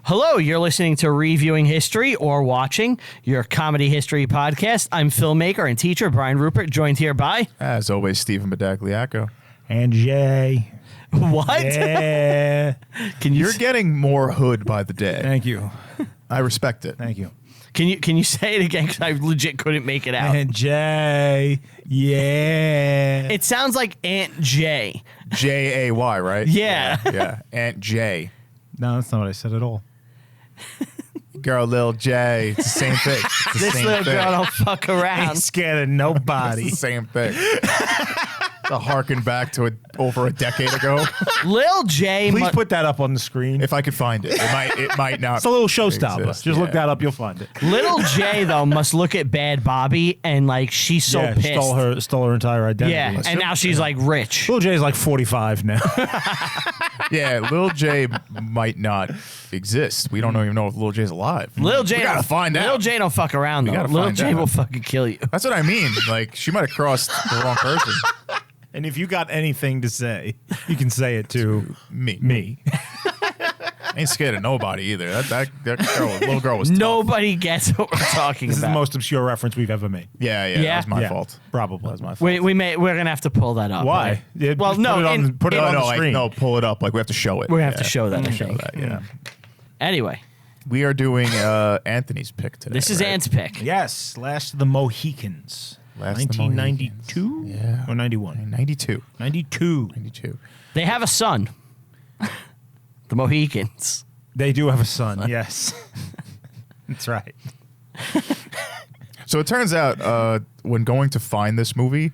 Hello, you're listening to Reviewing History or watching your comedy history podcast. I'm filmmaker and teacher Brian Rupert, joined here by... As always, Stephen Badagliaco. And Jay. What? Yeah. You're getting more hood by the day. Thank you. I respect it. Thank you. Can you say it again? Because I legit couldn't make it out. And Jay. Yeah. It sounds like Aunt Jay. Jay, right? Yeah. Yeah. Aunt Jay. No, that's not what I said at all. Girl, Lil J. It's the same thing. It's the This same little thing. girl don't fuck Ain't around. scared of nobody. It's the same thing. To harken back to over a decade ago. Lil J. Please put that up on the screen. If I could find it. It might not. It's a little showstopper. exist. Just look Yeah. that up, you'll find it. Little J, though, must look at Bad Bobby and, like, she's so pissed. Stole her entire identity. Yeah, and now she's, like, rich. Lil Jay's like 45 now. Yeah, Lil J might not exist. We don't even know if Lil J's alive. Lil J We gotta don't- find out. Lil J don't fuck around, though. gotta Lil find J out. will fucking kill you. That's what I mean. Like, she might have crossed the wrong person. And if you got anything to say, you can say it to Me. I ain't scared of nobody either. That little girl was tough. Nobody gets what we're talking This is the about. most obscure reference we've ever made. Yeah, Yeah? that was my Yeah, fault. Probably. That was my fault. We're gonna have to pull that up. Why? right? Yeah, Well, just no, put it on the like, screen. no, pull it up. Like, we have to show it. We're gonna have to show that. I Show think. that, yeah. Anyway, We are doing Anthony's pick today. this is right? Ant's pick. Yes, Last of the Mohicans. Last of the 1992? Yeah. Or 91? 92. 92. 92. They have a son. The Mohicans. They do have a son, yes. That's right. So it turns out when going to find this movie,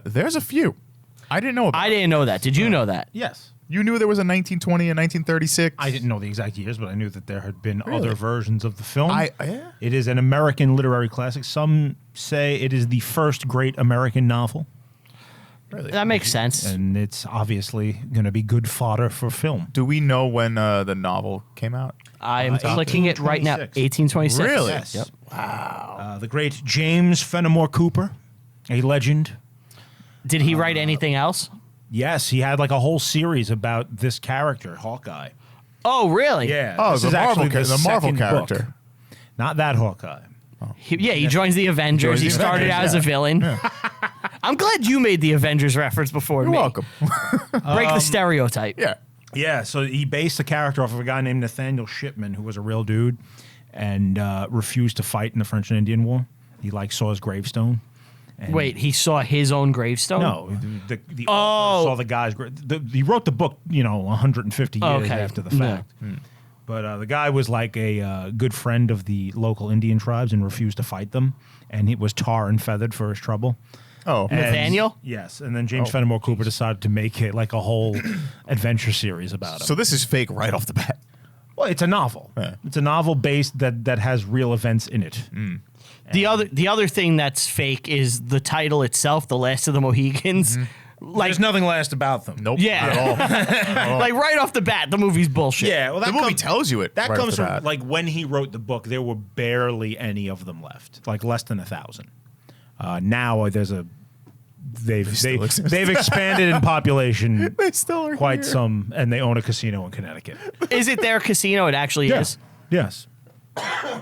there's a few. I didn't know about. I didn't know that. Did you know that? Yes. You knew there was a 1920 and 1936? I didn't know the exact years, but I knew that there had been Really? other versions of the film. Yeah. It is an American literary classic. Some say it is the first great American novel, Really? That makes sense. and it's obviously going to be good fodder for film. Do we know when the novel came out? I'm clicking it right now. 1826. 1826. Really? Yes. Yep. The great James Fenimore Cooper, a legend. Did he write anything else? Yes, he had like a whole series about this character, Hawkeye. Oh, really? Yeah. Oh, this the is Marvel, actually the Marvel second book. character. Not that Hawkeye. He joins the Avengers. Joins the He started Avengers, out as a yeah. villain. I'm glad you made the Avengers reference before You're me. welcome. Break the stereotype. Yeah. Yeah, so he based the character off of a guy named Nathaniel Shipman, who was a real dude and refused to fight in the French and Indian War. He like saw his gravestone. And Wait, he saw his own gravestone? No, the author saw the guy's. He wrote the book, 150 years Okay. after the Yeah. fact. But the guy was like a good friend of the local Indian tribes and refused to fight them, and he was tar and feathered for his trouble. Oh. And- Nathaniel? Yes, and then James Fenimore Cooper decided to make it like a whole adventure series about him. So this is fake right off the bat. Well, it's a novel. Yeah. It's a novel based that has real events in it. The other thing that's fake is the title itself, The Last of the Mohicans. Like, There's nothing last about them. Nope. Yeah. At all. like right off the bat, the movie's bullshit. Yeah, well, The movie tells you it. That right comes off the from bat. like when he wrote the book, there were barely any of them left, like less than 1,000. Now there's still exist. they've expanded in population They still are quite here. some, and they own a casino in Connecticut. Is it their casino? It actually is. Yes.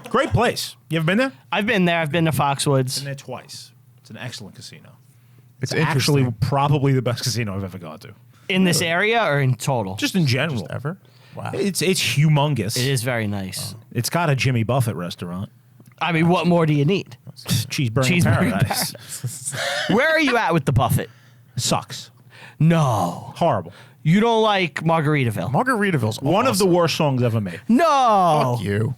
Great place. You ever been there? I've been there. I've been to Foxwoods. Been there twice. It's an excellent casino. It's Actually, interesting. probably the best casino I've ever gone to. In this area or in total? Just in general. Ever? Wow. It's humongous. It is very nice. It's got a Jimmy Buffett restaurant. I mean, what more do you need? Cheeseburger Cheeseburger paradise. Where are you at with the Buffet? Sucks. No. Horrible. You don't like Margaritaville? Margaritaville's One of the awesome. worst songs ever made. No. Fuck you.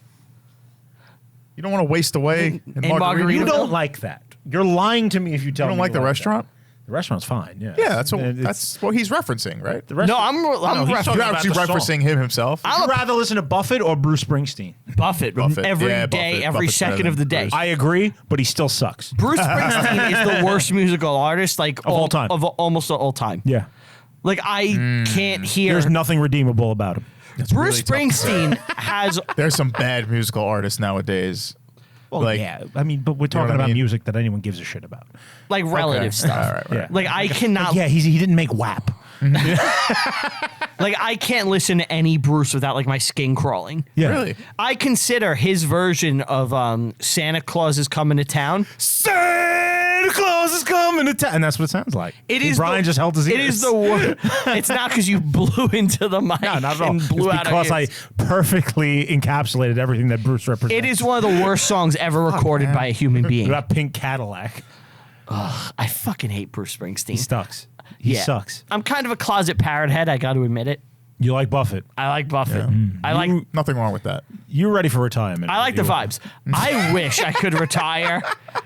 You don't want to waste away in In Margaritaville? You Margaritaville? don't like that. You're lying to me if you tell You me don't like the that. restaurant? The restaurant's fine. Yeah. Yeah, that's It's- what he's referencing, right? the No, restaurant- I'm No, he's ref- talking You're about actually the song. referencing him himself. Would you rather listen to Buffett or Bruce Springsteen? Buffett, Buffett. every Yeah, day, Buffett. every Buffett's better second than of the day. Bruce. I agree, but he still sucks. Bruce Springsteen is the worst musical artist like all time. of almost all time. Yeah. Like I can't hear. There's nothing redeemable about him. It's Bruce really tough to say. Springsteen has There's some bad musical artists nowadays. Well, Like- yeah. I mean, but we're know talking what I about mean? music that anyone gives a shit about. like relative Okay. stuff. All right, right. Yeah. Like I cannot. Yeah, he didn't make WAP. Like, I can't listen to any Bruce without like my skin crawling. Yeah. Really? I consider his version of Santa Claus is Coming to Town. Santa Claus is coming to town. And that's what it sounds like. It is Brian just held his ears. It is the worst. It's not because you blew into the mic. No, not at all. And blew It's out because our I ears. perfectly encapsulated everything that Bruce represents. It is one of the worst songs ever recorded by a human being. That pink Cadillac. I fucking hate Bruce He Springsteen. sucks. He sucks. I'm kind of a closet parrot head. I got to admit it. You like Buffett. I like Buffett. I like. Nothing wrong with that. You're ready for retirement. I like the vibes. I wish I could retire,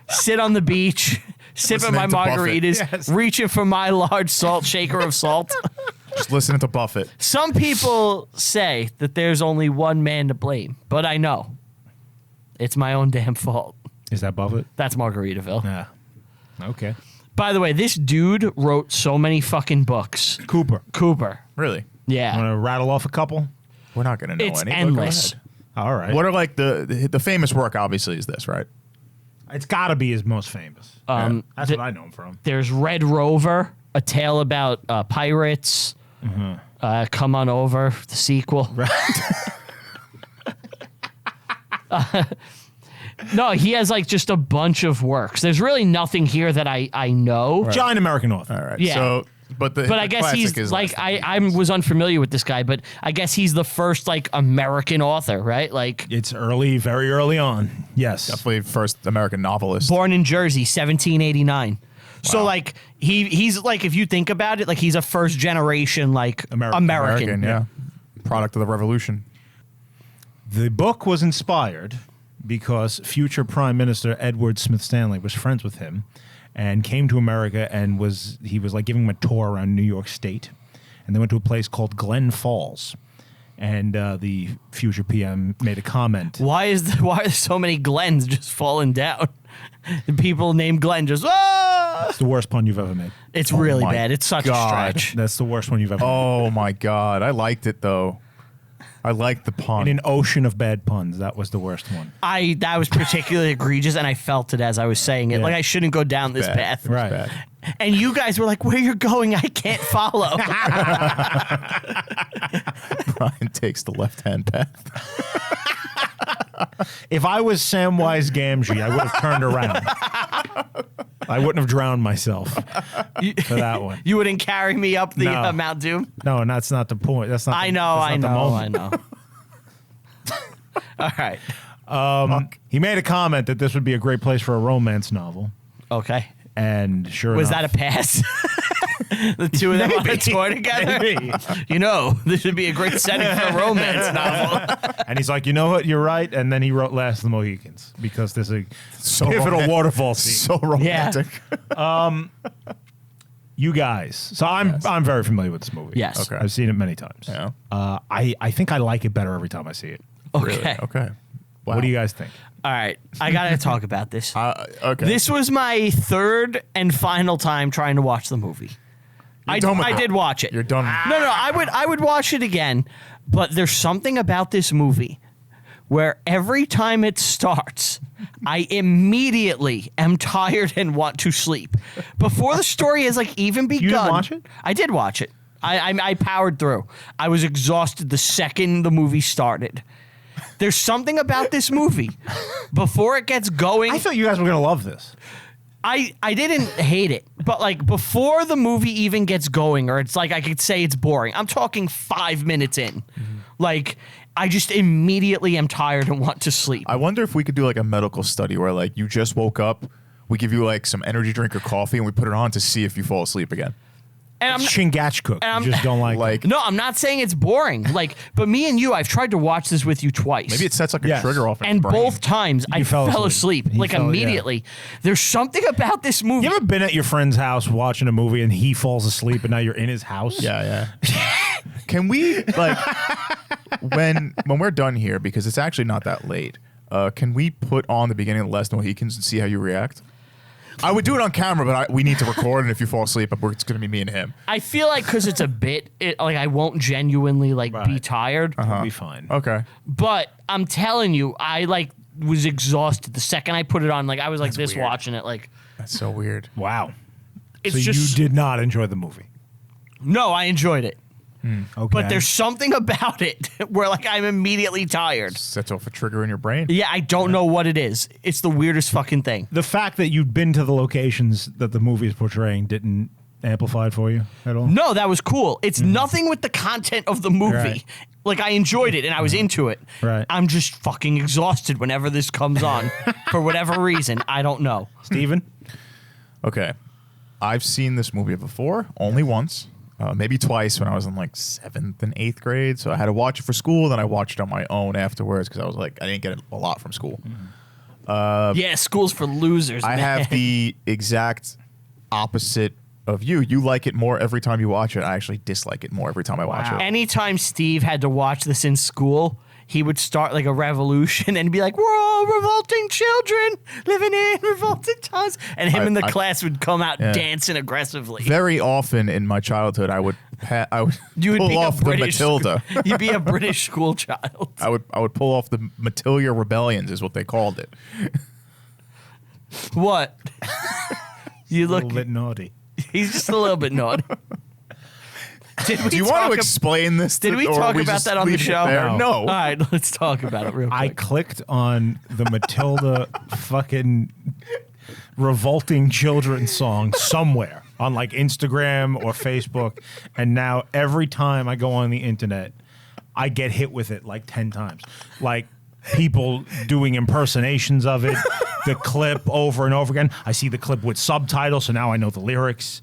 sit on the beach, sipping my Listening to Buffett. margaritas, Yes. reaching for my large salt shaker of salt. Just listening to Buffett. Some people say that there's only one man to blame, but I know it's my own damn fault. Is that Buffett? That's Margaritaville. Yeah. Okay. By the way, this dude wrote so many fucking books. Cooper. Really? Yeah. Want to rattle off a couple? We're not going to know It's any. endless. All right. What are like the famous work? Obviously, is this right? It's got to be his most famous. That's what I know him from. There's Red Rover, a tale about pirates. Come on over, the sequel. No, he has like just a bunch of works. There's really nothing here that I know. Giant American author. All right. Yeah. So, but I guess he's like I was unfamiliar with this guy, but I guess he's the first like American author, right? Like It's early, very early on. Yes. definitely first American novelist. born in Jersey, 1789. So like he's like, if you think about it, like he's a first generation like American. Yeah. Product of the Revolution. The book was inspired because future Prime Minister Edward Smith Stanley was friends with him and came to America and he was like giving him a tour around New York State. And they went to a place called Glen Falls. And the future PM made a comment. Why are so many Glens just falling down? The people named Glenn just It's the worst pun you've ever made. It's really my bad. It's such a God. stretch. That's the worst one you've ever made. Oh my God, I liked it though. I liked the pun. In an ocean of bad puns, that was the worst one. That was particularly egregious, and I felt it as I was saying it. Yeah. Like I shouldn't go down this Bad. path. It was Right. bad. And you guys were like, "Where you're going, I can't follow." Brian takes the left-hand path. If I was Samwise Gamgee, I would have turned around. I wouldn't have drowned myself for that one. You wouldn't carry me up the No. Mount Doom. No, and that's not the point. That's not. I know. That's not the I moment. know. All right. He made a comment that this would be a great place for a romance novel, Okay. and sure Was enough, that a pass? The two of them on a tour together. Maybe. You know, this would be a great setting for a romance novel. And he's like, you know what? You're right. And then he wrote Last of the Mohicans because there's a So pivotal romantic. waterfall scene. So romantic. You guys. So I'm very familiar with this movie. Yes. Okay. I've seen it many times. Yeah. I think I like it better every time I see it. Okay. Really? Okay. Wow. What do you guys think? All right. I got to talk about this. Okay. This was my third and final time trying to watch the movie. done with I it. did watch it. You're done. No, I would watch it again, but there's something about this movie where every time it starts, I immediately am tired and want to sleep. Before the story has like even begun. You didn't watch it? I did watch it. I powered through. I was exhausted the second the movie started. There's something about this movie. Before it gets going, I thought you guys were going to love this. I didn't hate it, but like before the movie even gets going, or it's like I could say it's boring. I'm talking 5 minutes in. Like I just immediately am tired and want to sleep. I wonder if we could do like a medical study where like you just woke up, we give you like some energy drink or coffee, and we put it on to see if you fall asleep again. And I'm Chingachgook. You just don't like no, I'm not saying it's boring. Like, but me and you, I've tried to watch this with you twice. Maybe it sets like a Yes. trigger off in and his brain. both times I fell fell asleep. asleep, He like fell- yeah. immediately. There's something about this movie. You ever been at your friend's house watching a movie and he falls asleep and now you're in his house? Yeah. Can we like when we're done here, because it's actually not that late? Can we put on the beginning of the Last Mohicans and see how you react? I would do it on camera, but we need to record, and if you fall asleep, it's going to be me and him. I feel like because it's a bit, like I won't genuinely like be Right. tired. It'll be fine. Okay. But I'm telling you, I like was exhausted the second I put it on. Like I was like this weird. watching it. Like That's so weird. Wow. it's So just you did not enjoy the movie. No, I enjoyed it. Okay. But there's something about it where like I'm immediately tired. Sets off a trigger in your brain. Yeah, I don't know what it is. It's the weirdest fucking thing. the fact that you'd been to the locations that the movie is portraying didn't amplify it for you at all? No, that was cool. It's nothing with the content of the movie. Right. Like I enjoyed it and I was into it. Right. I'm just fucking exhausted whenever this comes on for whatever reason. I don't know. Steven? Okay. I've seen this movie before, only once. Maybe twice when I was in like 7th and 8th grade. So I had to watch it for school. Then I watched it on my own afterwards because I was like, I didn't get a lot from school. Yeah, school's for losers. I man. have the exact opposite of you. You like it more every time you watch it. I actually dislike it more every time I watch it. Anytime Steve had to watch this in school, he would start like a revolution and be like, "We're all revolting children living in revolting times," and him and the class would come out dancing aggressively. Very often in my childhood, I would You would pull be a off the British Matilda. You'd be a British school child. I would pull off the Matilda rebellions, is what they called it. What? You A look. little bit naughty. He's just a little bit naughty. Did we Do you want talk to explain this? Did we or talk we about just that on the leave it show? there? No. All right, let's talk about it real quick. I clicked on the Matilda fucking revolting children song somewhere on like Instagram or Facebook, and now every time I go on the internet, I get hit with it like 10 times. Like people doing impersonations of it, the clip over and over again. I see the clip with subtitles, so now I know the lyrics.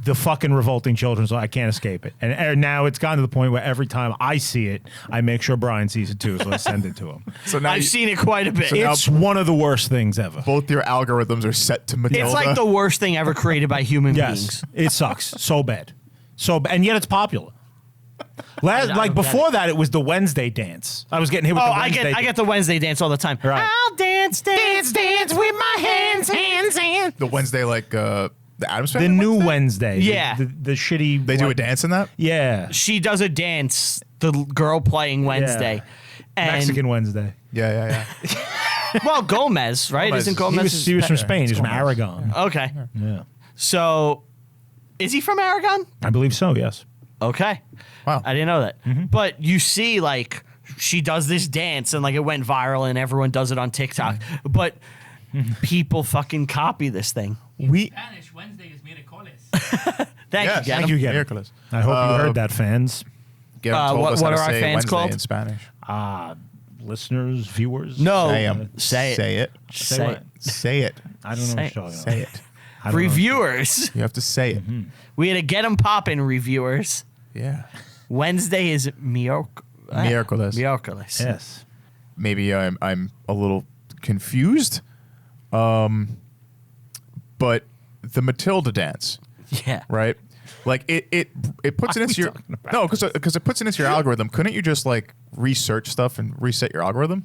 The fucking revolting children song, I can't escape it. And now it's gotten to the point where every time I see it, I make sure Brian sees it too, so I send it to him. So now I've seen it quite a bit. now- It's one of the worst things ever. both your algorithms are set to Matilda. It's like the worst thing ever created by human Yes, beings. it sucks so bad, and yet it's popular. I Like don't before get that, it was the Wednesday dance. I was getting hit with Oh, the I Wednesday. get the Wednesday dance all the time. Right. I'll dance with my hands. the Wednesday, like the Addams the Family. new Wednesday? Wednesday. Yeah. the shitty. They do a dance in that. Yeah, She does a dance. The girl playing Wednesday, and Mexican Wednesday. Yeah. well, Gomez, right? Gomez. Isn't He Gomez? was from Spain. He's from Gomez. Aragon. Okay, Yeah, so is he from Aragon? I believe so. Yes. Okay. Wow. I didn't know that. But you see, like, she does this dance and, like, it went viral and everyone does it on TikTok. But people fucking copy this thing. Spanish, Wednesday is miércoles. Thank you, Yes, Get Thank you, Get Miraculous. I hope you heard that, fans, Get 'em told what- us how what to are our say fans Wednesday called? in Spanish? listeners, viewers. No. Say 'em. Say it. Say it. Say what? it. Say it. I don't know what you're talking about. Say it. I don't know. Reviewers. You have to say it. We had to get them popping, reviewers. Yeah. Wednesday is Miércoles. Miércoles. Yes. Maybe I'm a little confused. But the Matilda dance, Yeah. right? Like it puts it into your because it puts it into your algorithm. Couldn't you just like research stuff and reset your algorithm?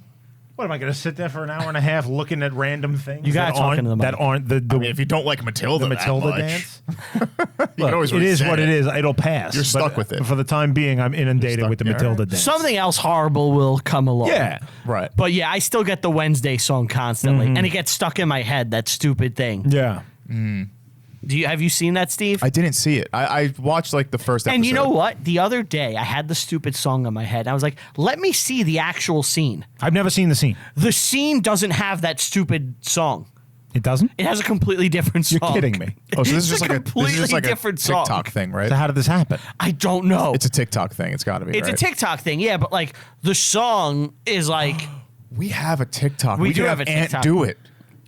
What am I going to sit there for an hour and a half looking at random things? You gotta that talk aren't- into the mic. that aren't the I mean, if you don't like Matilda, the Matilda that much, dance. you can always It is reset what it is. It'll pass. You're stuck But with it. For the time being, I'm inundated stuck with the there. Matilda dance. Something else horrible will come along. Yeah. Right. But yeah, I still get the Wednesday song constantly, and it gets stuck in my head. That stupid thing. Yeah. Have you seen that, Steve? I didn't see it. I watched like the first episode. And you know what? The other day, I had the stupid song in my head. And I was like, let me see the actual scene. I've never seen the scene. The scene doesn't have that stupid song. It doesn't? It has a completely different You're song. kidding me. Oh, so this is It's just a like this is completely just like different a song. TikTok thing, right? So how did this happen? I don't know. It's a TikTok thing. It's got to be. It's right? a TikTok thing, yeah, but like the song is like, We have a TikTok. We We do could have have a Ant TikTok. do it.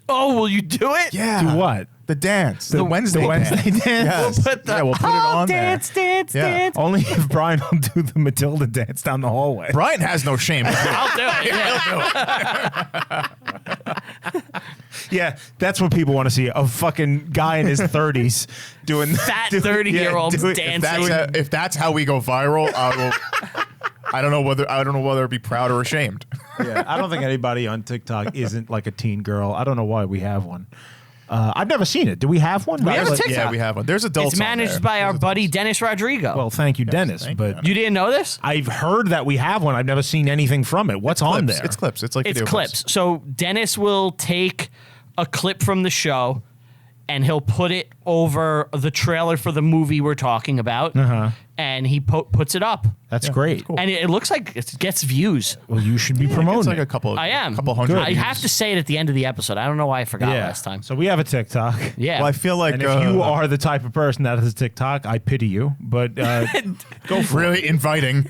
oh, will you do it? Yeah. Do what? The dance. The Wednesday. the Wednesday dance? Yes. Put the, yeah, we'll put it oh, on dance, there. dance, Yeah. dance. Only if Brian will do the Matilda dance down the hallway. Brian has no shame. I'll do it. Yeah. Yeah, that's what people want to see. A fucking guy in his 30s doing Fat 30-year-olds doing- dancing. If that's how we go viral, I don't know whether to be proud or ashamed. Yeah, I don't think anybody on TikTok isn't like a teen girl. I don't know why we have one. I've never seen it. Do we have one? We have a Like- TikTok. Yeah, we have one. There's adults. It's on managed there. by our buddy Dennis Rodrigo. Well, thank you, Dennis. thank But you. you didn't know this? I've heard that we have one. I've never seen anything from it. What's on Clips. there? It's clips. It's like It's video clips. So Dennis will take a clip from the show and he'll put it over the trailer for the movie we're talking about, and he puts it up. That's great. cool. And it looks like it gets views. Well, you should be It's promoting like it. a couple. I am. Couple hundred. I views. have to say it at the end of the episode. I don't know why I forgot last time. So we have a TikTok. Yeah. Well, I feel like And if you are the type of person that has a TikTok, I pity you. But go for really inviting.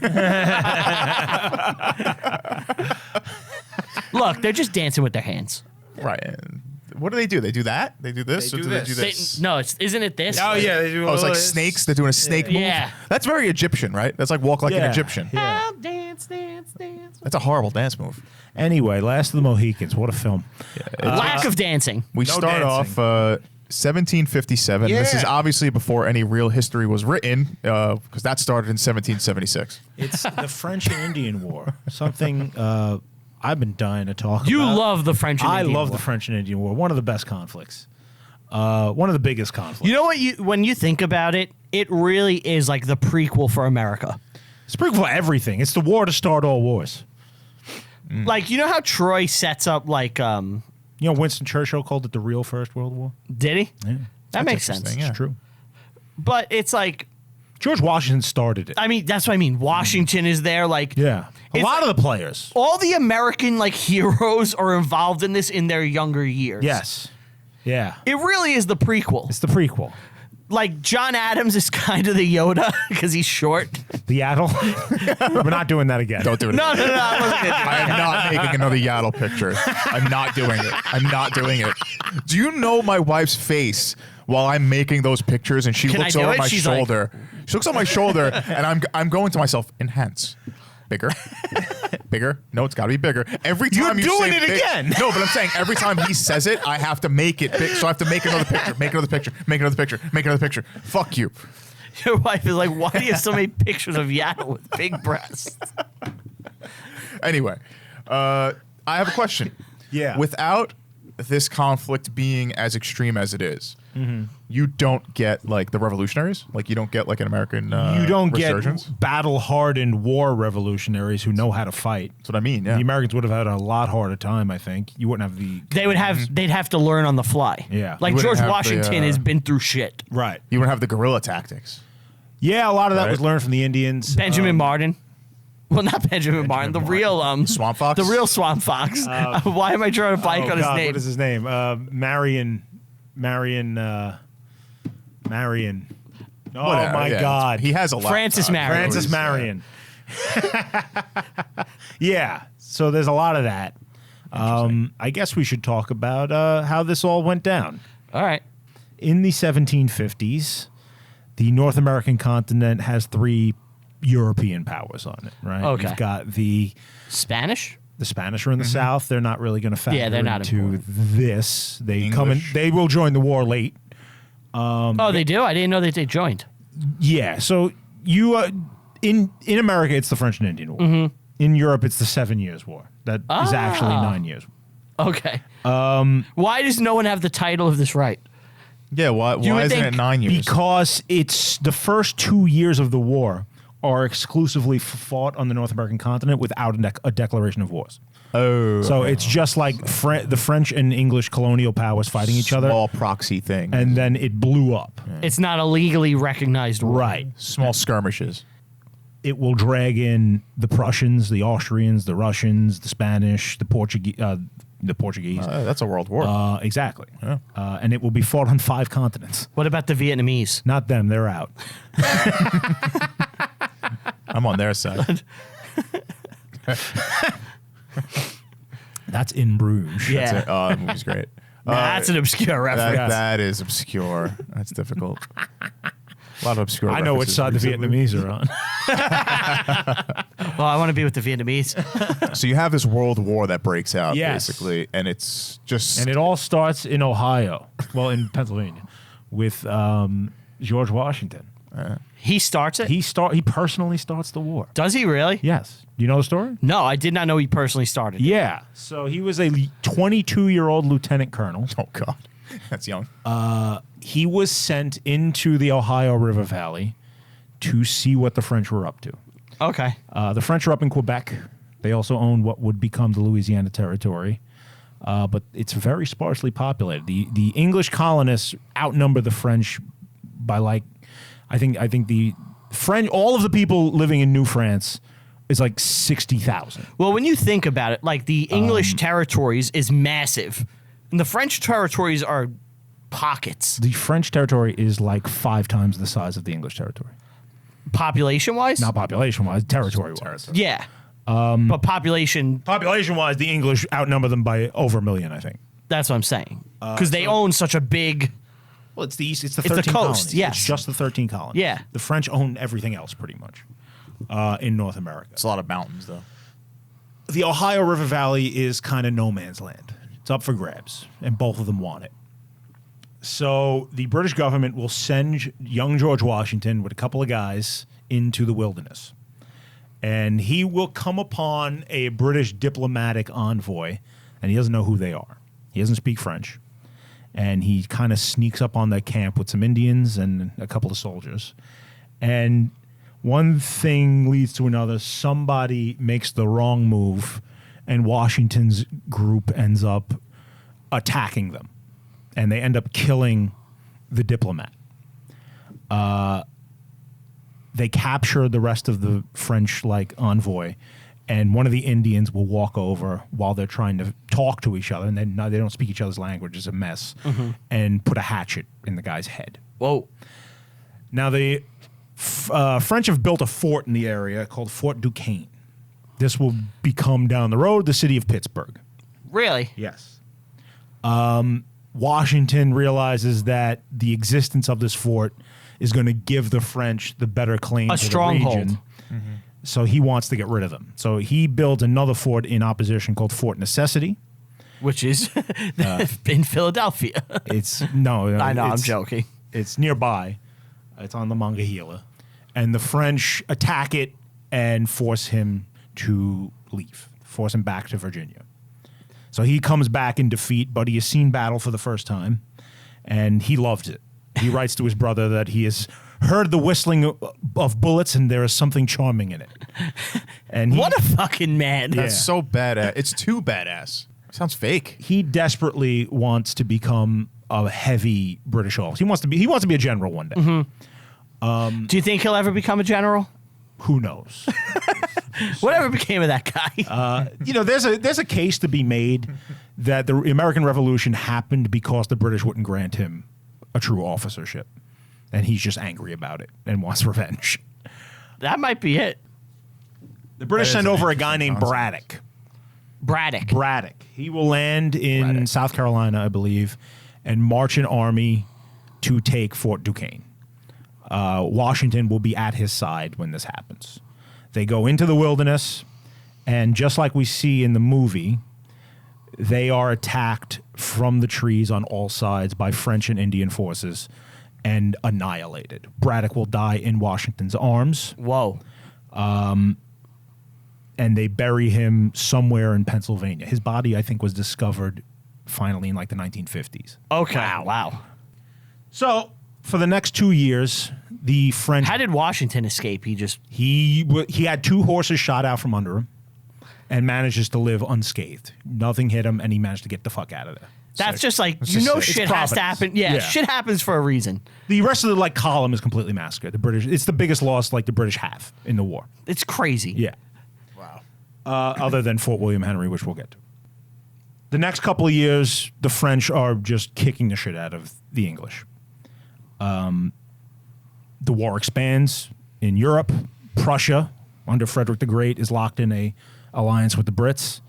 Look, they're just dancing with their hands. Right. And what do? They do that? They do this? They or do do this. they do this? No, isn't it this? Oh yeah, they do. Oh, it's like snakes. They're doing a snake move. Yeah. That's very Egyptian, right? That's like walk like an Egyptian. Yeah. Oh, dance, dance, dance. That's a horrible dance move. Anyway, Last of the Mohicans. What a film. Lack of dancing. We No start dancing. off 1757. This is Yeah. obviously before any real history was written, because that started in 1776. It's the French and Indian War. Something I've been dying to talk about. You love the French and I Indian love War. the French and Indian War. One of the best conflicts. One of the biggest conflicts. You know what? When you think about it, it really is like the prequel for America. It's pretty for everything. It's the war to start all wars. Like, you know how Troy sets up like You know, Winston Churchill called it the real First World War. did he? Yeah. That makes sense. interesting, yeah. It's true. But it's like, George Washington started it. I mean, that's what I mean. Washington is there. Like, Yeah. A It's lot of the players. all the American like heroes are involved in this in their younger years. Yes. Yeah. It really is the prequel. It's the prequel. Like John Adams is kind of the Yoda because he's short. The Yaddle. We're not doing that again. Don't do it. No, no, no. I wasn't gonna do I am not making another Yaddle picture. I'm not doing it. I'm not doing it. Do you know my wife's face while I'm making those pictures and she Can I looks do over it? my She's like- shoulder? She looks on my shoulder and I'm going to myself, enhance. Bigger. Bigger. No, it's got to be bigger. Every time You're you doing say it big- again. No, but I'm saying every time he says it, I have to make it big. So I have to make another picture, make another picture, make another picture, make another picture. Fuck you. Your wife is like, why do you have so many pictures of Yaddle with big breasts? Anyway, I have a question. Yeah. Without this conflict being as extreme as it is, you don't get like the revolutionaries. Like you don't get like an American. You don't resurgence. get battle-hardened war revolutionaries who know how to fight. That's what I mean. Yeah. The Americans would have had a lot harder time, I think. You wouldn't have the... They would have. They'd have to learn on the fly. Yeah. Like You wouldn't George have the, Washington has been through shit. Right. You would have the guerrilla tactics. Yeah, a lot of that Right. was learned from the Indians. Benjamin Martin. Well, not Benjamin Martin. The real Swamp Fox? The real Swamp Fox. Why am I drawing a blank Oh, on his God, name? what is his name? Marion. Oh, Whatever, my yeah. God. He has a lot. Francis Marion. Francis Marion. Yeah, so there's a lot of that. I guess we should talk about how this all went down. All right. In the 1750s, the North American continent has 3 European powers on it, right? Okay. You've got the Spanish? Spanish are in the south. They're not really going to factor Yeah, they're not into important. this. They come in. English. They will join the war late. Oh, they do? I didn't know that they joined. Yeah. So you in America, it's the French and Indian War. Mm-hmm. In Europe, it's the 7 Years' War. That is actually 9 years. Okay. Why does no one have the title of this right? Yeah. Why would isn't think it 9 years? Because it's the first 2 years of the war are exclusively fought on the North American continent without a declaration of wars. oh. So it's just like the French and English colonial powers fighting each other, Small proxy thing. and then it blew up. It's not a legally recognized war. Right. Small skirmishes. It will drag in the Prussians, the Austrians, the Russians, the Spanish, the Portuguese. That's a world war. Exactly. Yeah. And it will be fought on 5 continents. What about the Vietnamese? Not them, they're out. I'm on their side. That's in Bruges. Yeah. That's it. Oh, that movie's great. That's an obscure reference. That is obscure. That's difficult. A lot of obscure. I know which references side the recently. Vietnamese are on. Well, I want to be with the Vietnamese. So you have this world war that breaks out, Yes. basically, and it's just And it all starts in Ohio, well, in Pennsylvania, with George Washington. He starts it? He personally starts the war. Does he really? Yes. You know the story? No, I did not know he personally started. Yeah. So he was a 22-year-old lieutenant colonel. oh god, that's young. He was sent into the Ohio River Valley to see what the French were up to. Okay. The French are up in Quebec. They also own what would become the Louisiana Territory. but it's very sparsely populated. The English colonists outnumber the French by like, I think the French, all of the people living in New France is like 60,000. Well, when you think about it, like the English territories is massive, and the French territories are pockets. The French territory is like 5 times the size of the English territory. Population-wise? Not population-wise, territory-wise. Yeah. But population, Population-wise, the English outnumber them by over a million, I think. that's what I'm saying. Because they own such a big... Well, it's the east. It's the the 13 coast, colonies. yes. It's just the 13 colonies. Yeah. The French own everything else pretty much in North America. It's a lot of mountains, though. The Ohio River Valley is kind of no man's land. It's up for grabs, and both of them want it. So the British government will send young George Washington with a couple of guys into the wilderness. And he will come upon a British diplomatic envoy, and he doesn't know who they are. He doesn't speak French. And he kind of sneaks up on their camp with some Indians and a couple of soldiers. And one thing leads to another. Somebody makes the wrong move, and Washington's group ends up attacking them. And they end up killing the diplomat. They capture the rest of the French envoy, and one of the Indians will walk over while they're trying to talk to each other, and they don't speak each other's language. It's a mess, and put a hatchet in the guy's head. Whoa. Now the French have built a fort in the area called Fort Duquesne. This will become down the road the city of Pittsburgh. Really? Yes. Washington realizes that the existence of this fort is going to give the French the better claim A to stronghold. the region. So he wants to get rid of them. So he builds another fort in opposition called Fort Necessity. Which is in Philadelphia. It's I know, I'm it's- joking. It's nearby. It's on the Monongahela. And the French attack it and force him to leave, force him back to Virginia. So he comes back in defeat, but he has seen battle for the first time, and he loved it. He writes to his brother that he has heard the whistling of bullets, and there is something charming in it. And What a fucking man. Yeah. That's so badass. It's too badass. Sounds fake. he desperately wants to become a heavy British officer. He wants to be a general one day. Do you think he'll ever become a general? Who knows? Whatever became of that guy? There's a case to be made that the American Revolution happened because the British wouldn't grant him a true officership, and he's just angry about it and wants revenge. That might be it. The British That is send an over a interesting guy named concept. Braddock. Braddock. He will land in South Carolina, I believe, and march an army to take Fort Duquesne. Washington will be at his side when this happens. They go into the wilderness, and just like we see in the movie, they are attacked from the trees on all sides by French and Indian forces and annihilated. Braddock will die in Washington's arms, Whoa. and they bury him somewhere in Pennsylvania. His body, I think, was discovered finally in like the 1950s. Okay. Wow. So for the next 2 years, the French How did Washington escape? he had 2 horses shot out from under him and manages to live unscathed. Nothing hit him, and he managed to get the fuck out of there. That's Sick. just like, That's you just know, sick. shit It's has to Providence. happen. Yeah, Yeah. shit happens for a reason. The rest of the column is completely massacred. It's the biggest loss the British have in the war. It's crazy. Yeah. Wow. Other than Fort William Henry, which we'll get to. The next couple of years, the French are just kicking the shit out of the English. The war expands in Europe. Prussia, under Frederick the Great, is locked in a alliance with the Brits.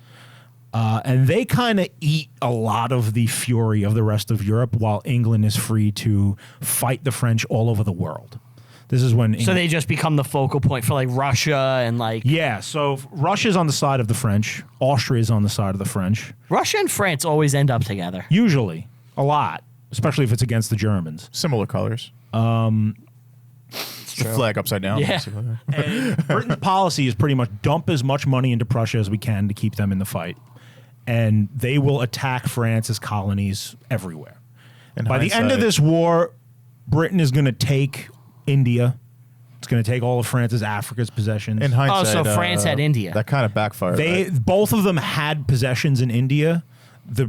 And they kind of eat a lot of the fury of the rest of Europe, while England is free to fight the French all over the world. This is when So they just become the focal point for like Russia and like yeah, so Russia's on the side of the French. Austria's on the side of the French. Russia and France always end up together. Usually, a lot, especially if it's against the Germans. Similar colors. The flag upside down. Yeah. basically. And Britain's policy is pretty much dump as much money into Prussia as we can to keep them in the fight. And they will attack France's colonies everywhere. In By the end of hindsight- this war, Britain is going to take India. It's going to take all of France's Africa's possessions. In hindsight, so France had India. That kind of backfired. They right? both of them had possessions in India.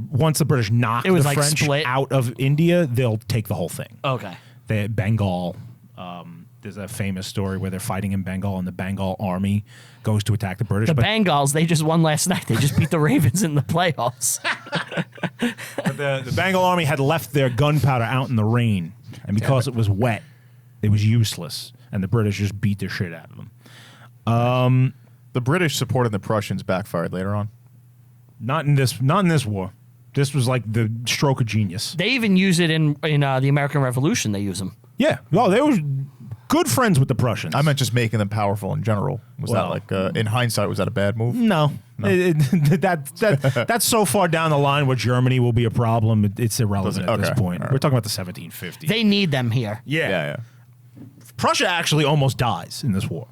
once the British knock It was the like French split. out of India, they'll take the whole thing. Okay. They Bengal. There's a famous story where they're fighting in Bengal, and the Bengal army goes to attack the British. The but Bengals, they just won last night. They just beat the Ravens in the playoffs. but the Bengal army had left their gunpowder out in the rain, and because it was wet, it was useless, and the British just beat the shit out of them. The British supporting the Prussians backfired later on. Not in this war. This was like the stroke of genius. They even use it in the American Revolution. They use them. Yeah. Well, they were good friends with the Prussians. I meant just making them powerful in general. Was Well- that like, in hindsight, was that a bad move? No. That's so far down the line where Germany will be a problem. It's irrelevant at this Okay. point. All right. We're talking about the 1750s. They need them here. Yeah. Prussia actually almost dies in this war.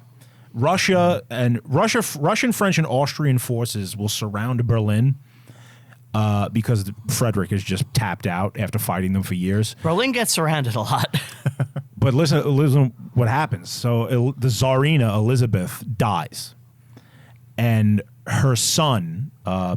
Russian, French, and Austrian forces will surround Berlin because Frederick is just tapped out after fighting them for years. Berlin gets surrounded a lot. But listen what happens. So the Tsarina Elizabeth dies, and her son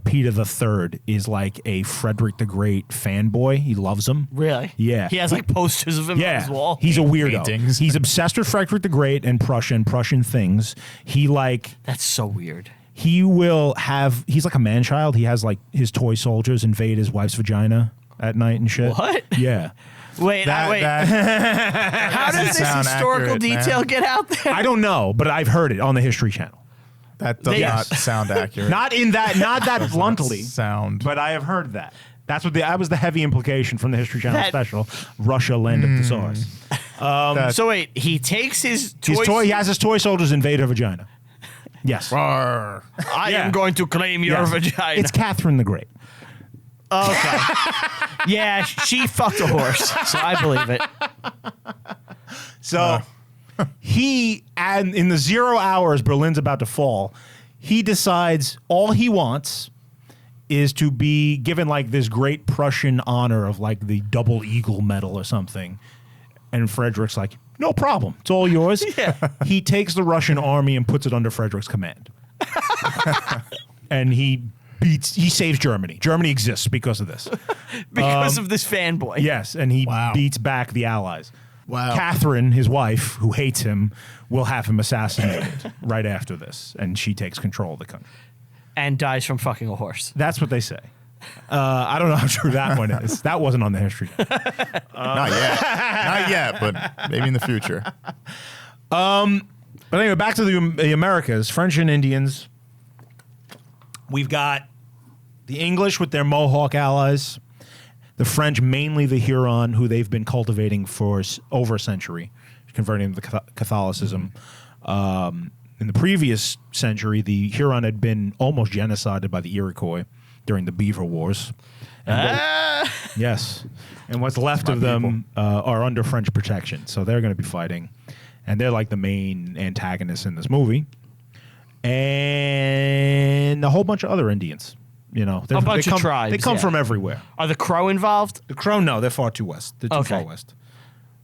Peter III is like a Frederick the Great fanboy. He loves him. Really? Yeah. He has like posters of him on his wall. He's a weirdo. Paintings. He's obsessed with Frederick the Great and Prussian things. He That's so weird. he's like a man child. He has like his toy soldiers invade his wife's vagina at night and shit. What? Yeah. Wait, wait. How does this sound historical accurate, man. detail get out there? I don't know, but I've heard it on the History Channel. That does not sound accurate. Not that Does not bluntly, sound. but I have heard that. That was the heavy implication from the History Channel That- special, Russia, Land of the Tsars. So wait, he takes his He has his toy soldiers invade her vagina. Yes. Rawr. I Yeah. am going to claim your Yes. vagina. It's Catherine the Great. Okay. Yeah, she fucked a horse, so I believe it. So and in the 0 hours Berlin's about to fall, he decides all he wants is to be given like this great Prussian honor of like the double eagle medal or something. And Frederick's like, no problem. It's all yours. Yeah. He takes the Russian army and puts it under Frederick's command. And he saves Germany. Germany exists because of this. Because of this fanboy. Yes, and he Wow. beats back the Allies. Wow. Catherine, his wife, who hates him, will have him assassinated right after this, and she takes control of the country. And dies from fucking a horse. That's what they say. I don't know how true that one is. That wasn't on the history. Not yet. Not yet, but maybe in the future. But anyway, back to the Americas, French and Indians. We've got the English with their Mohawk allies, the French, mainly the Huron, who they've been cultivating for over a century, converting them to Catholicism. In the previous century, the Huron had been almost genocided by the Iroquois during the Beaver Wars. And yes. And what's left of them are under French protection. So they're going to be fighting. And they're like the main antagonists in this movie. And a whole bunch of other Indians. You know, A bunch of tribes, They come yeah. from everywhere. Are the Crow involved? The Crow, no, they're far too west. They're too Okay. far west.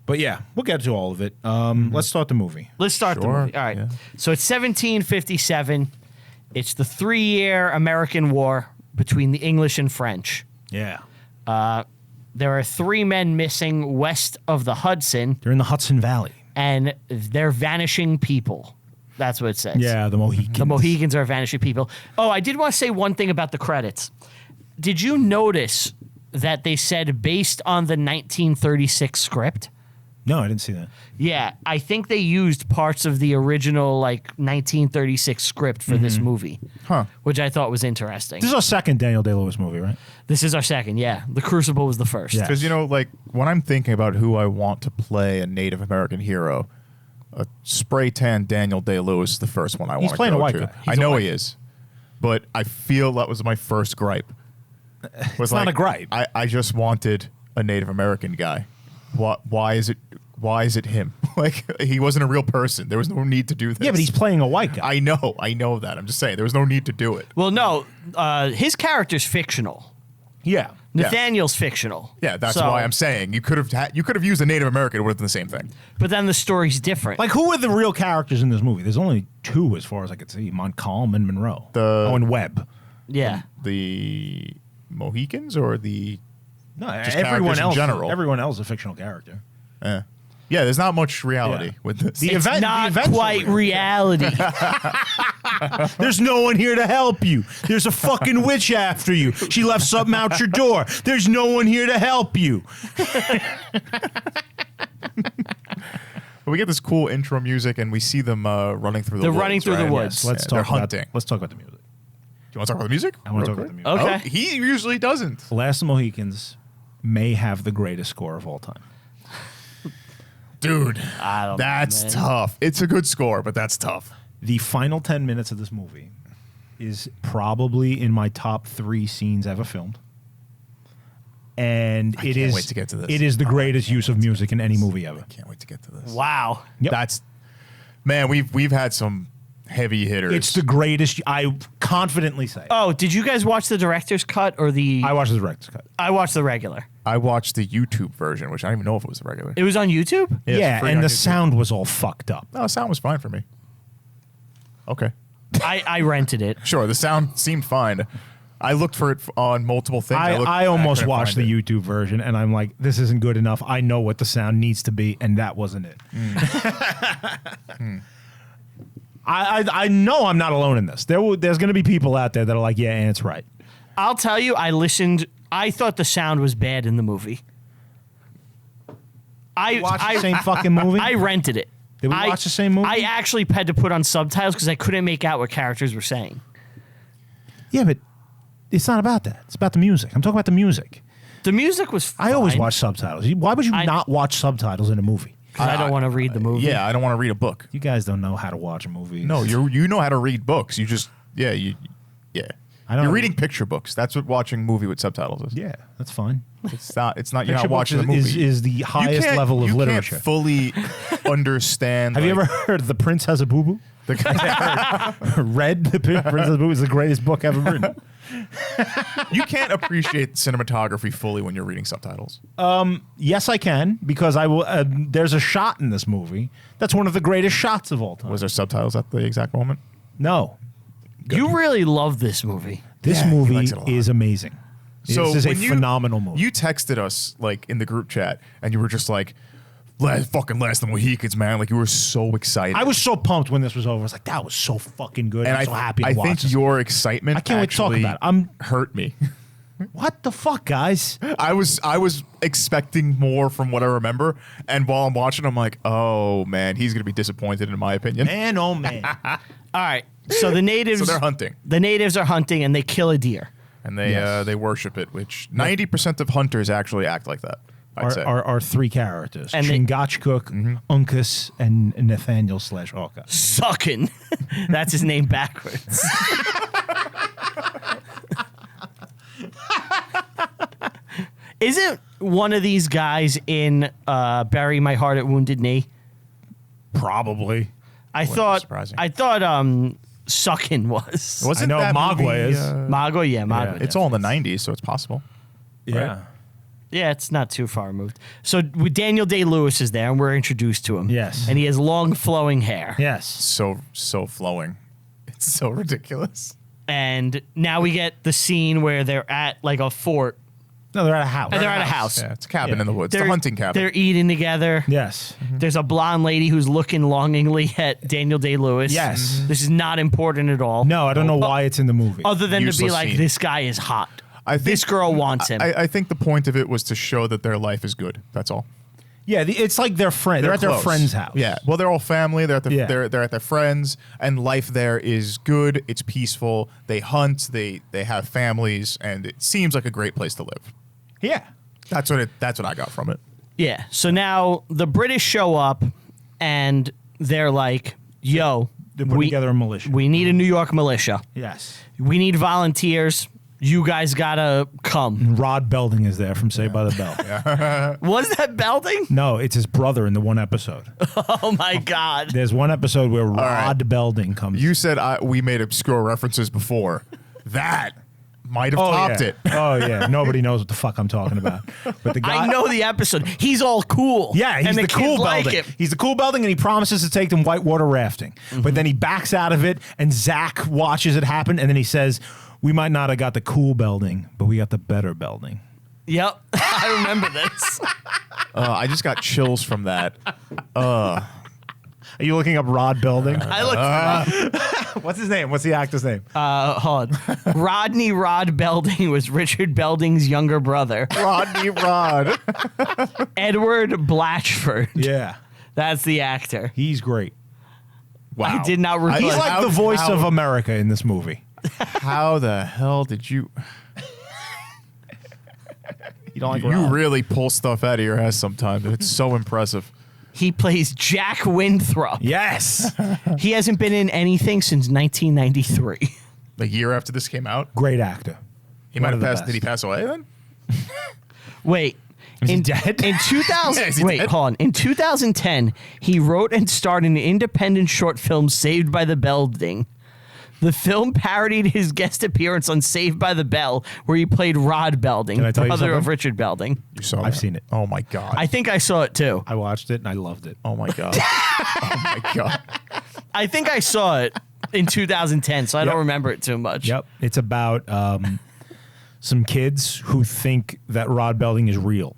But yeah, we'll get to all of it. Let's start the movie. Let's start the Sure, movie. All right. yeah. So it's 1757. It's the 3-year American War between the English and French. Yeah. There are 3 men missing west of the Hudson, They're in the Hudson Valley. and they're vanishing people. That's what it says. Yeah, the Mohicans. The Mohicans are vanishing people. Oh, I did want to say one thing about the credits. Did you notice that they said based on the 1936 script? No, I didn't see that. Yeah, I think they used parts of the original 1936 script for this movie, Huh. which I thought was interesting. This is our second Daniel Day-Lewis movie, right? This is our second, yeah. The Crucible was the first. Yeah. Because, when I'm thinking about who I want to play a Native American hero, a spray tan Daniel Day-Lewis is the first one I want to playing go a white to. guy. I know he is. But I feel that was my first gripe. It's not a gripe. I just wanted a Native American guy. Why is it him? He wasn't a real person. There was no need to do this. Yeah, but he's playing a white guy. I know that. I'm just saying there was no need to do it. Well, no, his character's fictional. Yeah. Nathaniel's fictional. Yeah, that's So- why I'm saying you could have used a Native American. It would have been the same thing. But then the story's different. Like, who are the real characters in this movie? There's only 2 as far as I could see. Montcalm and Monroe. The- and Webb. yeah. The Mohicans or the No, just everyone characters in else. general? Everyone else is a fictional character. Yeah, there's not much reality Yeah. with this. The It's event- not the events are quite real. reality. There's no one here to help you. There's a fucking witch after you. She left something out your door. There's no one here to help you. But we get this cool intro music, and we see them running through the They're woods. running through the right? woods. Let's they're talk about hunting. Let's talk about the music. Do you want to talk about the music? I want to Real talk about the quick? music. Okay. He usually doesn't. Last of the Mohicans may have the greatest score of all time. Dude, I don't know, that's man. tough. It's a good score, but that's tough. The final 10 minutes of this movie is probably in my top 3 scenes ever filmed. And I it can't is wait to get to this. It is the greatest use of music in any movie ever. Can't wait to get to this. Wow. Yep. That's, man, we've had some heavy hitters. It's the greatest. I confidently say. Oh, did you guys watch the director's cut or the? I watched the director's cut. I watched the regular. I watched the YouTube version, which I don't even know if it was the regular. It was on YouTube. Yeah, it's Yeah, free and on the YouTube. sound was all fucked up. No, the sound was fine for me. Okay. I rented it. Sure, the sound seemed fine. I looked for it on multiple things. I almost couldn't watched find the it. YouTube version, and I'm like, this isn't good enough. I know what the sound needs to be, and that wasn't it. I know I'm not alone in this. There's going to be people out there that are like, yeah, and it's right. I'll tell you, I listened. I thought the sound was bad in the movie. Watch the same fucking movie? I rented it. Did we watch the same movie? I actually had to put on subtitles because I couldn't make out what characters were saying. Yeah, but it's not about that. It's about the music. I'm talking about the music. The music was fine. I always watch subtitles. Why would you I- not watch subtitles in a movie? 'cause I don't want to read the movie. Yeah, I don't want to read a book. You guys don't know how to watch a movie. No, you know how to read books. You just yeah. I don't You're know. reading picture books. That's what watching a movie with subtitles is. Yeah, that's fine. It's not. You're Picture not books watching the movie. is the highest level of you literature. Can't fully understand. Have you like, ever heard The Prince Has a Boo Boo? Read The Prince Has a Boo Boo is the greatest book ever written. You can't appreciate cinematography fully when you're reading subtitles. Yes, I can, because I will. There's a shot in this movie that's one of the greatest shots of all time. Was there subtitles at the exact moment? No, You really love this movie. this Yeah, he movie likes it a lot. is amazing. This is a when phenomenal movie. You texted us like in the group chat, and you were just like, Last of the Mohicans, man. Like you were so excited. I was so pumped when this was over. I was like, that was so fucking good. and I'm so happy to I watch think this. your excitement I can't wait to talk actually about it. I'm- hurt me. What the fuck, guys? I was expecting more from what I remember, and while I'm watching, I'm like, oh man, he's gonna be disappointed in my opinion. Man, oh man. All right. So the natives. So they're hunting, The natives are hunting and they kill a deer. and they Yes. they worship it, which 90% of hunters actually act like that. I'd say. Our 3 characters: And they- Chingachgook, Uncas, and Nathaniel / Orca. Sucking. That's his name backwards. Isn't one of these guys in Bury My Heart at Wounded Knee? Probably. I Wouldn't be thought. surprising. I thought. Sucking was. Wasn't I know that Magua movie, is. Mago, yeah, Mago. it's all in the 90s, so it's possible. Yeah. Yeah, it's not too far removed. So with Daniel Day-Lewis is there, and we're introduced to him. Yes. And he has long flowing hair. Yes. So flowing. It's so ridiculous. And now we get the scene where they're at like a fort. No, they're at a house. And they're at a house. Yeah, it's a cabin Yeah. in the woods. It's a hunting cabin. They're eating together. Yes. There's a blonde lady who's looking longingly at Daniel Day-Lewis. Yes. This is not important at all. No, I don't know why it's in the movie. Other than to be Useless like, scene. this guy is hot. I think- This girl wants him. I think the point of it was to show that their life is good. That's all. Yeah, it's like their friend. They're at their close. friend's house. Yeah. Well, they're all family. They're at Yeah. they're at their friends, and life there is good. It's peaceful. They hunt. They have families, and it seems like a great place to live. Yeah. That's what I got from it. Yeah. So now the British show up and they're like, yo, They're putting together a militia. we need a New York militia. Yes. We need volunteers. You guys gotta come. Rod Belding is there from Saved by the Bell. Was that Belding? No, it's his brother in the one episode. Oh my God. There's one episode where right. Rod Belding comes. You said we made obscure references before. That might have topped yeah. it. Oh yeah, nobody knows what the fuck I'm talking about. But the guy, I know the episode. He's all cool. Yeah, he's and the kids cool like Belding. him. He's the cool Belding, and he promises to take them whitewater rafting. But then he backs out of it, and Zach watches it happen, and then he says, We might not have got the cool building, but we got the better building. Yep, I remember this. I just got chills from that. Are you looking up Rod Building? I looked. What's his name? What's the actor's name? Hold on. Rodney Rod Belding was Richard Belding's younger brother. Rodney Rod. Edward Blatchford. Yeah. That's the actor. He's great. I did not realize. He's like How- the voice how- of America in this movie. How the hell did you? You don't like You Rod? really pull stuff out of your ass sometimes. It's so impressive. He plays Jack Winthrop. Yes. He hasn't been in anything since 1993. The year after this came out, Great actor. he might One have of the passed. best. Did he pass away then? Wait. Is he dead? In 2000, Yeah, is he wait, dead? hold on. In 2010, he wrote and starred in an independent short film, Saved by the Belding. The film parodied his guest appearance on Saved by the Bell, where he played Rod Belding, Can I tell you brother of something? Richard Belding. You saw? I've that? seen it. Oh my god. I think I saw it too. I watched it and I loved it. Oh my god. Oh my god. I think I saw it in 2010, so I Yep. don't remember it too much. Yep. It's about some kids who think that Rod Belding is real.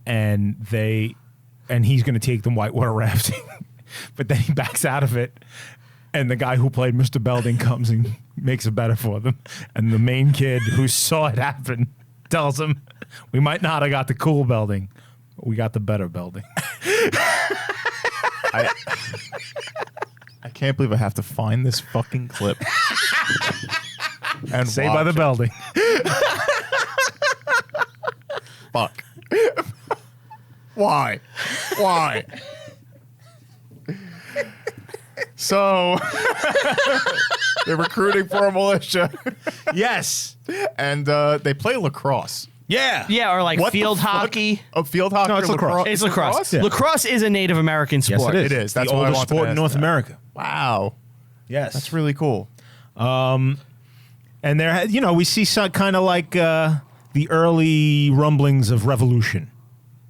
and he's going to take them whitewater rafting. But then he backs out of it. And the guy who played Mr. Belding comes and makes it better for them. And the main kid who saw it happen tells him, we might not have got the cool Belding, but we got the better Belding. I can't believe I have to find this fucking clip. And Saved by the watch Belding. it. Fuck. Why? Why? So they're recruiting for a militia, Yes. and they play lacrosse. Yeah. Yeah, or like What the field fuck? hockey. Oh, field hockey. No, it's or lacrosse. It's lacrosse. Yeah. Lacrosse is a Native American Yes, sport. it is. It is. That's the what I oldest wanted to sport in ask North that. America. Wow, Yes. that's really cool. And there, we see some kind of like the early rumblings of revolution.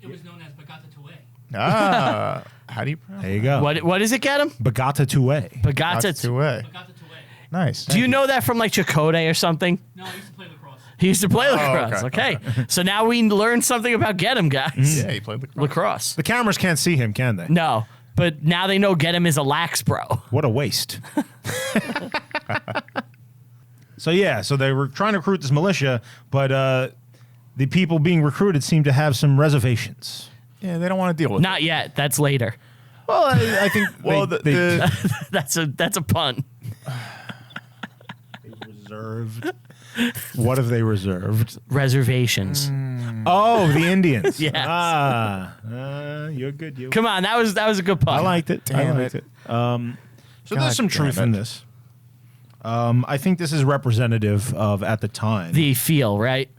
It was known as Bagata Tuwe. Ah, how do you pronounce There you go. What does it get him? Bagata Tuwe. Bagata. That's two-way. Bagata Tuwe. Nice. Do you know that from like Chakotay or something? No, I used to play lacrosse. He used to play lacrosse. okay. Okay. So now we learned something about Get Him, guys. Yeah, he played lacrosse. Lacrosse. The cameras can't see him, can they? No. But now they know Get Him is a lax bro. What a waste. So they were trying to recruit this militia, but the people being recruited seem to have some reservations. Yeah, they don't want to deal with Not yet. That's later. Well, I think Well, they That's a pun. reserved. What have they reserved? Reservations. Oh, the Indians. Yes. You're good. You. Come on, that was a good pun. I liked it. Damn I liked it. it. So God there's some truth damn in it. this. I think this is representative of at the time. The feel, right?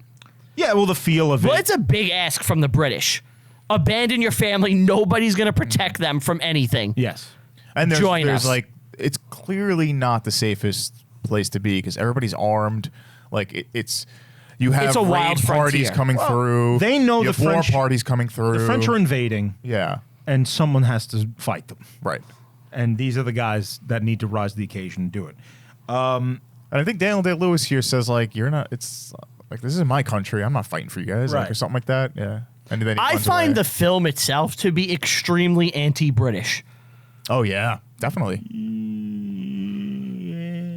Yeah, well, the feel of Well, it. it's a big ask from the British. Abandon your family. Nobody's going to protect them from anything. Yes. And there's Join us. like, it's clearly not the safest place to be because everybody's armed. Like it's you have It's a raid wild parties frontier. coming through. they know you the have war French- parties coming through. The French are invading, yeah, and someone has to fight them. right. And these are the guys that need to rise to the occasion and do it. And I think Daniel Day-Lewis here says like, you're not. It's like this is my country. I'm not fighting for you guys, like, Right. or something like that. Yeah. And then he I runs find away. the film itself to be extremely anti-British. Oh yeah, definitely.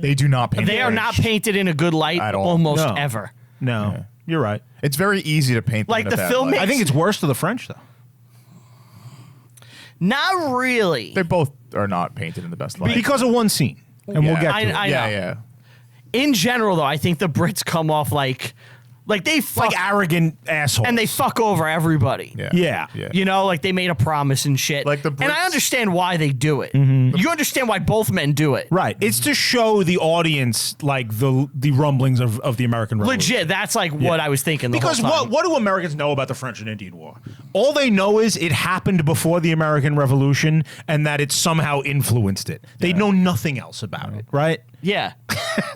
They do not paint. They are the not British painted in a good light At all. almost No. ever. No, Yeah. you're right. It's very easy to paint them Like in a the bad film light. I think it's worse to the French, though. Not really. They both are not painted in the best light. Because of one scene. And we'll Yeah. get to I it. know. yeah. In general, though, I think the Brits come off like they fuck Like arrogant assholes. and they fuck over everybody. Yeah. Yeah. Yeah. You know, like they made a promise and shit. Like the and I Brits- understand why they do it. You understand why both men do it. Right. It's to show the audience like the rumblings of the American Revolution. Legit, that's like what I was thinking the Because whole time. what do Americans know about the French and Indian War? All they know is it happened before the American Revolution and that it somehow influenced it. They know nothing else about it, right? Yeah.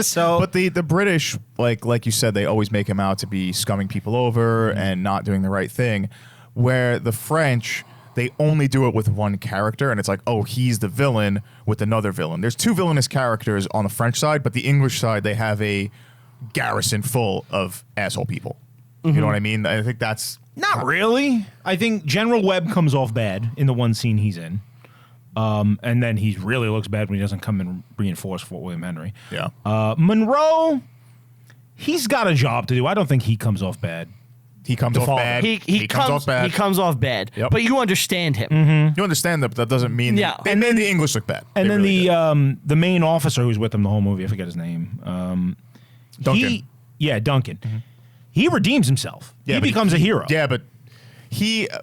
So But the British, like you said, they always make him out to be scumming people over and not doing the right thing. Where the French, they only do it with one character, and it's like, oh, he's the villain with another villain. There's two villainous characters on the French side, but the English side, they have a garrison full of asshole people. You know what I mean? I think that's... Not really. I think General Webb comes off bad in the one scene he's in. And then he really looks bad when he doesn't come and reinforce Fort William Henry. Yeah. Monroe, he's got a job to do. I don't think he comes off bad. He comes off father. bad. He comes off bad. He comes off bad. Yep. But you understand him. You understand that, but that doesn't mean... Yeah. They made the English look bad. And They then really did. the main officer who's with him the whole movie, I forget his name. Duncan. Duncan. He redeems himself. He but becomes a hero. Yeah, but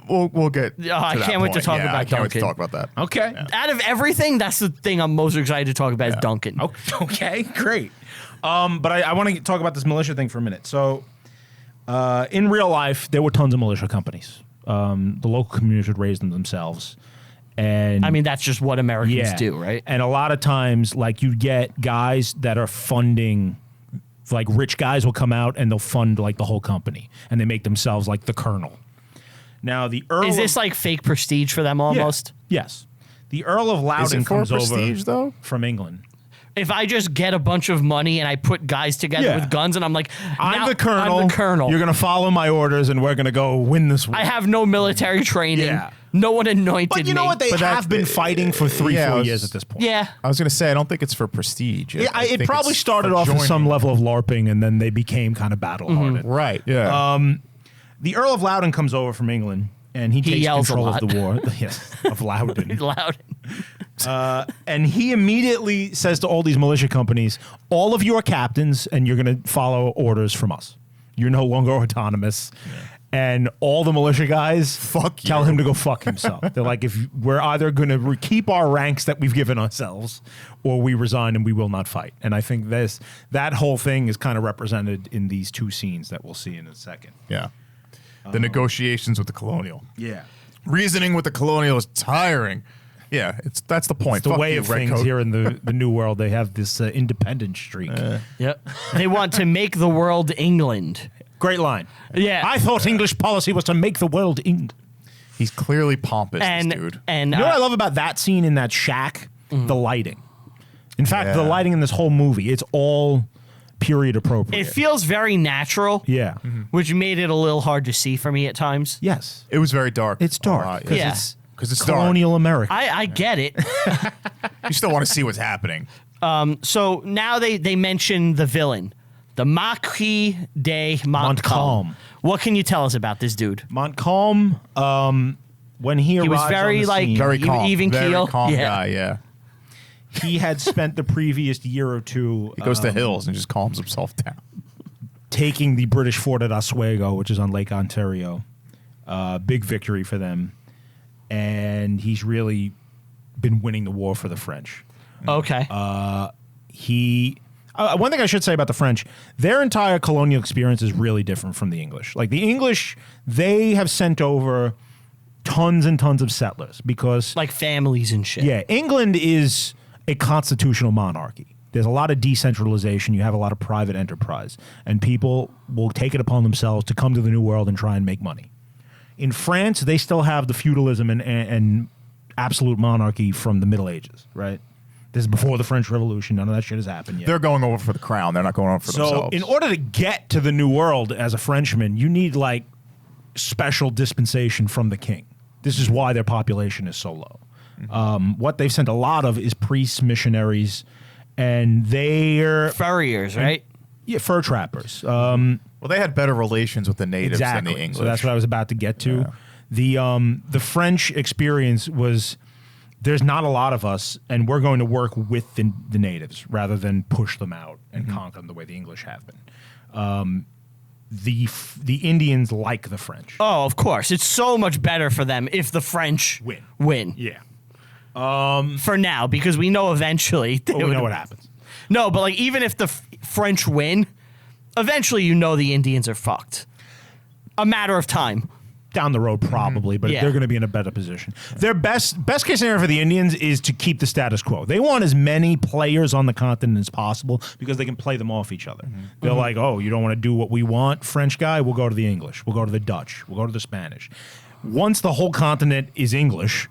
we'll get I to that can't wait to point. talk Yeah, about I can't wait to Duncan. talk about that. Okay. Out of everything, that's the thing I'm most excited to talk about is Duncan. Okay, great. But I want to talk about this militia thing for a minute. So, in real life, there were tons of militia companies. The local communities would raise them themselves. And I mean, that's just what Americans do, right? And a lot of times, like, you get guys that are funding, like, rich guys will come out and they'll fund, like, the whole company. And they make themselves, like, the colonel. Now, the Earl Is of- this like fake prestige for them almost? Yeah. Yes. The Earl of Is Loudon it for comes prestige, over though? from England. If I just get a bunch of money and I put guys together Yeah. with guns and I'm like, I'm now the colonel. I'm the colonel. You're going to follow my orders and we're going to go win this war. I have no military training. Yeah. No one anointed But you know me. what? They But have been fighting for 3-4 yeah, I was- years at this point. Yeah. I was going to say, I don't think it's for prestige. Yeah, I it think probably it's started for off with some joining. level of LARPing, and then they became kind of battle-hardened. Right, yeah. The Earl of Loudon comes over from England, and he takes yells a control lot. of the war. Yes, of Loudon. Loud. And he immediately says to all these militia companies, all of you are captains, and you're going to follow orders from us. You're no longer autonomous. And all the militia guys Fuck tell you. him to go fuck himself. They're like, if we're either going to keep our ranks that we've given ourselves, or we resign and we will not fight. And I think that whole thing is kind of represented in these two scenes that we'll see in a second. Yeah. The negotiations with the Colonial. Yeah. Reasoning with the Colonial is tiring. Yeah, that's the point. It's the Fuck way you, of Redcoat. things here in the New World. They have this independent streak. Yep. They want to make the world England. Great line. Yeah. I thought English policy was to make the world England. He's clearly pompous, this And dude. and You know what I love about that scene in that shack? The lighting. In fact, the Yeah. lighting in this whole movie, it's all period appropriate. it feels very natural. Yeah. Which made it a little hard to see for me at times. Yes. It was very dark. It's dark. a lot, 'cause Yeah. it's 'Cause it's dark. colonial America. I get it. You still want to see what's happening. So now they mention the villain, the Marquis de Montcalm. Montcalm. What can you tell us about this dude? Montcalm, when he arrived was on very, the like, scene, Very Even- calm. even very keel. calm Yeah. guy, yeah. he had spent the previous year or two He goes to hills and just calms himself down. taking the British fort at Oswego, which is on Lake Ontario. Big victory for them. And he's really been winning the war for the French. Okay. One thing I should say about the French, their entire colonial experience is really different from the English. Like the English, they have sent over tons and tons of settlers because, like families and shit. yeah, England is a constitutional monarchy. There's a lot of decentralization. You have a lot of private enterprise, and people will take it upon themselves to come to the New World and try and make money. In France, they still have the feudalism and absolute monarchy from the Middle Ages, right? This is before the French Revolution. None of that shit has happened yet. They're going over for the crown. They're not going over for So themselves. in order to get to the New World as a Frenchman, you need like special dispensation from the king. This is why their population is so low. What they've sent a lot of is priests, missionaries, and they're Furriers, right? fur trappers. well, they had better relations with the natives than Exactly. the English. So that's what I was about to get to. Yeah. The French experience was there's not a lot of us, and we're going to work with the natives rather than push them out and conquer them the way the English have been. The Indians like the French. Oh, of course. It's so much better for them if the French win. Yeah. For now, because we know eventually. Well, we know what happens. No, but like even if the French win, eventually you know the Indians are fucked. A matter of time. Down the road, probably, but Yeah. they're going to be in a better position. Their best case scenario for the Indians is to keep the status quo. They want as many players on the continent as possible because they can play them off each other. They're like, oh, you don't want to do what we want, French guy? We'll go to the English. We'll go to the Dutch. We'll go to the Spanish. Once the whole continent is English,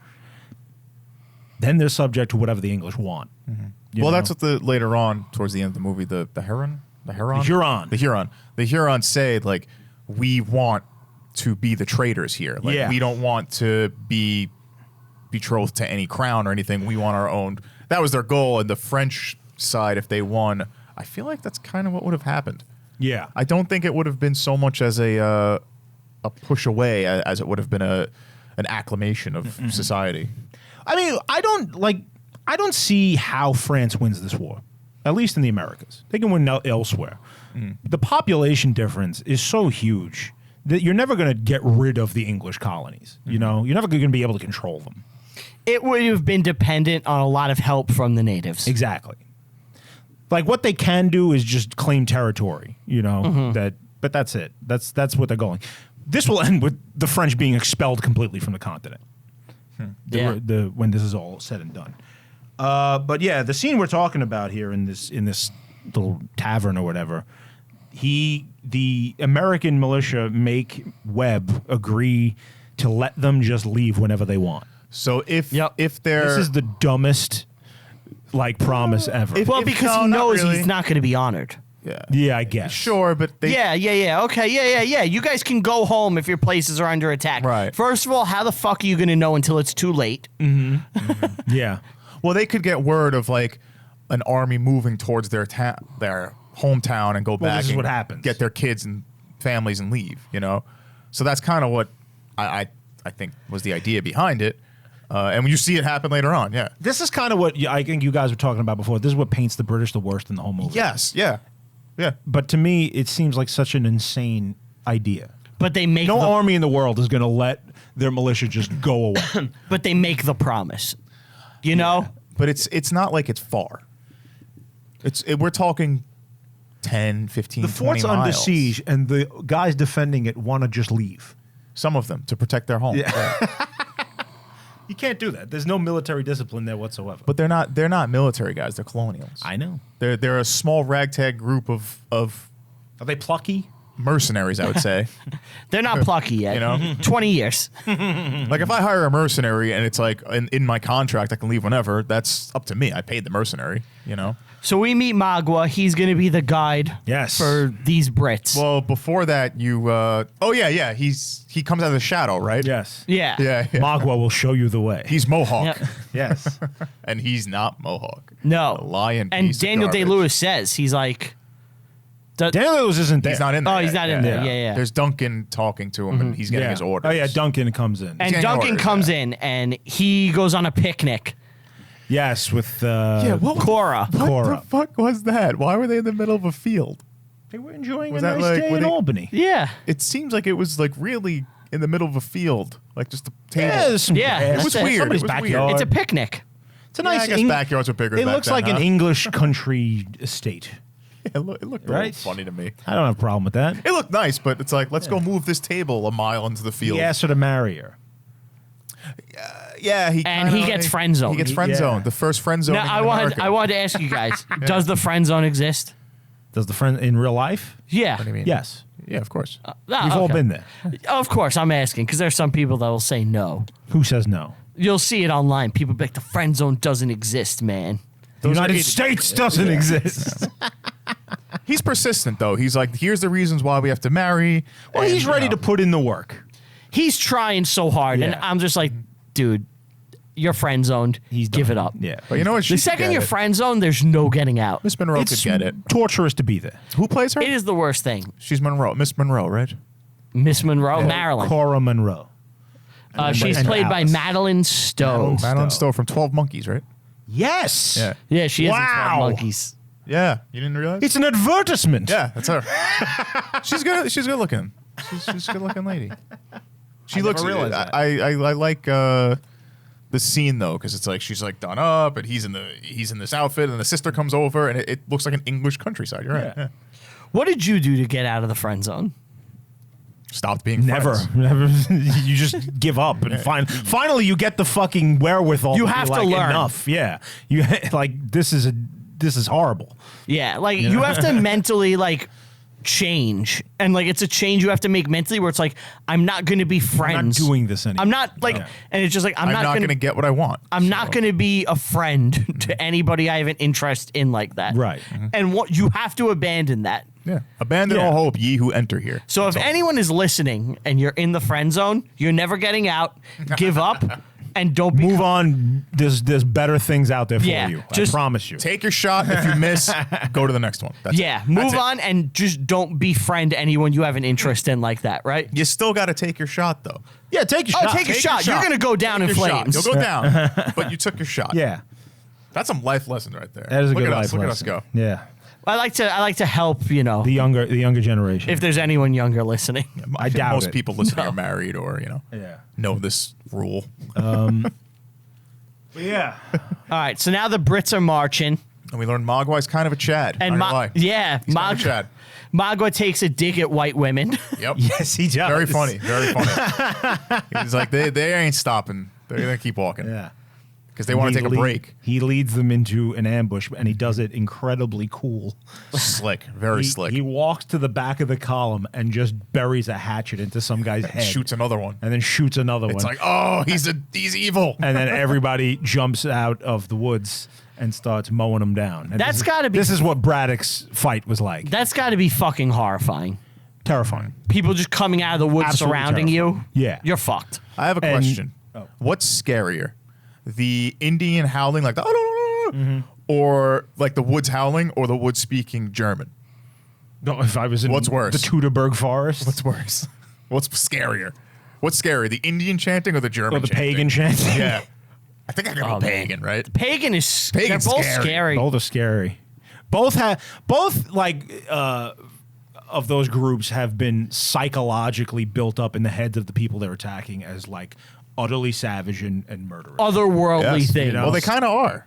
then they're subject to whatever the English want. You Well, know? that's what later on towards the end of the movie, the Huron, the Huron say like, we want to be the traders here. Like Yeah. we don't want to be betrothed to any crown or anything. We want our own. That was their goal. And the French side, if they won, I feel like that's kind of what would have happened. Yeah. I don't think it would have been so much as a push away as it would have been an acclamation of society. I mean, I don't see how France wins this war, at least in the Americas. They can win elsewhere. The population difference is so huge that you're never going to get rid of the English colonies. You know, you're never going to be able to control them. It would have been dependent on a lot of help from the natives. Exactly. Like what they can do is just claim territory. You know but that's it. That's what they're going. This will end with the French being expelled completely from the continent. When this is all said and done. But yeah, the scene we're talking about here in this little tavern or whatever, the American militia make Webb agree to let them just leave whenever they want. So if they're This is the dumbest promise ever. Well, If- because no, he not knows really. he's not going to be honored. Yeah, I guess. Sure, but they Yeah. Okay, yeah. You guys can go home if your places are under attack. Right. First of all, how the fuck are you going to know until it's too late? Yeah. Well, they could get word of like an army moving towards their hometown and go back. this is and what happens. Get their kids and families and leave. You know, so that's kind of what I think was the idea behind it. And when you see it happen later on, yeah. This is kind of what I think you guys were talking about before. This is what paints the British the worst in the whole movie. Yes, yeah. But to me, it seems like such an insane idea. But they make No the, army in the world is going to let their militia just go away. but they make the promise. You know? But it's not like it's far. We're talking 10, 15, The 20 fort's under miles. siege, and the guys defending it want to just leave. Some of them to protect their home. Yeah. You can't do that. There's no military discipline there whatsoever. But they're not military guys. They're colonials. I know. They're a small ragtag group of Are they plucky? mercenaries, I would say. They're not plucky yet. You know? 20 years. Like if I hire a mercenary and it's like in my contract I can leave whenever, that's up to me. I paid the mercenary, you know. So we meet Magua. He's going to be the guide Yes. for these Brits. Well, before that, he comes out of the shadow, right? Yes. yeah. Yeah. Magua will show you the way. He's Mohawk, Yeah. Yes. and he's not Mohawk. No. A lion. And piece of Daniel garbage. Day-Lewis says, he's like... Daniels isn't there. He's not in there. Oh, he's yet. not in there. Yeah. There's Duncan talking to him, and he's getting his orders. Oh, yeah, Duncan comes in. And getting Duncan orders, comes yeah. in, and he goes on a picnic. Yes, with what Cora. What Cora. the fuck was that? Why were they in the middle of a field? They were enjoying Was a that nice like- day were in they- Albany. Yeah. It seems like it was like really in the middle of a field, like just a table. Yeah, there's some Yeah, grass. it was weird. Somebody's It was backyard. It's a picnic. It's a Yeah, nice. I guess backyards were bigger. It back looks then, like huh? an English country estate. Yeah, it looked a Right? little funny to me. I don't have a problem with that. It looked nice, but it's like let's go move this table a mile into the field. He asked her to marry her. Yeah, And he kinda- gets friend zoned. He gets friend zoned. Yeah. The first friend zone. Now, I wanted to ask you guys, does the friend zone exist? Does the friend in real life? Yeah. What do you mean? Yes. Yeah, of course. Ah, We've all okay. been there. Of course, I'm asking, because there's some people that will say no. Who says no? You'll see it online. People be like, the friend zone doesn't exist, man. The Those are United idiots. States doesn't exist. He's persistent though. He's like, here's the reasons why we have to marry. Well, and, he's you ready know. to put in the work. He's trying so hard, and Yeah. I'm just like, dude, you're friend zoned. He's Give done. it up. Yeah. But you know what? The second you're friend zoned, there's no getting out. Miss Monroe It's could get it. torturous to be there. Who plays her? It is the worst thing. She's Monroe. Miss Monroe, right? Miss Monroe, Marilyn. Cora Monroe. She's and played by Alice. Madeline Stowe. Madeline Stowe. Stowe from 12 Monkeys, right? Yes. Yeah. Yeah, she is in 12 Wow. Monkeys. Yeah. You didn't realize? It's an advertisement. Yeah, that's her. She's good. She's good looking. She's a good looking lady. She looks. realized that. I like the scene though, because it's like she's like done up, and he's in this outfit, and the sister comes over, and it looks like an English countryside. You're right. Yeah. Yeah. What did you do to get out of the friend zone? Stopped being Never. friends. Never. You just give up and finally you get the fucking wherewithal. You be have to like, learn. Enough. Yeah. You like this is horrible. Yeah, like you have to mentally like change, and like it's a change you have to make mentally, where it's like I'm not going to be friends. I'm not doing this anymore. I'm not like, and it's just like I'm not going to get what I want. I'm not going to be a friend to anybody I have an interest in like that. Right. And what you have to abandon that. Yeah. Abandon all hope, ye who enter here. So if anyone is listening and you're in the friend zone, you're never getting out. Give up and don't Move on. There's better things out there for you. just I promise you. Take your shot. If you miss, go to the next one. That's it. move That's it. on and just don't befriend anyone you have an interest in like that, right? You still got to take your shot, though. Yeah, take your shot. Take a shot. You're going to go down in Take your shot. flames. You'll go down, but you took your shot. Yeah. That's some life lesson right there. That is a Look good at life us. Look lesson. at us go. Yeah. I like to help, The younger generation. if there's anyone younger listening. I doubt most it. people listening are married or know this rule. Yeah. All right, so now the Brits are marching. And we learned Mogwai's kind of a Chad. And not gonna lie. He's kind of a Chad. Magua takes a dig at white women. Yep. Yes, he does. Very funny. Very funny. He's like, they ain't stopping. They're gonna keep walking. Yeah. Because they want to take a break. He leads them into an ambush, and he does it incredibly cool. Slick. Very slick. He walks to the back of the column and just buries a hatchet into some guy's head. Shoots another one. And then shoots another It's one. like, oh, he's evil. And then everybody jumps out of the woods and starts mowing them down. And That's gotta be- This is what Braddock's fight was like. That's got to be fucking horrifying. Terrifying. People just coming out of the woods Absolutely surrounding you. terrifying. Yeah. You're fucked. I have a question. What's scarier? The Indian howling like the or like the woods howling or the woods speaking German? No, if I was in What's worse? the Teutoburg Forest. What's worse? What's scarier? What's scarier? The Indian chanting or the German or the chanting? pagan chanting? Yeah. I think I got a pagan, right? Pagan is Pagan's they're both scary. scary. Both are scary. Both like of those groups have been psychologically built up in the heads of the people they're attacking as like utterly savage and murderous. Otherworldly Yes. things. Well, they kind of are.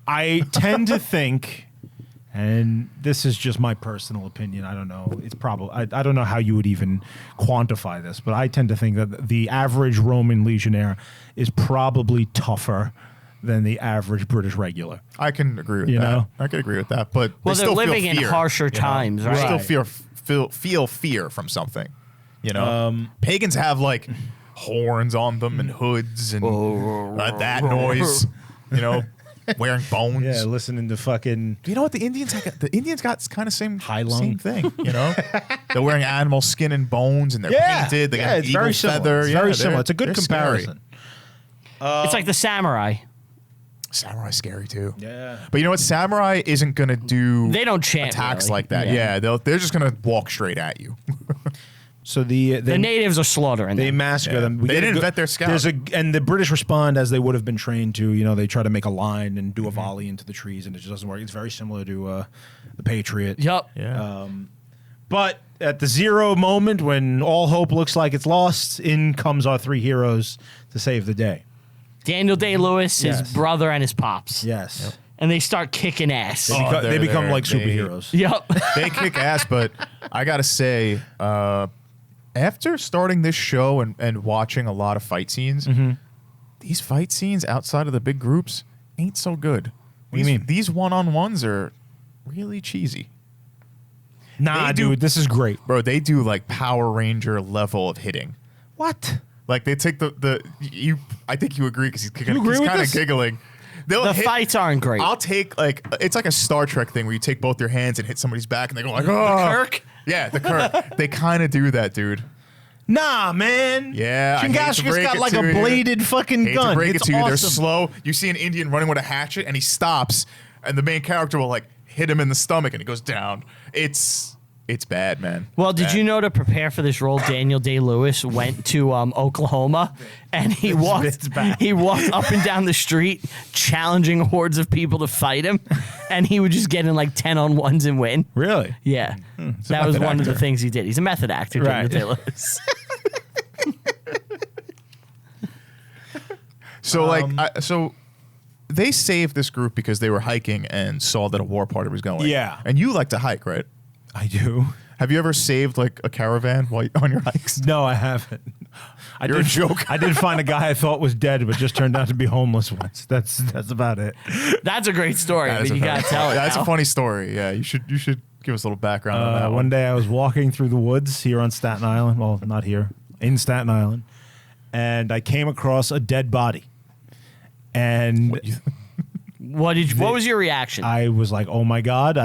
I tend to think, and this is just my personal opinion, I don't know, it's probably, I don't know how you would even quantify this, but I tend to think that the average Roman legionnaire is probably tougher than the average British regular. I can agree with You that. know? I can agree with that. But well, they they're still living feel in fear, harsher you know? times, They right? still feel fear from something. You know, pagans have like horns on them and hoods and that noise. You know, wearing bones. Yeah, listening to fucking... You know what the Indians got kind of same High-lung. thing. You know, they're wearing animal skin and bones and they're painted. They got it's eagle very similar. feather. It's Yeah, very they're- similar. It's a good they're scary. comparison. It's like the samurai. Samurai's scary too. Yeah. But you know what? Samurai isn't gonna do. They don't chant attacks really. like that. Yeah, they're just gonna walk straight at you. So the natives are slaughtering they them. massacre them. We They get a didn't good- vet their scouts. And the British respond as they would have been trained to. You know, they try to make a line and do a volley into the trees, and it just doesn't work. It's very similar to the Patriot. Yup. Yeah. But at the zero moment when all hope looks like it's lost, in comes our three heroes to save the day. Daniel Day-Lewis, Yes. his brother, and his pops. Yes. And they start kicking ass. Oh, They become they're- like they- superheroes. Yup. They kick ass, but I gotta say, after starting this show and watching a lot of fight scenes, these fight scenes outside of the big groups ain't so good. What do you mean? These one-on-ones are really cheesy. Nah, They do- dude, this is great. Bro, they do like Power Ranger level of hitting. What? Like they take you. I think you agree because he's You agree with kind of this? giggling. They'll The hit- fights aren't great. I'll take like it's like a Star Trek thing where you take both your hands and hit somebody's back and they go like, oh, Kirk? Yeah, the Kirk. They kind of do that, dude. Nah, man. Yeah, I hate to Chingachgook's break got it like to a you. bladed fucking Hate gun. to break It's it to you, they're awesome. slow. You see an Indian running with a hatchet and he stops, and the main character will like hit him in the stomach and he goes down. It's bad, man. Well, did Bad. you know to prepare for this role, Daniel Day-Lewis went to Oklahoma, and he walked up and down the street challenging hordes of people to fight him, and he would just get in like 10-on-1s and win. Really? Yeah, a that was method one of the actor. things he did. He's a method actor, Daniel Right. Day-Lewis. So so they saved this group because they were hiking and saw that a war party was going. Yeah. And you like to hike, right? I do. Have you ever saved like a caravan while on your hikes? No, I haven't. You're a joke. I did find a guy I thought was dead, but just turned out to be homeless once. That's about it. That's a great story, That but is you a gotta funny- tell it. That's now. a funny story. Yeah, you should Give us a little background on that One day I was walking through the woods here on Staten Island. Well, not here, in Staten Island. And I came across a dead body. And What was your reaction? I was like, "Oh my God!"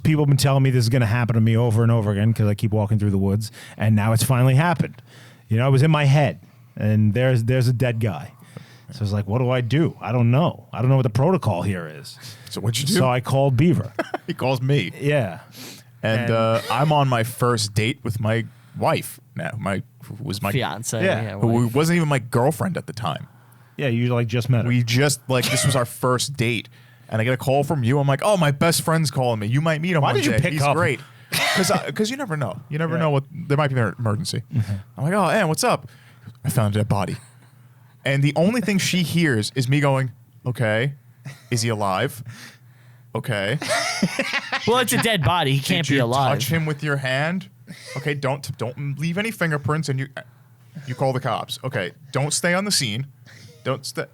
People have been telling me this is going to happen to me over and over again because I keep walking through the woods, and now it's finally happened. You know, it was in my head, and there's a dead guy. So I was like, "What do I do? I don't know. I don't know what the protocol here is." So what'd you do? So I called Beaver. He calls me. Yeah, And I'm on my first date with my wife now. Who was my Fiance. Yeah. who wasn't even my girlfriend at the time. yeah. You like just met her. We just this was our first date, and I get a call from you. I'm like, oh, my best friend's calling me. You might meet him. Why one did you day. pick He's up? great. Because you never know. You never Yeah. know what there might be an emergency. I'm like, oh, Ann, what's up? I found a dead body, and the only thing she hears is me going, okay, is he alive? Okay. Well, it's a dead body. He can't Did be you alive. touch him with your hand? Okay, don't leave any fingerprints, and you call the cops. Okay, don't stay on the scene. Don't stay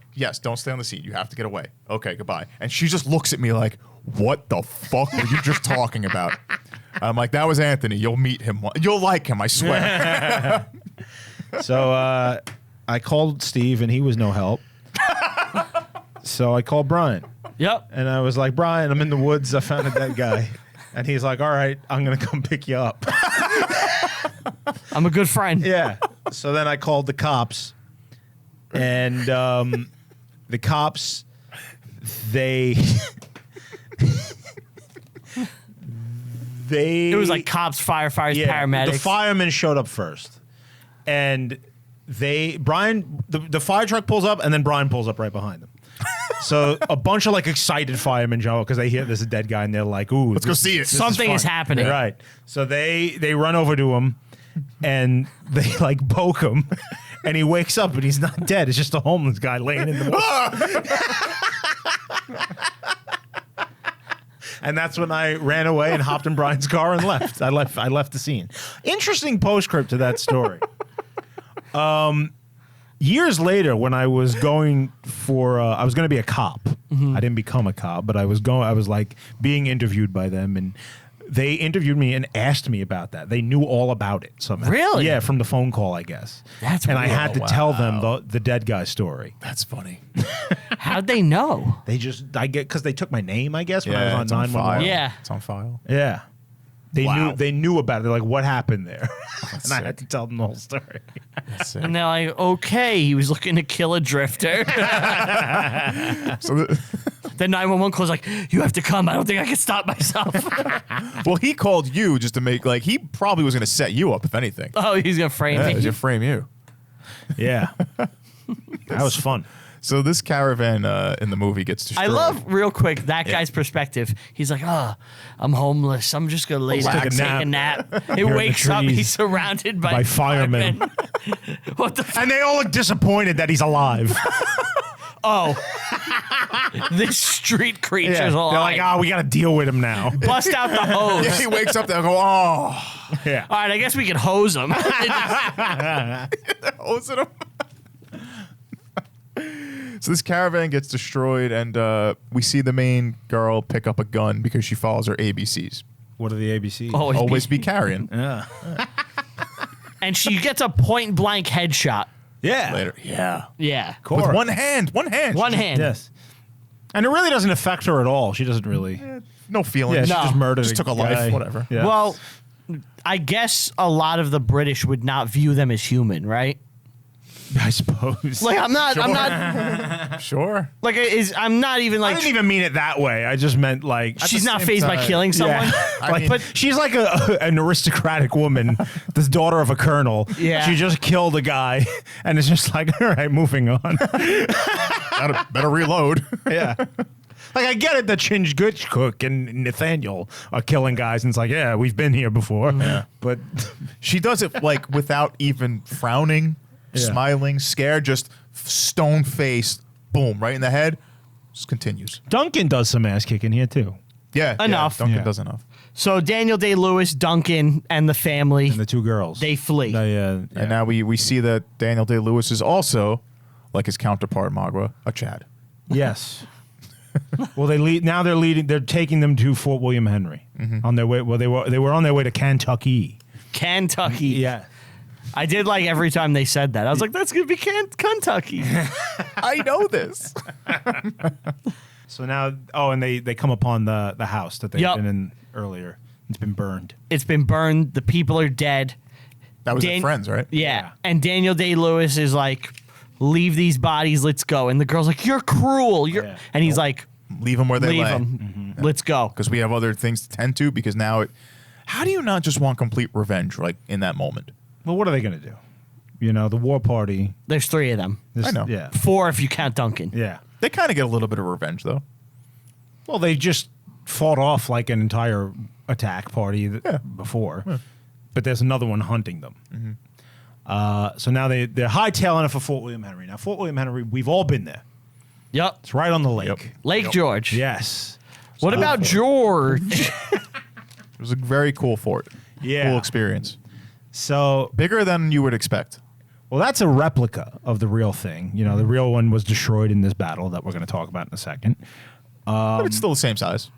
on the scene. You have to get away. Okay, goodbye. And she just looks at me like, what the fuck were you just talking about? I'm like, that was Anthony. You'll meet him. You'll like him, I swear. So I called Steve, and he was no help. So I called Brian. Yep. And I was like, Brian, I'm in the woods. I found a dead guy. And he's like, all right, I'm going to come pick you up. I'm a good friend. Yeah. So then I called the cops. And the cops, It was like cops, firefighters, paramedics. The firemen showed up first. And the fire truck pulls up, and then Brian pulls up right behind them. So a bunch of like excited firemen show up because they hear there's a dead guy, and they're like, "Ooh, Let's go see it." Something is happening. Right. So they run over to him, and they like poke him, and he wakes up, and he's not dead. It's just a homeless guy laying in the woods. And that's when I ran away and hopped in Brian's car and left. I left the scene. Interesting postscript to that story. Years later, when I was going for, I was going to be a cop. Mm-hmm. I didn't become a cop, but I was like being interviewed by them, and they interviewed me and asked me about that. They knew all about it somehow. Really? Yeah, from the phone call, I guess. That's and I weird. had to tell them the dead guy story. That's funny. How'd they know? Because they took my name, I guess, when Yeah, I it's was on on file. 911. Yeah. It's on file. Yeah. They knew about it. They're like, what happened there? And I sick. had to tell them the whole story. That's sick. And they're like, okay, he was looking to kill a drifter. So Then 911 calls like, you have to come. I don't think I can stop myself. well, he called you just to make he probably was going to set you up if anything. Oh, he's going to frame Yeah, me. just frame you. Yeah. That was fun. So this caravan in the movie gets destroyed. I love, real quick, that guy's perspective. He's like, I'm homeless. I'm just going to lay down and take a nap. He in the wakes up. trees He's surrounded by firemen. What the f- And they all look disappointed that he's alive. Oh. This street creature's They're alive. like, we got to deal with him now. Bust out the hose. Yeah, he wakes up there and go, oh, Yeah. All right, I guess we can hose him. hosing him. So this caravan gets destroyed, and we see the main girl pick up a gun because she follows her ABCs. What are the ABCs? Always be carrying. Yeah. And she gets a point blank headshot. Yeah. Later. Yeah. Yeah. With Cora. one hand. One hand. Yes. And it really doesn't affect her at all. She doesn't really. No feelings. Yeah, she No. just murdered Just a took a guy. life, whatever. Yeah. Well, I guess a lot of the British would not view them as human, right? I suppose. Like I'm not Sure. like I'm not even I like didn't even mean it that way. I just meant like she's the not same phased by time. killing someone. Yeah. I mean- but she's like an aristocratic woman, this daughter of a colonel. Yeah. She just killed a guy, and it's just like, all right, moving on. Better reload. Yeah. Like, I get it that Chingachgook and Nathaniel are killing guys, and it's like, yeah, we've been here before. Yeah. But She does it like without even frowning, Yeah. smiling, scared, just stone faced, boom, right in the head. Just continues. Duncan does some ass kicking here, too. Yeah. Enough. Yeah, Duncan Yeah. does enough. So Daniel Day-Lewis, Duncan, and the family, And the two girls. they flee. And now we see that Daniel Day-Lewis is also, like his counterpart Magua, a Chad. Yes. Well, they lead now. They're taking them to Fort William Henry on their way. Well, they were on their way to Kentucky. Kentucky. Yeah. I did like every time they said that. I was like, that's going to be Kentucky. I know this. So now, and they come upon the house that they've Yep. been in earlier. It's been burned. It's been burned. The people are dead. That was their friends, right? Yeah. And Daniel Day-Lewis is like, leave these bodies, let's go. And the girl's like, you're cruel. Yeah. And he's like, Leave them where they leave lay. them. Let's go. Because we have other things to tend to. Because now, how do you not just want complete revenge, like in that moment? Well, what are they going to do? You know, the war party. There's 3 of them. I know. Yeah. 4 if you count Duncan. Yeah. They kind of get a little bit of revenge, though. Well, they just fought off like an entire attack party before, but there's another one hunting them. So now they're hightailing it for Fort William Henry. Now, Fort William Henry, we've all been there. Yep. It's right on the lake. Yep. Lake George. Yes. What about George? It was a very cool fort. Yeah. Cool experience. So, Bigger than you would expect. well, that's a replica of the real thing. You know, the real one was destroyed in this battle that we're going to talk about in a second. But it's still the same size.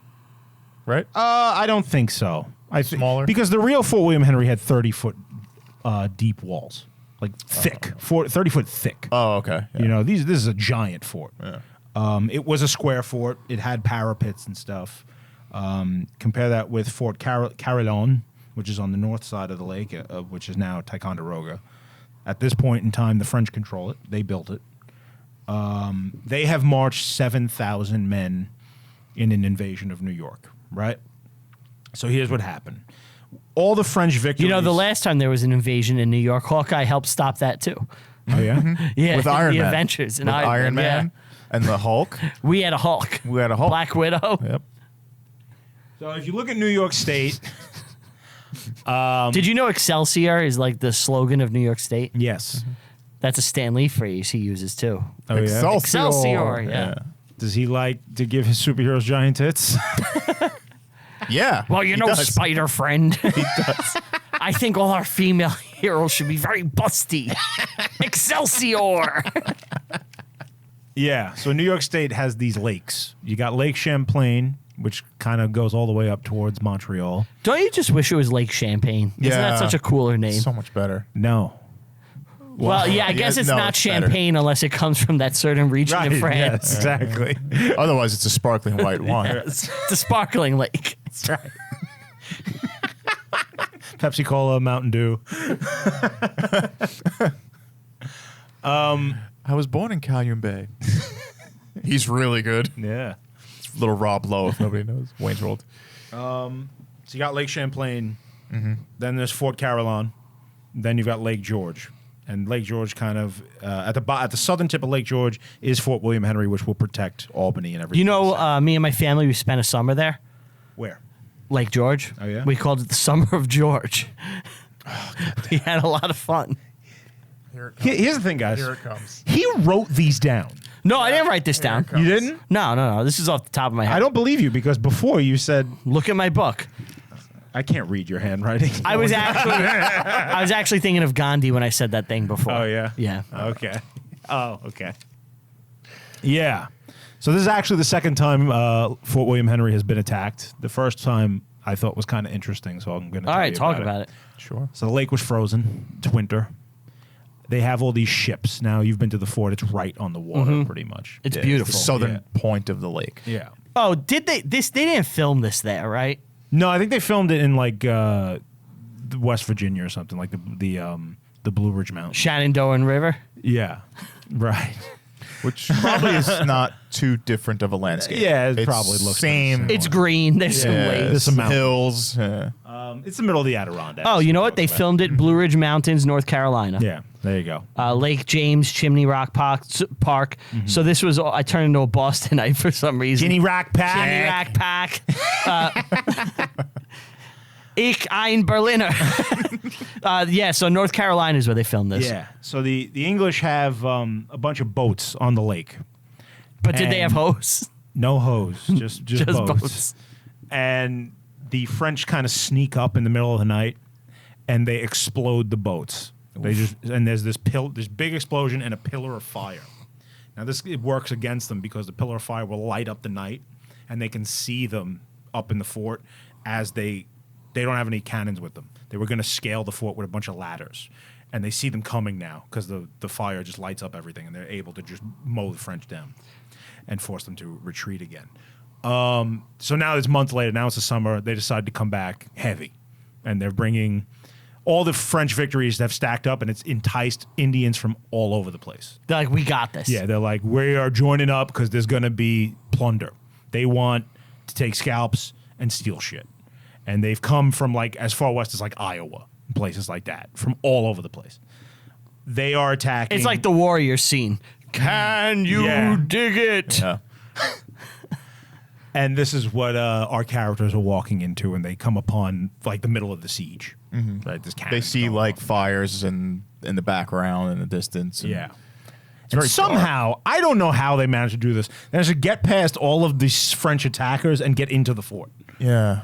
Right? I don't think so. Smaller? Because the real Fort William Henry had 30-foot deep walls, like thick, 30-foot thick. Oh, okay. Yeah. You know, this is a giant fort. Yeah. It was a square fort. It had parapets and stuff. Compare that with Fort Carillon, which is on the north side of the lake, which is now Ticonderoga. At this point in time, the French control it. They built it. They have marched 7,000 men in an invasion of New York, right? So here's what happened. All the French victories... You know, the last time there was an invasion in New York, Hawkeye helped stop that too. Oh, yeah? Yeah, With Iron the Man. Adventures in With Iron Man and the Hulk. Yeah. We had a Hulk. We had a Hulk. Black Widow. Yep. So if you look at New York State... Did you know Excelsior is like the slogan of New York State? Yes. That's a Stan Lee phrase he uses too. Oh, yeah? Excelsior, yeah. Does he like to give his superheroes giant tits? Yeah. Well, you he know, does. Spider Friend. He does. I think all our female heroes should be very busty. Excelsior. Yeah. So New York State has these lakes. You got Lake Champlain, which kind of goes all the way up towards Montreal. Don't you just wish it was Lake Champagne? Isn't that Yeah. such a cooler name? So much better. No. Well, yeah, I guess it's no, not it's better. champagne unless it comes from that certain region in France. Yes, exactly. Otherwise, it's a sparkling white wine. It's a sparkling lake. That's right. Pepsi Cola, Mountain Dew. I was born in Calium Bay. He's really good. Yeah. Little Rob Lowe, if nobody knows. Wayne's World. So you got Lake Champlain. Then there's Fort Carillon. Then you've got Lake George. And Lake George kind of, at the southern tip of Lake George is Fort William Henry, which will protect Albany and everything. You know, me and my family, we spent a summer there, Where? Lake George. Oh, yeah? We called it the Summer of George. We had a lot of fun. Here's the thing, guys. Here it comes. He wrote these down. No, I didn't write this down. comes. You didn't? No. This is off the top of my head. I don't believe you because before you said, Look at my book. I can't read your handwriting. I was actually thinking of Gandhi when I said that thing before. Oh, yeah? Yeah. Okay. Oh, okay. Yeah. So this is actually the second time Fort William Henry has been attacked. The first time I thought was kind of interesting, so I'm going to All right, talk about it. Sure. So the lake was frozen. It's winter. They have all these ships. Now you've been to the fort. It's right on the water, pretty much. It's Yeah, beautiful. The southern point of the lake. Yeah. Oh, did they? They didn't film this there, right? No, I think they filmed it in like West Virginia or something, like the Blue Ridge Mountains. Shenandoah River. Yeah. Right. Which probably is not too different of a landscape. Yeah, it It's probably looks same. like the It's green. There's some yeah, lakes. There's some mountains. hills. Yeah. It's the middle of the Adirondacks. Oh, you know what? They filmed it Blue Ridge Mountains, North Carolina. Yeah. There you go. Lake James, Chimney Rock Park. So this was, I turned into a Bostonite for some reason. Guinea Rock Pack. Chimney Rock Park. Ich ein Berliner. Yeah, so North Carolina is where they filmed this. Yeah. So the English have a bunch of boats on the lake. But did they have And- hose? No hose, just Just boats. boats. And the French kind of sneak up in the middle of the night, and they explode the boats. They just and there's this big explosion and a pillar of fire. Now it works against them because the pillar of fire will light up the night, and they can see them up in the fort as they don't have any cannons with them. They were going to scale the fort with a bunch of ladders, and they see them coming now because the fire just lights up everything, and they're able to just mow the French down and force them to retreat again. So now it's months later. Now it's the summer. They decide to come back heavy, and they're bringing all the French victories that have stacked up, and it's enticed Indians from all over the place. They're like, we got this. Yeah, they're like, we are joining up because there's going to be plunder. They want to take scalps and steal shit. And they've come from like as far west as like Iowa, places like that, from all over the place. They are attacking. It's like the warrior scene. Can you dig it? Yeah. And this is what our characters are walking into, and they come upon like the middle of the siege. Right, this They cannon's see going like off. fires in the background in the distance. And Yeah. It's very Somehow, I don't know how they managed to do this. They managed to get past all of these French attackers and get into the fort. Yeah.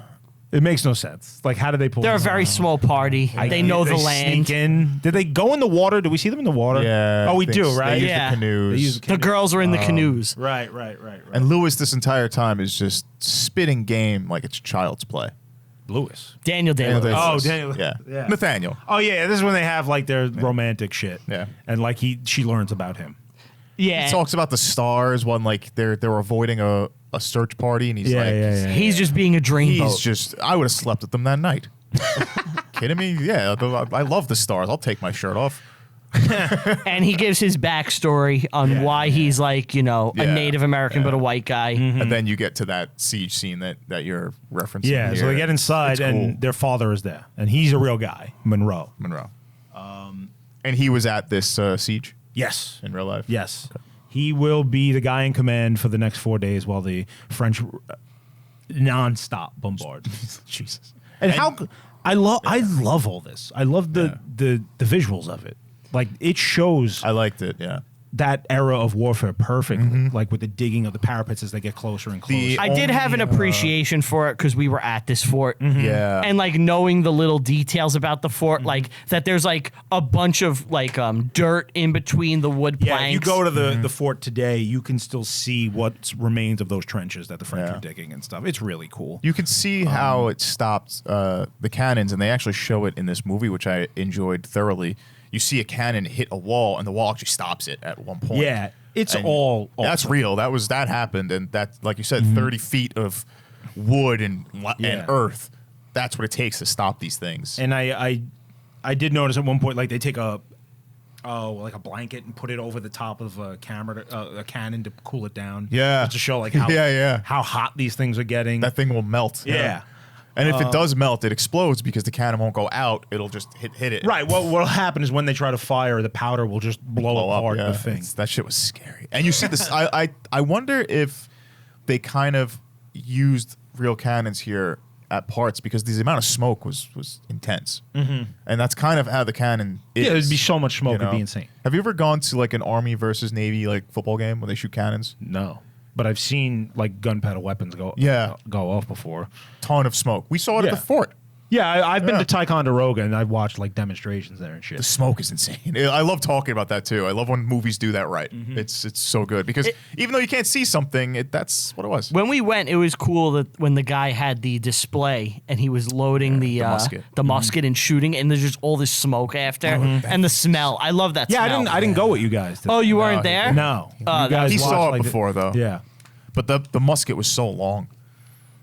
It makes no sense. Like, how did they pull They're a this very off? small party. They know the land. Sneak in. Did they go in the water? Did we see them in the water? Yeah. Oh, we I think do, so. right? They use Yeah. the canoes. They use The girls are in the canoes. Right. And Lewis this entire time is just spitting game like it's child's play. Lewis. Daniel Daniel Day-Lewis. Oh, Day-Lewis. Daniel. Yeah. Yeah. Nathaniel. Oh, yeah. This is when they have, like, their romantic shit. Yeah. And, like, she learns about him. Yeah. He talks about the stars when like they're avoiding a search party, and he's like, He's just being a dreamboat. I would have slept with them that night. Kidding me? Yeah, I love the stars. I'll take my shirt off. And he gives his backstory on why he's like, a Yeah. Native American but a white guy. And then you get to that siege scene that you're referencing. Yeah, so here. they get inside, It's and cool. their father is there. And he's a real guy, Monroe. And he was at this siege Yes. in real life. Yes. He will be the guy in command for the next 4 days while the French nonstop bombard. Jesus. And how I love all this. I love the visuals of it. Like, it shows I liked it. Yeah. that era of warfare perfectly. Like with the digging of the parapets as they get closer and closer. The- I did have an appreciation for it because we were at this fort. Yeah. And like knowing the little details about the fort, like that there's like a bunch of like dirt in between the wood Yeah, planks. if you go to the fort today, you can still see what remains of those trenches that the French Yeah. are digging and stuff. It's really cool. You can see how it stopped the cannons, and they actually show it in this movie, which I enjoyed thoroughly. You see a cannon hit a wall, and the wall actually stops it at one point. Yeah, it's And all that's awesome. real. That happened, and that, like you said, 30 feet of wood and Yeah. earth. That's what it takes to stop these things. And I did notice at one point, like, they take a blanket and put it over the top of a cannon to cool it down. Yeah. Just to show like how Yeah. how hot these things are getting. That thing will melt. Yeah. And if it does melt, it explodes because the cannon won't go out. It'll just hit it. Right. What'll happen is when they try to fire, the powder will just blow apart yeah. the thing. That shit was scary. And you see this. I wonder if they kind of used real cannons here at parts because the amount of smoke was intense. Mm-hmm. And that's kind of how the cannon is. Yeah, there'd be so much smoke, you it'd know? be insane. Have you ever gone to like an Army versus Navy like football game where they shoot cannons? No. But I've seen like gunpowder weapons go off before. Ton of smoke. We saw it at Yeah. the fort. Yeah, I've been Yeah. to Ticonderoga and I've watched like demonstrations there and shit. The smoke is insane. I love talking about that too. I love when movies do that right. Mm-hmm. It's so good because even though you can't see something, that's what it was. When we went, it was cool that when the guy had the display and he was loading the musket. musket and shooting, and there's just all this smoke after and the smell. I love that. Yeah, smell. I didn't go with you guys. Oh, you weren't he there? No. Oh, You guys He watched, saw it like, before though. Yeah. But the musket was so long.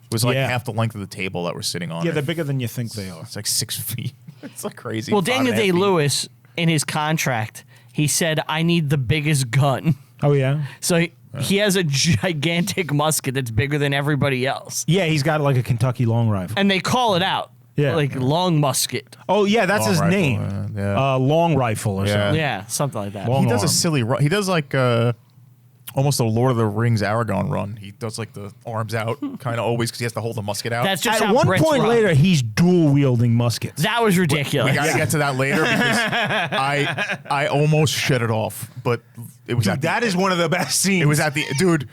It was like Yeah. half the length of the table that we're sitting on. Yeah, they're bigger than you think they are. It's like 6 feet. It's like crazy. Well, 5.5 Daniel feet. Day-Lewis, in his contract, he said, "I need the biggest gun." Oh yeah. So he has a gigantic musket that's bigger than everybody else, Yeah, he's got like a Kentucky long rifle. and they call it out. Yeah. like long musket. Oh yeah, that's Long his rifle, name. yeah. Long rifle or Yeah. something. Yeah, something like that. Long He does a arm. silly run. He does like almost a Lord of the Rings Aragon run. He does like the arms out kind of always because he has to hold the musket out. That's just At how one Brits point run. later, he's dual wielding muskets. That was ridiculous. we gotta get to that later because I almost shut it off, but it was Dude, that is one of the best scenes. it was at the dude.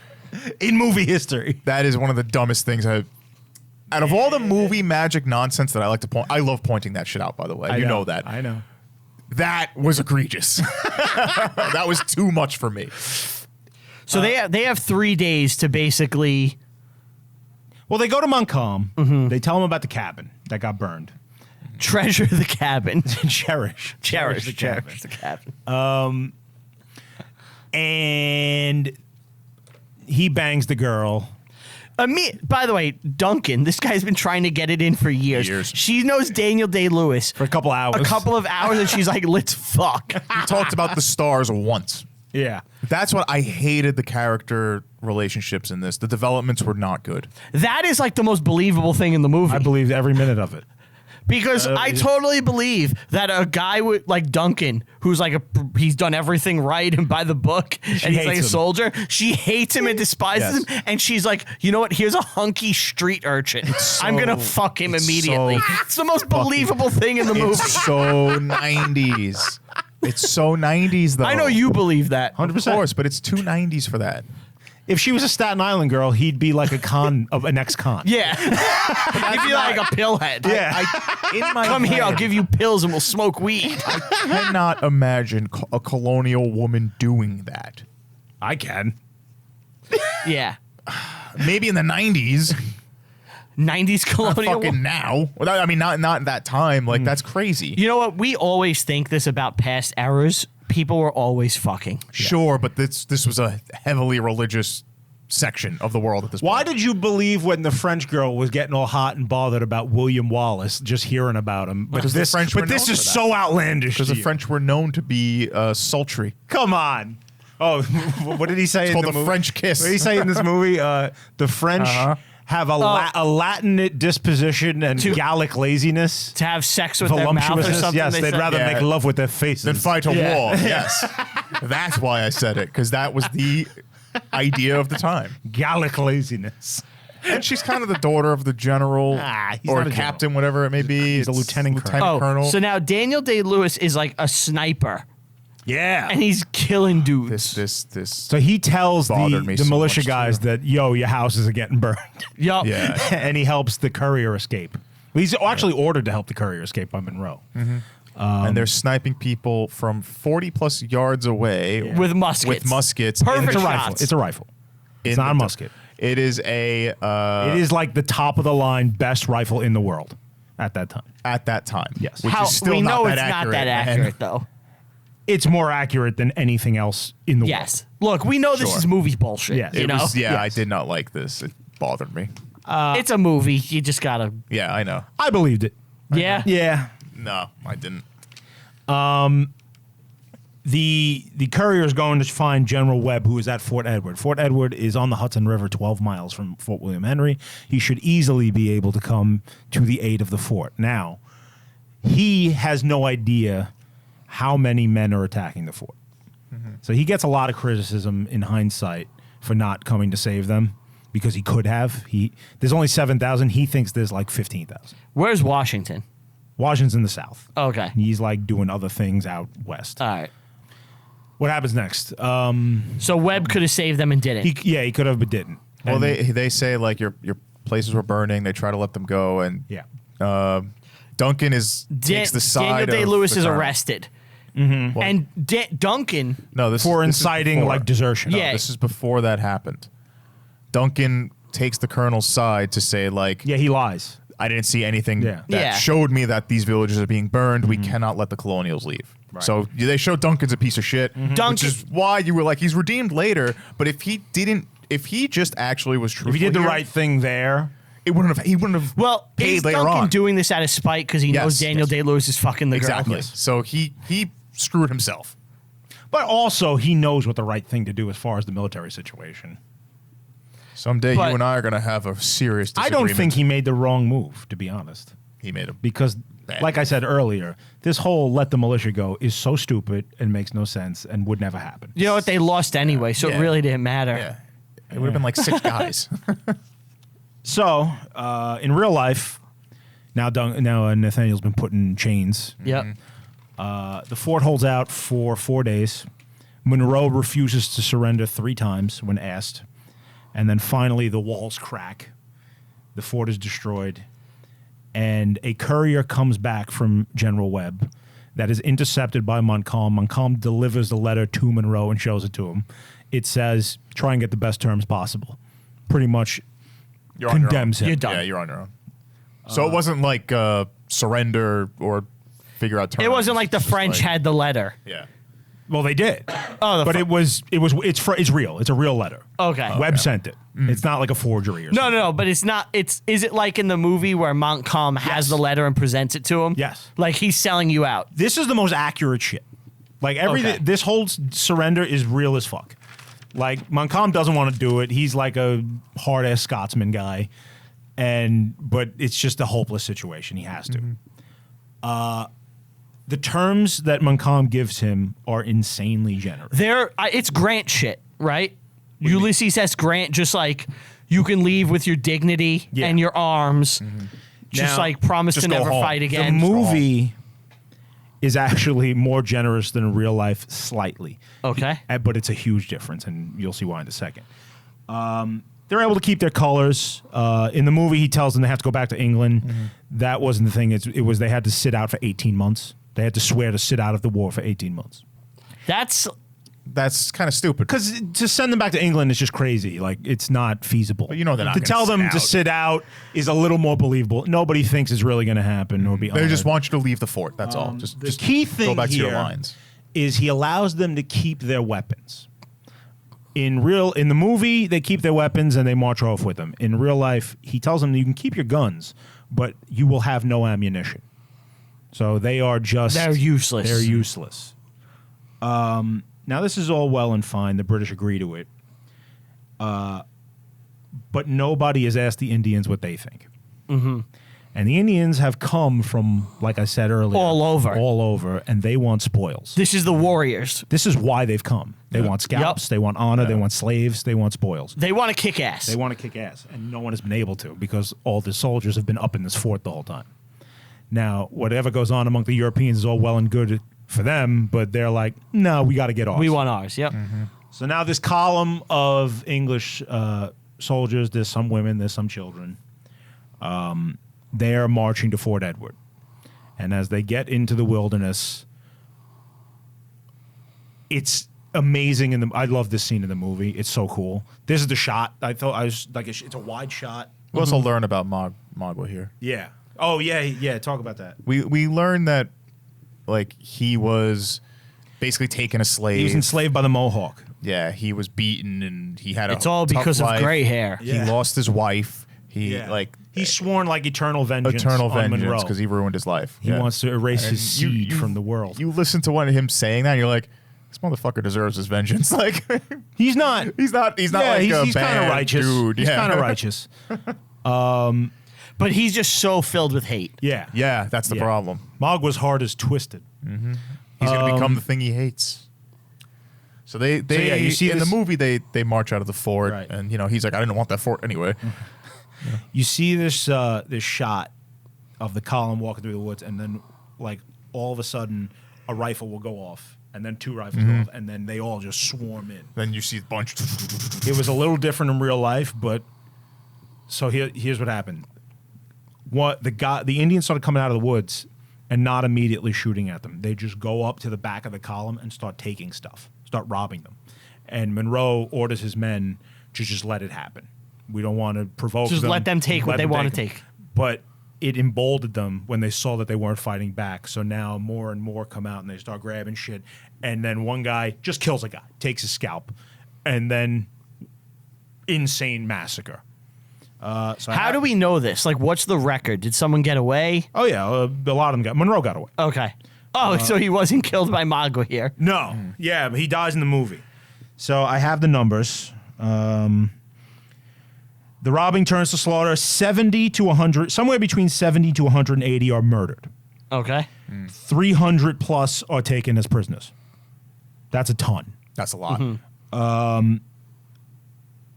in movie history. That is one of the dumbest things out of all the movie magic nonsense that I like to point. I love pointing that shit out. By the way, you know that. I know. That was egregious. That was too much for me. So they have 3 days to basically Well, they go to Montcalm. They tell him about the cabin that got burned. treasure the cabin. Cherish Cherish the cabin. And he bangs the girl. By the way, Duncan, this guy's been trying to get it in for years. She knows Daniel Day-Lewis For a couple hours. a couple of hours, and she's like, let's fuck. He talked about the stars once. Yeah. That's what I hated, the character relationships in this. The developments were not good. That is like the most believable thing in the movie. I believed every minute of it. Because I totally believe that a guy with like Duncan, who's like he's done everything right and by the book, and he's hates like a him. soldier. She hates him and despises Yes. him, and she's like, you know what? Here's a hunky street urchin. I'm gonna fuck him immediately. It's the most believable thing in the movie. It's so 90s. It's so 90s, though. I know you believe that. 100%. Of course, but it's too 90s for that. If she was a Staten Island girl, he'd be like an ex-con. Yeah, he'd be like a pillhead. Yeah. In my Come here, I'll head, give you pills and we'll smoke weed. I cannot imagine a colonial woman doing that. I can. Yeah, Maybe in the 90s. 90s colonial. Fucking now. I mean, not at that time. Like, that's crazy. You know what? We always think this about past eras. People were always fucking. Sure, but this was a heavily religious section of the world at this Why point. did you believe when the French girl was getting all hot and bothered about William Wallace, just hearing about him? Because the French were known is for that. so outlandish. Because to the you. French were known to be sultry. Come on. Oh, what did he say? It's in called the the movie? French kiss. What did he say in this movie? The French have a Latinate disposition and Gallic laziness. To have sex with their mouth or Voluptuousness. something. Yes, they they'd said? rather Yeah. make love with their faces Then fight a war. Yes. That's why I said it, because that was the idea of the time. Gallic laziness. And she's kind of the daughter of the general He's or not a captain, whatever it may be. He's a It's lieutenant colonel. So now Daniel Day-Lewis is like a sniper, Yeah. and he's killing dudes. this. So he tells Bothered me the so militia much, guys too. that, yo, your houses are getting burned. Yup. Yeah. And he helps the courier escape. He's actually ordered to help the courier escape on Monroe. And they're sniping people from 40 plus yards away With muskets. With muskets. Perfect It's a shots. rifle. It's a rifle. It's in not a the- musket. It is a It is like the top of the line best rifle in the world at that time. at that time. Yes. Which How is still we not know that it's accurate. not that and- accurate though. It's more accurate than anything else in the Yes. Look, we know this Sure. is movie bullshit. Yes. You It know, was, yeah, I Yes. did not like this. It bothered me. it's a movie. You just gotta. Yeah, I know. world. I believed it. Yeah. Yeah. No, I didn't. The courier is going to find General Webb, who is at Fort Edward. Fort Edward is on the Hudson River, 12 miles from Fort William Henry. He should easily be able to come to the aid of the fort. Now, he has no idea how many men are attacking the fort. So he gets a lot of criticism in hindsight for not coming to save them because he could have. There's only 7,000. He thinks there's like 15,000. Where's Washington? Washington's in the south. Okay. He's like doing other things out west. All right. What happens next? So Webb could have saved them and didn't. He could have, but didn't. Well, And- they say like your places were burning. They try to let them go, and yeah. Duncan takes the side. Daniel of Day-Lewis the is colonel. arrested, Well, and Duncan. no, this For this is inciting before. like desertion. No, Yeah. this is before that happened. Duncan takes the colonel's side to say like, Yeah, he lies. I didn't see anything Yeah. that Yeah. showed me that these villages are being burned. We cannot let the colonials leave. Right. So they show Duncan's a piece of shit, which Duncan- is why you were like, he's redeemed later. But if he just actually was truthful, If he did the here, right thing there, he wouldn't have Well, paid is later Duncan on. doing this out of spite because he knows Yes, Daniel yes. Day-Lewis is fucking the Exactly. girl? So he screwed himself. but also he knows what the right thing to do as far as the military situation. Someday But- you and I are going to have a serious I disagreement. don't think he made the wrong move, to be honest. he made a Because, like I said earlier, this whole let the militia go is so stupid and makes no sense and would never happen. You know what? They lost anyway, so Yeah. it really didn't matter. Yeah. It would have been like 6 guys. So, in real life, now Nathaniel's been put in chains. Yep. The fort holds out for 4 days. Monroe refuses to surrender 3 times when asked. And then finally, the walls crack. The fort is destroyed. And a courier comes back from General Webb that is intercepted by Montcalm. Montcalm delivers the letter to Monroe and shows it to him. It says, try and get the best terms possible. Pretty much You're on your own. condemns him. You're done. Yeah, you're on your own. So it wasn't like surrender or figure out terms. It wasn't like the It's just French had the letter. Yeah. Well, they did. Oh, But it's real. It's a real letter. Okay. Webb sent it. It's not like a forgery or something. No, but it's not. Is it like in the movie where Montcalm has the letter and presents it to him? Yes. Like he's selling you out. This is the most accurate shit. Like everything, Okay. this whole surrender is real as fuck. Like Montcalm doesn't want to do it. He's like a hard ass Scotsman guy, but it's just a hopeless situation. He has to. The terms that Montcalm gives him are insanely generous. It's Grant shit, right? Ulysses S. Grant, just like you can leave with your dignity Yeah. and your arms. Just Now, like promise just to go never home. fight The again. movie is actually more generous than real life, slightly. Okay. But it's a huge difference, and you'll see why in a second. They're able to keep their colors. In the movie, he tells them they have to go back to England. That wasn't the thing. It was they had to sit out for 18 months. They had to swear to sit out of the war for 18 months. That's kind of stupid. Because to send them back to England is just crazy. Like, it's not feasible. But you know they're not to gonna tell sit them to out. sit out is a little more believable. Nobody thinks it's really going to happen or be They just honored. want you to leave the fort. That's all. Just The key thing go back to your here lines. is he allows them to keep their weapons. In the movie, they keep their weapons and they march off with them. In real life, he tells them you can keep your guns, but you will have no ammunition. So they're useless. They're useless. Now this is all well and fine. The British agree to it, but nobody has asked the Indians what they think. Mm-hmm. And the Indians have come from, like I said earlier, All over, and they want spoils. This is the warriors. This is why they've come. They want scalps. Yep. They want honor. They want slaves. They want spoils. They want to kick ass. They want to kick ass, and no one has been able to because all the soldiers have been up in this fort the whole time. Now, whatever goes on among the Europeans is all well and good for them, but they're like, no, we got to get ours. We want ours. Yep. So now this column of English soldiers, there's some women, there's some children. They are marching to Fort Edward. And as they get into the wilderness, it's amazing. I love this scene in the movie. It's so cool. This is the shot. It's a wide shot. We also learn about Magua here. Yeah. Oh, yeah. Talk about that. We learned that like he was basically taken a slave. He was enslaved by the Mohawk. Yeah, he was beaten and he had It's all tough because of life. gray hair. Yeah. He lost his wife. He's sworn like eternal vengeance eternal on vengeance Monroe. because he ruined his life. He wants to erase his And seed from the world. You listen to one of him saying that, and you're like, this motherfucker deserves his vengeance. Like He's not. he's not like he's a kind bad of righteous. dude. He's Yeah. kind of righteous. But he's just so filled with hate. Yeah. Yeah, that's the Yeah. problem. Magua's heart is twisted. He's gonna become the thing he hates. So they yeah, you see in this- the movie they march out of the fort, Right. and he's like, I didn't want that fort anyway. You see this shot of the column walking through the woods, and then like all of a sudden a rifle will go off, and then two rifles go off, and then they all just swarm in. Then you see a bunch. It was a little different in real life, but so here's what happened. The Indians started coming out of the woods and not immediately shooting at them. They just go up to the back of the column and start taking stuff, start robbing them. And Monroe orders his men to just let it happen. We don't want to provoke Just them. let them take what they want to them. take. But it emboldened them when they saw that they weren't fighting back. So now more and more come out and they start grabbing shit. And then one guy just kills a guy, takes his scalp, and then insane massacre. How do we know this? Like, what's the record? Did someone get away? Oh yeah, a lot of them Monroe got away. Okay. Oh, so he wasn't killed by Magua here. No, yeah, but he dies in the movie. So I have the numbers. The robbing turns to slaughter. 70 to 100, somewhere between 70 to 180 are murdered. Okay. 300 plus are taken as prisoners. That's a ton. That's a lot.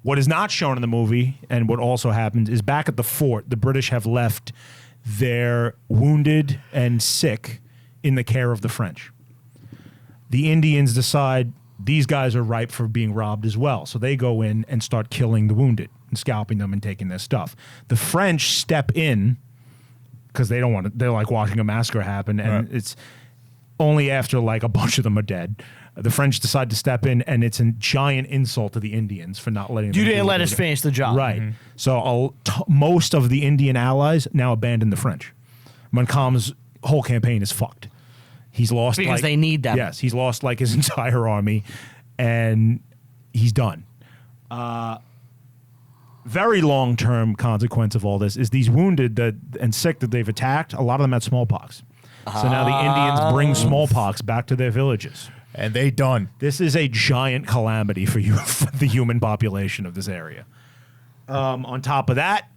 What is not shown in the movie, and what also happens, is back at the fort, the British have left their wounded and sick in the care of the French. The Indians decide these guys are ripe for being robbed as well. So they go in and start killing the wounded and scalping them and taking their stuff. The French step in because they don't want to, they're like watching a massacre happen. And only after like a bunch of them are dead. The French decide to step in, and it's a giant insult to the Indians for not letting them. You do didn't what let they us did. finish the job. Right. So most of the Indian allies now abandon the French. Montcalm's whole campaign is fucked. He's lost Because like, they need them. Yes, he's lost like his entire army, and he's done. Very long-term consequence of all this is these wounded and sick that they've attacked, a lot of them had smallpox. So now the Indians bring smallpox back to their villages. And they done. This is a giant calamity for you, for the human population of this area. On top of that,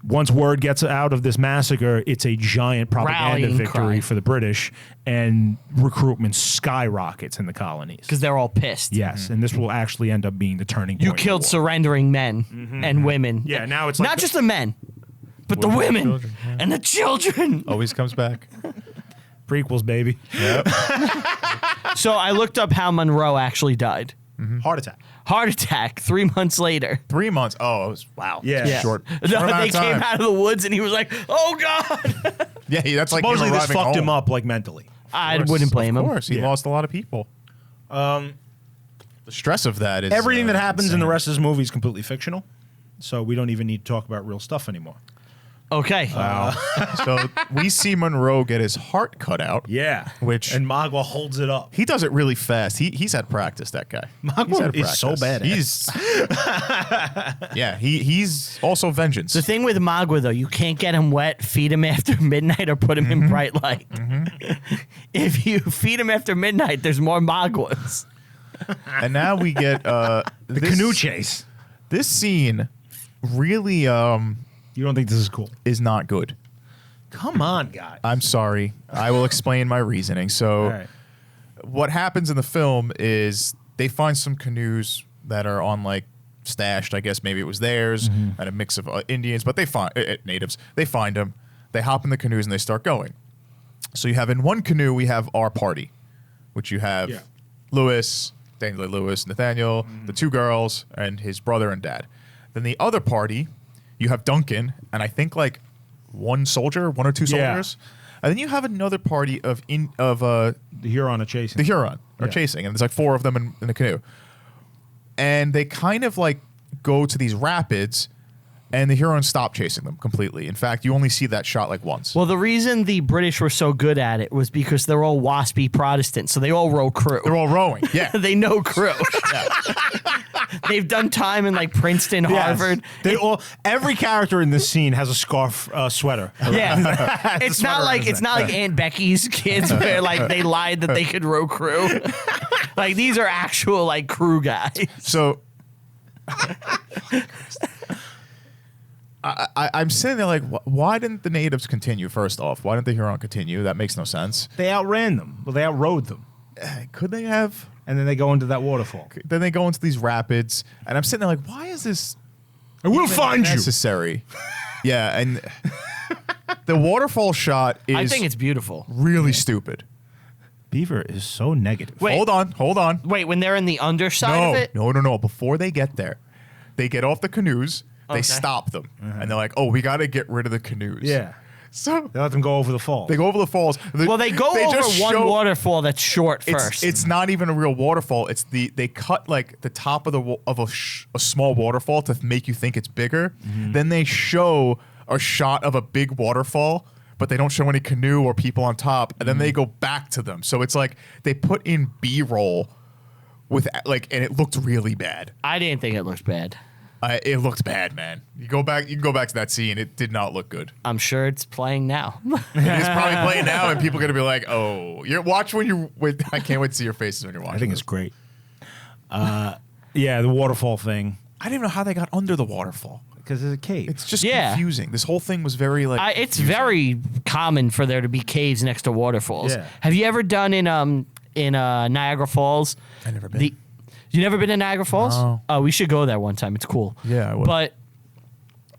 once word gets out of this massacre, it's a giant propaganda Rallying victory cry. for the British, and recruitment skyrockets in the colonies. Because they're all pissed. Yes, and this will actually end up being the turning point. You of the killed war. surrendering men and women. Yeah, now it's like not just the men, but the Women and women children, yeah. and the children. Always comes back. prequels, baby. Yep. So I looked up how Monroe actually died. Heart attack. Heart attack 3 months later. 3 months. Oh, it was wow. Yeah. Yeah. Short. No, short amount they of came time. out of the woods and he was like, "Oh God!" Yeah, that's like Supposedly him this arriving fucked him home. up like mentally. I wouldn't blame Of him. course, he Yeah. lost a lot of people. The stress of that is Everything that happens in the insane. rest of this movie is completely fictional, so we don't even need to talk about real stuff anymore. Okay. Wow. So we see Monroe get his heart cut out. Yeah, Which- and Magua holds it up. He does it really fast. He's had practice. That guy. Magua He's had is so practice. badass. He's yeah. He's also vengeance. The thing with Magua, though, you can't get him wet, feed him after midnight, or put him in bright light. If you feed him after midnight, there's more Maguas. And now we get The canoe chase. This scene really You don't think this is cool? is not good. Come on, guys. I'm sorry. I will explain my reasoning. So, All right. what happens in the film is they find some canoes that are on like stashed. I guess maybe it was theirs and a mix of Indians, but they find natives. They find them. They hop in the canoes and they start going. So you have in one canoe we have our party, which you have Yeah. Lewis, Daniel Lewis, Nathaniel, the two girls, and his brother and dad. Then the other party, you have Duncan, and I think like one or two Yeah. soldiers. And then you have another party of The Huron are chasing. the Huron are Yeah. chasing, and there's like 4 of them in the canoe. And they kind of like go to these rapids, and the Hurons stop chasing them completely. In fact, you only see that shot like once. Well, the reason the British were so good at it was because they're all waspy Protestants, so they all row crew. They're all rowing. Yeah. They know crew. Yeah. They've done time in like Princeton, Yes. Harvard. They all. Every character in this scene has a scarf sweater. Yeah, it's sweater not on like his it's not like Aunt Becky's kids where like they lied that they could row crew. Like these are actual like crew guys. So I'm sitting there like, why didn't the natives continue? First off, why didn't the Huron continue? That makes no sense. They outran them. Well, they outrode them, Could they have? and then they go into that waterfall. Then they go into these rapids, and I'm sitting there like, why is this I will even find you. necessary? Yeah, and the waterfall shot is I think it's beautiful. really stupid. Beaver is so negative. Wait. Hold on. Wait, when they're in the underside No, of it, no. Before they get there, they get off the canoes. They Okay. stop them, and they're like, "Oh, we got to get rid of the canoes." Yeah, So they let them go over the fall. they go over the falls. well, they go over just one show- waterfall that's short It's, first. it's not even a real waterfall. It's they cut like the top of a small waterfall to make you think it's bigger. Then they show a shot of a big waterfall, but they don't show any canoe or people on top. And then they go back to them. So it's like they put in B-roll with like, and it looked really bad. I didn't think it looked bad. It looked bad, man. You can go back to that scene. It did not look good. I'm sure it's playing now. It's probably playing now, and people are gonna be like, "Oh, watch when you." Wait, I can't wait to see your faces when you're watching. I think this. it's great. Yeah, the waterfall thing I didn't even know how they got under the waterfall. because there's a cave. It's just Yeah. confusing. This whole thing was very like. It's confusing. very common for there to be caves next to waterfalls. Yeah. Have you ever done in Niagara Falls? I've never been. You never been to Niagara Falls? No. Oh, we should go there one time. It's cool. Yeah, I would. But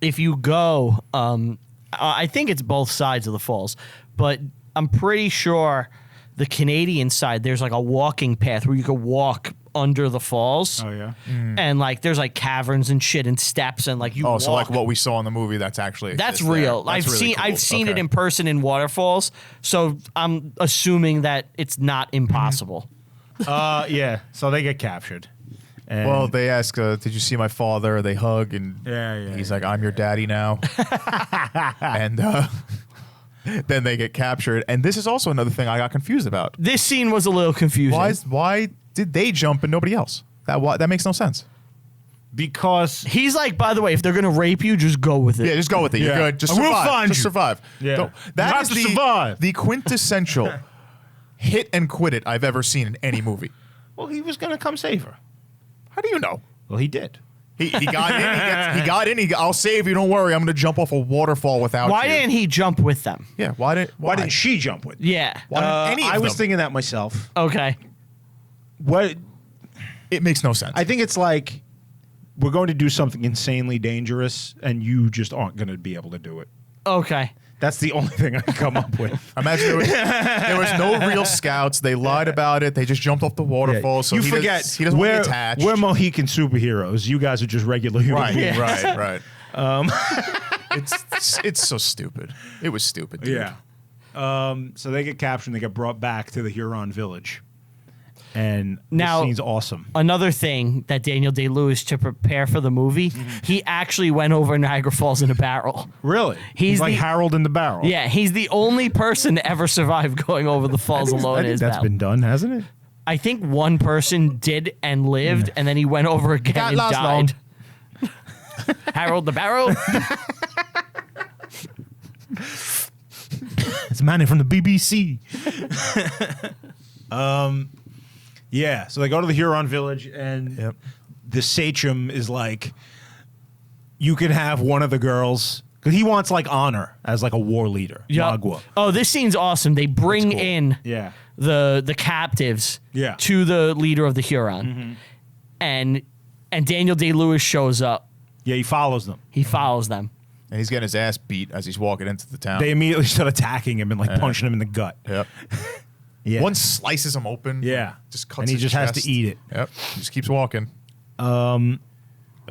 if you go, I think it's both sides of the falls, but I'm pretty sure the Canadian side there's like a walking path where you could walk under the falls. Oh yeah. And like there's like caverns and shit and steps and like you Oh, walk. so like what we saw in the movie, that's actually That's exists real. there. That's really cool. I've seen it Okay. in person in waterfalls, so I'm assuming that it's not impossible. Yeah. So they get captured. And Well, they ask, "Did you see my father?" They hug, and Yeah, he's like, "I'm your daddy now." And then they get captured, and this is also another thing I got confused about. This scene was a little confusing. Why did they jump and nobody else? That makes no sense. because He's like, by the way, if they're gonna rape you, just go with it. Yeah, just go with it. You're Yeah. good. Just I will survive. find Just you. survive. Yeah. Don't- You That have is to the survive. the quintessential hit and quit it I've ever seen in any movie. well, he was gonna come save her. How do you know? Well, he did. He got in. He got in. I'll save you. Don't worry. I'm going to jump off a waterfall without Why you. didn't he jump with them? Yeah. Why didn't she jump with? Yeah. Why didn't any of I was them? thinking that myself. Okay. What It makes no sense. I think it's like we're going to do something insanely dangerous, and you just aren't going to be able to do it. Okay. That's the only thing I can come up with. Imagine there was no real scouts. They lied about it. They just jumped off the waterfall. So you he forget he doesn't want to we're, be attached. we're Mohican superheroes. You guys are just regular human right, beings. right, it's so stupid. It was stupid. Dude. Yeah. So they get captured and they get brought back to the Huron village. And Now- this scene's awesome. Another thing that Daniel Day-Lewis, to prepare for the movie, he actually went over Niagara Falls in a barrel. Really? He's like the- Harold in the Barrel. Yeah, he's the only person to ever survive going over the falls alone I in think his that's barrel. been done, hasn't it? I think one person did and lived, and then he went over again Can't and last long. died. Harold the Barrow? It's a man from the BBC. Yeah, so they go to the Huron village, and Yep. the sachem is like, you can have one of the girls, because he wants like honor as like a war leader. Yup. Magua. Oh, this scene's awesome. They bring cool. in Yeah. the captives Yeah. to the leader of the Huron. And Daniel Day-Lewis shows up. Yeah, he follows them. He follows them. And he's getting his ass beat as he's walking into the town. They immediately start attacking him and like punching him in the gut. Yep. Yeah. One slices him open. Yeah. Just cuts And he his just has chest. to eat it. Yep. He just keeps walking. That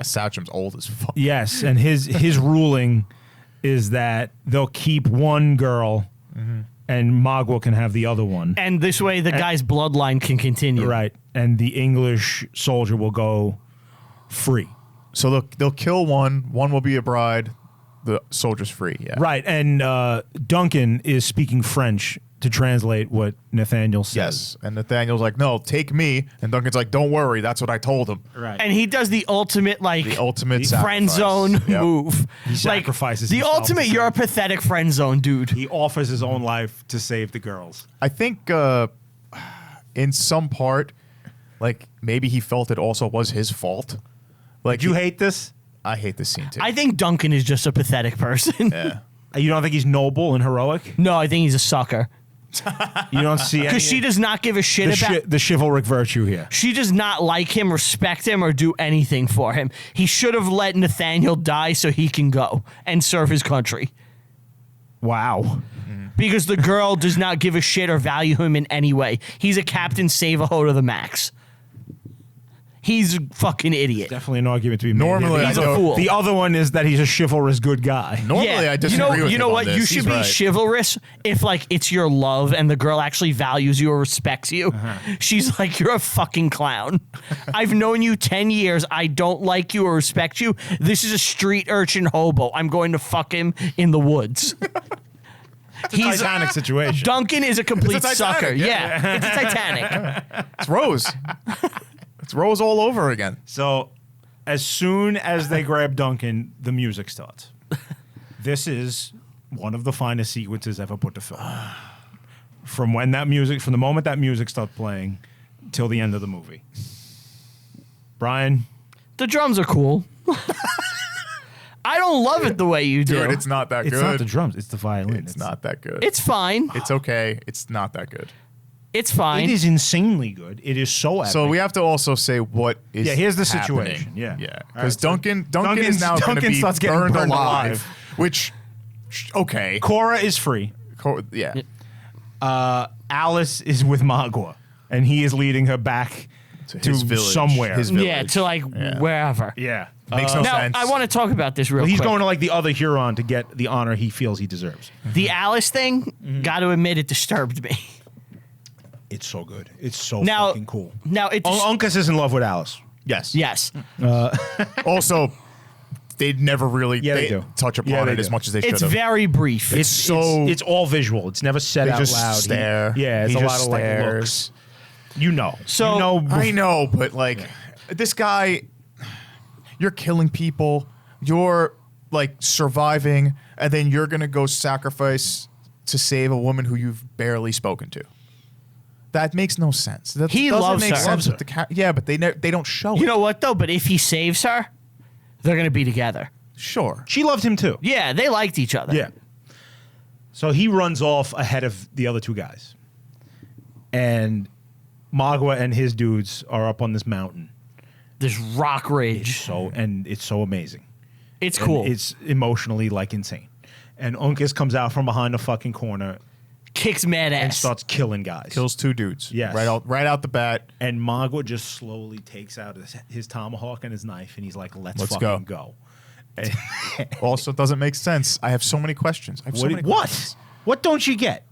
Sachem's old as fuck. Yes, and his ruling is that they'll keep one girl and Magua can have the other one. And this way the guy's bloodline can continue. Right. And the English soldier will go free. So they'll kill one. One will be a bride. The soldier's free. Yeah. Right. And Duncan is speaking French to translate what Nathaniel says. Yes. And Nathaniel's like, "No, take me." And Duncan's like, "Don't worry. That's what I told him." Right. And he does the ultimate, like, The ultimate friend sacrifice. zone Yep. move. He sacrifices the himself ultimate, to you're a save- pathetic friend zone, dude. He offers his own life to save the girls. I think in some part, like maybe he felt it also was his fault. Like Did you hate this? I hate this scene too. I think Duncan is just a pathetic person. yeah. You don't think he's noble and heroic? No, I think he's a sucker. You don't see any Because she does not give a shit about... the chivalric virtue here. She does not like him, respect him, or do anything for him. He should have let Nathaniel die so he can go and serve his country. Wow. Because the girl does not give a shit or value him in any way. He's a Captain Save-A-Ho to the max. He's a fucking idiot. Definitely an argument to be made. Normally, He's I a don't- fool. The other one is that he's a chivalrous good guy. Normally, I disagree with you him know on what? this. You should He's be right. chivalrous if, like, it's your love and the girl actually values you or respects you. She's like, you're a fucking clown. I've known you 10 years. I don't like you or respect you. This is a street urchin hobo. I'm going to fuck him in the woods. He's Titanic situation. Duncan is a complete It's a Titanic, sucker. yeah. Yeah, it's a Titanic. It's Rose. It's Rose all over again. So, as soon as they grab Duncan, the music starts. This is one of the finest sequences ever put to film. From the moment that music starts playing till the end of the movie. Brian, The drums are cool. I don't love it the way you do. Dude, it's not that it's good. not the drums, it's the violin. It's not that good. It's fine. It's okay. It's not that good. It's fine. It is insanely good. It is so epic. So we have to also say what is Yeah, here's the happening. situation. Yeah. Yeah. All right, Because so Duncan is Duncan's- now going to Duncan be starts getting burned burned alive. alive. Which, okay. Cora is free. Yeah. Alice is with Magua, and he is leading her back to his village, somewhere. His village. Yeah, to like Yeah. wherever. Yeah. Makes no Now, sense. I want to talk about this real He's quick. going to like the other Huron to get the honor he feels he deserves. The Alice thing, got to admit, it disturbed me. It's so good. It's so Now- fucking cool. Now, it just, Uncas is in love with Alice. Yes. yes. Also, they'd never really Yeah, they do. touch upon Yeah, they it as do. much as they should It's have. very brief. It's all visual. It's never said They out just loud. stare. Yeah, it's He a lot just of like stares. looks. You know. So- you know, I know, but like this guy, you're killing people. You're like surviving, and then you're gonna go sacrifice to save a woman who you've barely spoken to. That makes no sense. That He doesn't loves make her. sense Loves with the yeah, but they don't show it. You know what, though? But if he saves her, they're going to be together. Sure. she loved him too. Yeah, they liked each other. Yeah. So he runs off ahead of the other two guys. And Magua and his dudes are up on this mountain. This rock ridge. It's so amazing. It's And cool. it's emotionally like insane. And Uncas comes out from behind the fucking corner Kicks mad and ass. starts killing guys. Kills two dudes. Yes. Right out the bat. And Magua just slowly takes out his tomahawk and his knife, and he's like, "Let's Let's fucking go." And Also, doesn't make sense. I have so many questions. I have so many questions. What don't you get?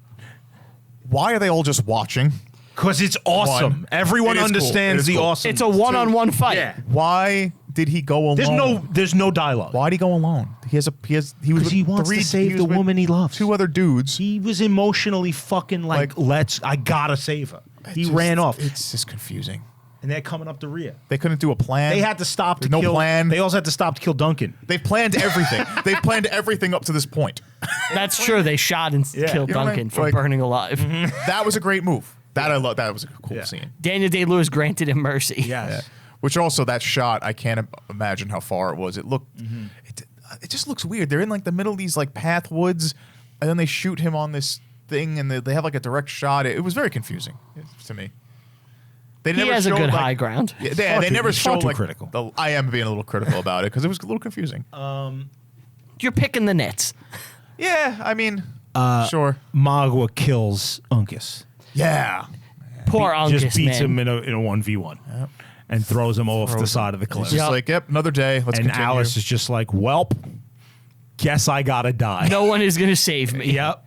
Why are they all just watching? Because it's awesome. One, Everyone it is cool. It understands is the cool. awesome. It's a one-on-one fight. Yeah. Why did he go alone? There's no dialogue. Why'd he go alone? He was 'Cause with he wants to save was the with woman he loves. Two other dudes. He was emotionally fucking like, I gotta save her. He ran off, It's just confusing. and they're coming up the rear. They couldn't do a plan. They had to stop to There's no kill. plan. They also had to stop to kill Duncan. They've planned everything. They've planned everything up to this point. That's true. They shot and killed You know what I Duncan mean? for Like- burning alive. That was a great move. That I love. That was a cool Yeah. scene. Daniel Day-Lewis granted him mercy. Yeah. Which also that shot, I can't imagine how far it was. It looked, it just looks weird. They're in like the middle of these like path woods, and then they shoot him on this thing, and they have like a direct shot. It was very confusing to me. They He has a showed, good like- high ground. Yeah, Far they too- never far showed too like critical. I am being a little critical about it because it was a little confusing. You're picking the nits. Yeah, I mean, sure. Magua kills Uncas. Yeah. Poor Uncas, Just beats man. him in a 1v1 and throws him off the side of the cliff. It's just Yep. like, yep, another day. Let's And continue. Alice is just like, "Welp, guess I gotta die." No one is going to save me. Yep.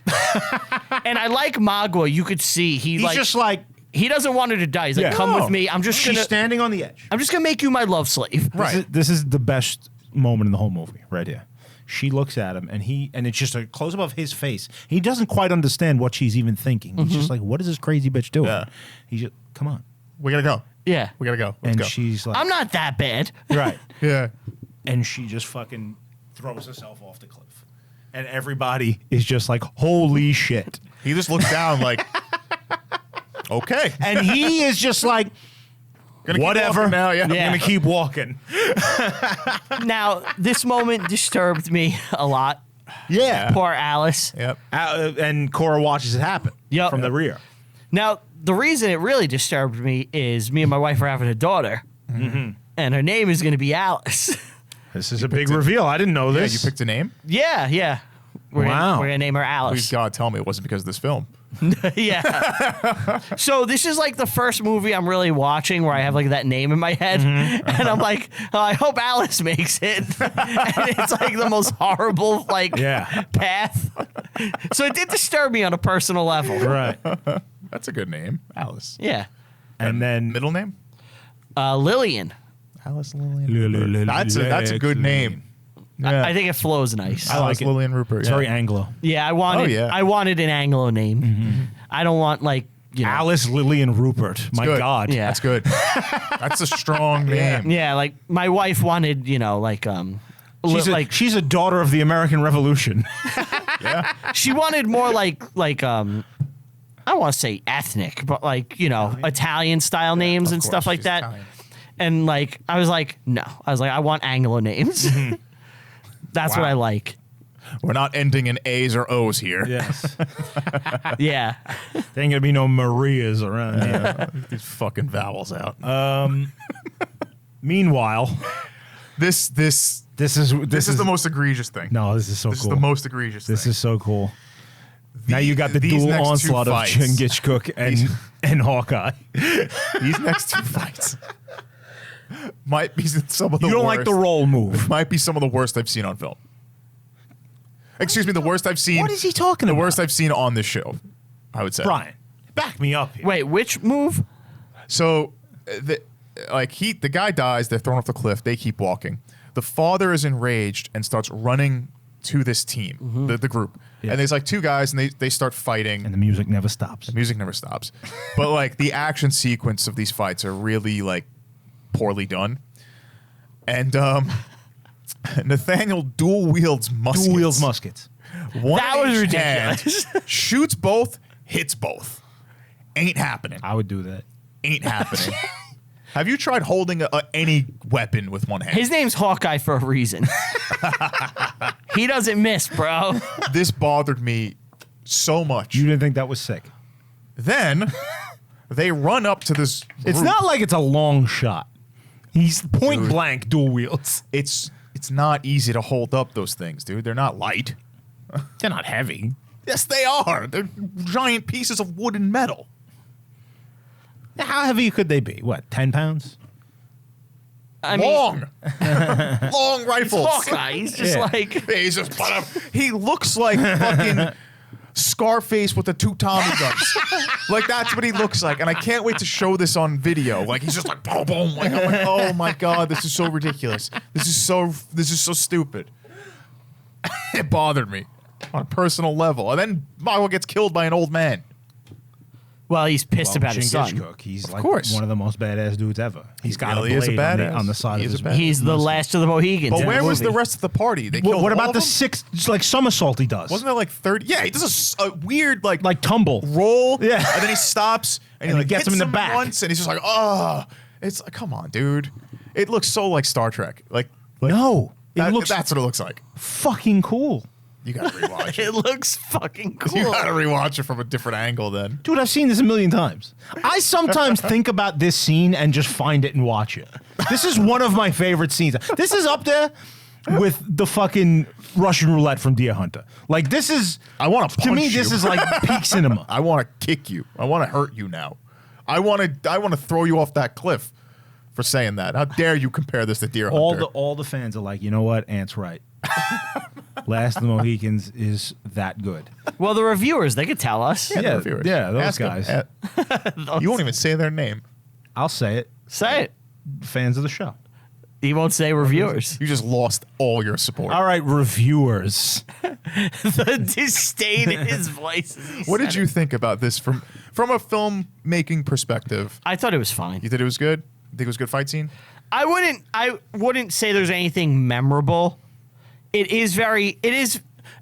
And I like Magua. You could see He's just like, he doesn't want her to die. He's like, Yeah. come No. with me. I'm just she's gonna standing on the edge. make you my love slave. Right. This is the best moment in the whole movie, right here. She looks at him, and it's just a close up of his face. He doesn't quite understand what she's even thinking. He's just like, "What is this crazy bitch doing?" Yeah. He's just, "Come on," We gotta go. Yeah. We gotta go. Let's and go. she's like, I'm not that bad. "Right," Yeah. and she just fucking throws herself off the cliff, and everybody is just like, "Holy shit!" He just looks down like, okay. And he is just like, Gonna keep "Whatever." walking now, yeah. I'm gonna keep walking. Now, this moment disturbed me a lot. Yeah. Poor Alice. Yep. And Cora watches it happen Yep. from the rear. Now, the reason it really disturbed me is me and my wife are having a daughter, and her name is going to be Alice. This is a big reveal. I didn't know Yeah, this. you picked a name? yeah. We're Wow. gonna name her Please Alice. God, tell me it wasn't because of this film. Yeah. So this is like the first movie I'm really watching where I have like that name in my head, and I'm like, oh, I hope Alice makes it. And it's like the most horrible like Yeah. path. So it did disturb me on a personal level. Right. That's a good name. Alice. Yeah. And then Middle name? Lillian. Alice Lillian. That's a good name. Yeah. I think it flows nice. I like it. Lillian Rupert. it's yeah. very Anglo. Yeah, I wanted. Oh, yeah. I wanted an Anglo name. I don't want like Alice Lillian Rupert. My good. God. Yeah. That's good. That's a strong name. Yeah, like my wife wanted, like She's a daughter of the American Revolution. Yeah. she wanted more like I don't want to say ethnic, but like Italian style names Of and course, stuff like she's that. Italian. And like I was like, no, I want Anglo names. That's what Wow. I like. We're not ending in A's or O's here. Yes. Yeah. There ain't gonna be no Marias around here. These fucking vowels out. Meanwhile, this this is is the most egregious thing. No, this is so This cool. is the most egregious This thing. is so cool. Now you got the these dual next two onslaught of fights- Chingachgook and Hawkeye. These next two fights might be some of the You don't worst. like the roll move. Might be some of the worst I've seen on film. Excuse me, the worst I've seen. What is he talking The about? worst I've seen on this show, I would say. Brian, back me up here. Wait, which move? So, the guy dies. They're thrown off the cliff. They keep walking. The father is enraged and starts running to this team, the group. Yeah. And there's like two guys, and they start fighting. And the music never stops. The music never stops. But like the action sequence of these fights are really like poorly done. And Nathaniel dual wields muskets. Dual wheels muskets. One That in was each ridiculous. hand, shoots both, hits both. Ain't happening. I would do that. Ain't happening. Have you tried holding any weapon with one hand? His name's Hawkeye for a reason. He doesn't miss, bro. This bothered me so much. You didn't think that was sick? Then they run up to this It's group. not like it's a long shot. He's point Dude. blank dual wheels. It's not easy to hold up those things, dude. They're not light. They're not heavy. Yes, they are. They're giant pieces of wood and metal. How heavy could they be? What, 10 pounds? I mean, Long. Long rifles. Hawkeye. He's just Yeah. like, He's just, he looks like fucking Scarface with the two Tommy guns. Like that's what he looks like, and I can't wait to show this on video. Like he's just like boom, boom. Like I'm like, oh my god, this is so ridiculous. This is so stupid. It bothered me on a personal level, and then Mago gets killed by an old man. well, he's pissed about his son. Chingachgook, he's like course. one of the most badass dudes ever. He's got really a is a blade badass. on the side He of is his a back. badass. He's the last of the Mohicans. But in where was the movie. rest of the party? They What, killed what all about of the them? six, like somersault he does? Wasn't there like 30? Yeah, he does a weird like Tumble. roll. Yeah. And then he stops and, And he he gets hits him in the back. once, and he's just like, oh, it's like, come on, dude. It looks so like Star Trek. Like No. It looks that's what it looks like. fucking cool. You gotta rewatch it. It looks fucking cool. You gotta rewatch it from a different angle then. Dude, I've seen this a million times. I sometimes think about this scene and just find it and watch it. This is one of my favorite scenes. This is up there with the fucking Russian roulette from Deer Hunter. Like this is I want to to me punch this you. is like peak cinema. I want to kick you. I want to hurt you now. I want to throw you off that cliff for saying that. How dare you compare this to Deer Hunter? All the fans are like, you know what? Ant's right. Last of the Mohicans is that good. Well, the reviewers, they could tell us. the reviewers. yeah, those Ask 'em. guys. You won't even say their name. I'll say it. Say it. Fans of the show. He won't say reviewers. You just lost all your support. All right, reviewers. The disdain in his voice. as he What said did you it. think about this from a filmmaking perspective? I thought it was fine. You thought it was good? Think it was a good fight scene? I wouldn't say there's anything memorable. It is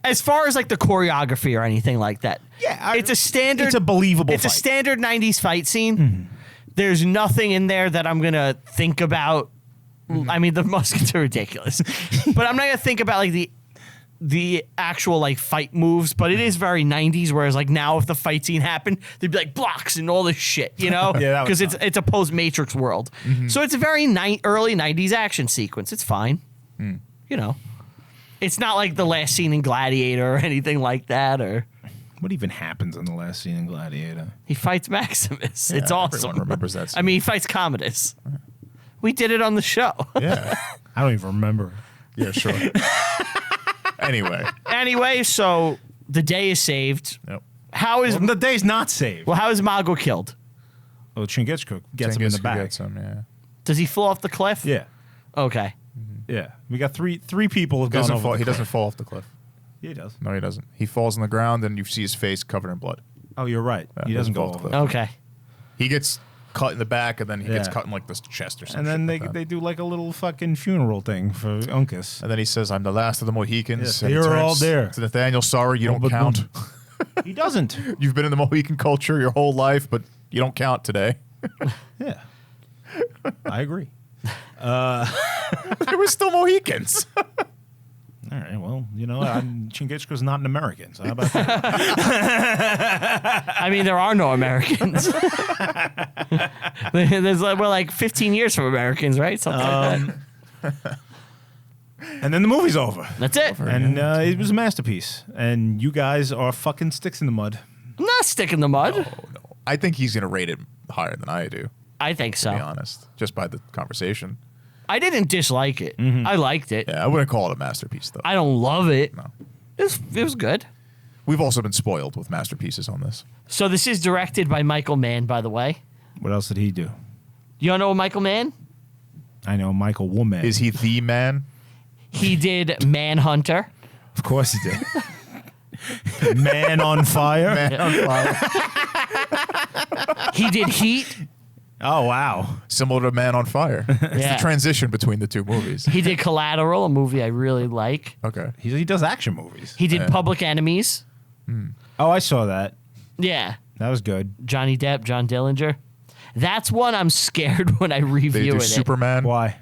as far as like the choreography or anything like that. Yeah, it's a standard. it's a believable It's a fight. standard '90s fight scene. There's nothing in there that I'm gonna think about. I mean, the muskets are ridiculous, but I'm not gonna think about like the actual like fight moves. But it is very '90s. Whereas like now, if the fight scene happened, they'd be like blocks and all this shit, you know? Yeah, that was because it's a post Matrix world. So it's a very early '90s action sequence. It's fine, you know. It's not like the last scene in Gladiator or anything like that, or What even happens in the last scene in Gladiator? he fights Maximus. Yeah, it's awesome. everyone remembers that I mean, he fights Commodus. We did it on the show. Yeah. I don't even remember. Yeah, sure. Anyway, so the day is saved. Yep. How is The day's not saved. well? How is Mago killed? Oh, Chingachgook gets him in the Genghis back. gets him, yeah. Does he fall off the cliff? Yeah, Okay. yeah. We got three people have He gone doesn't over. fall. the He cliff. doesn't fall off the cliff. Yeah, he does. No, he doesn't. He falls on the ground, and you see his face covered in blood. Oh, you're right. He doesn't go fall off the over. cliff. Okay. He gets cut in the back, and then he gets Yeah. cut in like the chest or something. And then they do like a little fucking funeral thing for Uncas. And then he says, "I'm the last of the Mohicans." Yes, and he they were turns all there. To Nathaniel, sorry, you don't but- count. He doesn't. You've been in the Mohican culture your whole life, but you don't count today. Yeah, I agree. They were still Mohicans. All right. Well, you know, Chingachgook's not an American. So how about that? I mean, there are no Americans. There's like, we're like 15 years from Americans, right? Something like that. And then the movie's over. That's it. And it was a masterpiece. And you guys are fucking sticks in the mud. I'm not sticking the mud. Oh, no. I think he's going to rate it higher than I do, I think to so. be honest, just by the conversation. I didn't dislike it. I liked it. Yeah, I wouldn't call it a masterpiece, though. I don't love it. No. It was good. We've also been spoiled with masterpieces on this. So this is directed by Michael Mann, by the way. What else did he do? You don't know Michael Mann? I know Michael Woolman. Is he the man? He did Manhunter. Of course he did. Man on Fire. Man on fire. He did Heat. Oh, wow. Similar to Man on Fire. It's Yeah. the transition between the two movies. He did Collateral, a movie I really like. Okay. He does action movies. He did Yeah. Public Enemies. Oh, I saw that. Yeah. That was good. Johnny Depp, John Dillinger. That's one I'm scared when I They review do it. Superman Why?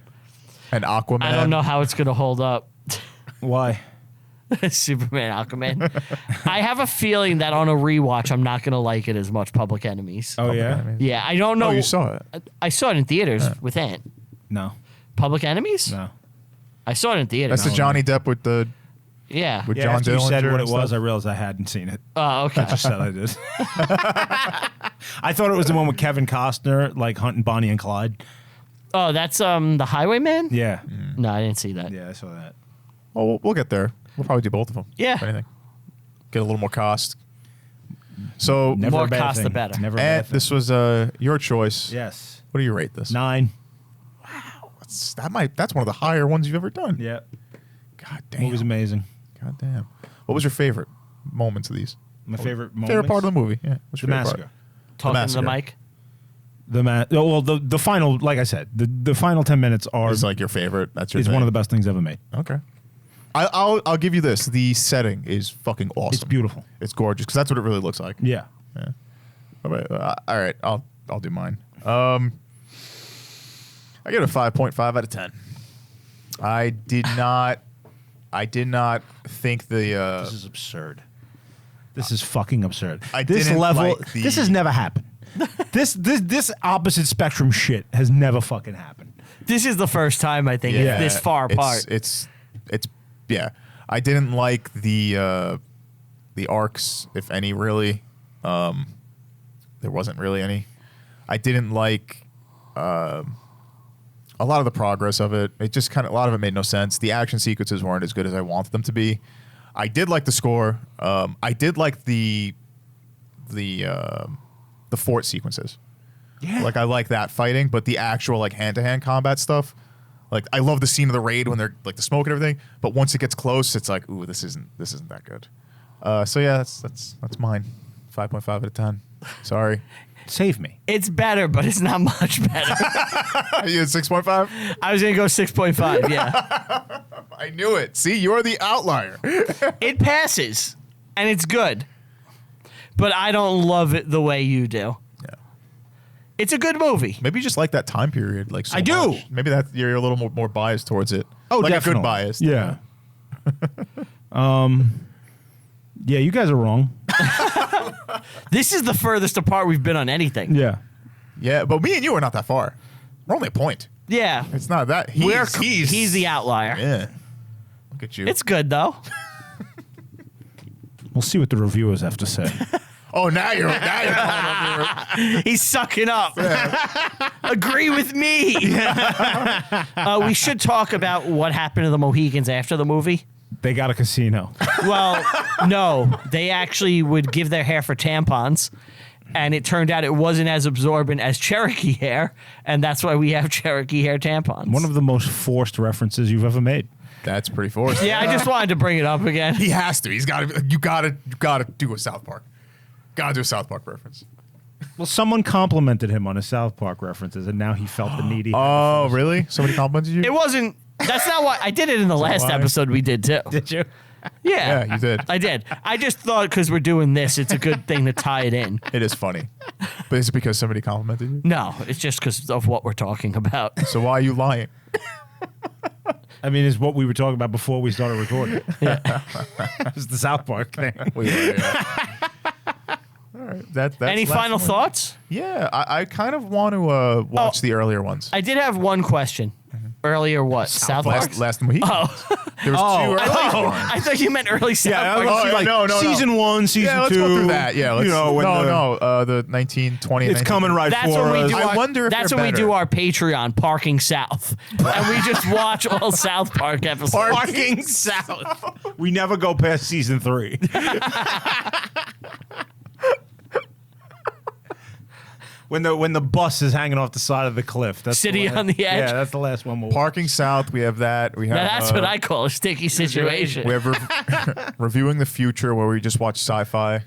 and Aquaman. I don't know how it's going to hold up. Why? Superman, Aquaman. I have a feeling that on a rewatch, I'm not going to like it as much. Public Enemies. Oh, yeah? Enemies. Yeah, I don't know. Oh, you saw it. I saw it in theaters with Ant. No. Public Enemies? No. I saw it in theaters. That's the Johnny Depp with the Yeah. with Yeah, John after you Dillinger said what and it was, stuff? I realized I hadn't seen it. Oh, okay. I just said I did. I thought it was the one with Kevin Costner, like hunting Bonnie and Clyde. Oh, that's the Highwayman? Yeah. No, I didn't see that. Yeah, I saw that. Well, we'll get there. We'll probably do both of them. Yeah. If anything. Get a little more cost. So, Never More a bad cost, the thing. better. Never a and bad thing. this was your choice. Yes. What do you rate this? 9. That's one of the higher ones you've ever done. Yeah. God damn. Movie's amazing. God damn. What was your favorite moments of these? My favorite moment. Favorite part of the movie? Yeah. What's The your favorite massacre. part? Talking to the Massacre. mic. The final, like I said, the final 10 minutes are Is like your favorite. That's your is thing. one of the best things ever made. Okay. I'll give you this. The setting is fucking awesome. It's beautiful. It's gorgeous because that's what it really looks like. Yeah. Yeah. All right. I'll do mine. I get a 5.5 out of 10. I did not think the This is absurd. This is fucking absurd. I This didn't level. like the- This has never happened. This opposite spectrum shit has never fucking happened. This is the first time, I think, it's this far apart. It's yeah. I didn't like the arcs, if any, really. There wasn't really any. I didn't like a lot of the progress of it. It just kind of, a lot of it made no sense. The action sequences weren't as good as I wanted them to be. I did like the score. I did like the fort sequences. Yeah. Like I like that fighting, but the actual like hand-to-hand combat stuff, like I love the scene of the raid when they're like the smoke and everything, but once it gets close, it's like, ooh, this isn't that good. So yeah, that's mine. 5.5 out of 10. Sorry. Save me. It's better, but it's not much better. You had 6.5? I was going to go 6.5, yeah. I knew it. See, you're the outlier. It passes, and it's good. But I don't love it the way you do. Yeah. It's a good movie. Maybe you just like that time period, like so I do. much. Maybe that you're a little more biased towards it. Oh, like definitely. a good bias. Yeah. Yeah, you guys are wrong. This is the furthest apart we've been on anything. Yeah. Yeah, but me and you are not that far. We're only a point. Yeah. It's not that. He's the outlier. Yeah. Look at you. It's good, though. We'll see what the reviewers have to say. Oh, now you're calling up here. He's sucking up. Agree with me. We should talk about what happened to the Mohicans after the movie. They got a casino. Well, no. They actually would give their hair for tampons. And it turned out it wasn't as absorbent as Cherokee hair. And that's why we have Cherokee hair tampons. One of the most forced references you've ever made. That's pretty forced. Yeah, I just wanted to bring it up again. He has to. He's got to. You got to do a South Park. Got to do a South Park reference. Well, someone complimented him on his South Park references, and now he felt the need. Oh, really? Somebody complimented you? It wasn't. That's not why. I did it in the last why? episode we did, too. Did you? Yeah. Yeah, you did. I did. I just thought because we're doing this, it's a good thing to tie it in. It is funny. But is it because somebody complimented you? No, it's just because of what we're talking about. So why are you lying? I mean, it's what we were talking about before we started recording. Yeah. It's the South Park thing. We were, yeah. All right. That's Any last final one. thoughts? Yeah, I kind of want to watch the earlier ones. I did have one question, Earlier what? South Park? Last Mohican. Oh. There was two early I thought you meant early South Yeah, Park. I was like no. season 1, season 2. Yeah, let's go through that. Yeah, let's, when the 1920. it's coming right That's for when we us. do. I wonder if that's they're when we better. do our Patreon, Parking South, and we just watch all South Park episodes. Parking South. We never go past season 3. When the bus is hanging off the side of the cliff. That's City on the edge. Yeah, that's the last one we'll Parking South. We have that. We have. Now that's what I call a sticky situation. We have reviewing the future, where we just watch sci-fi.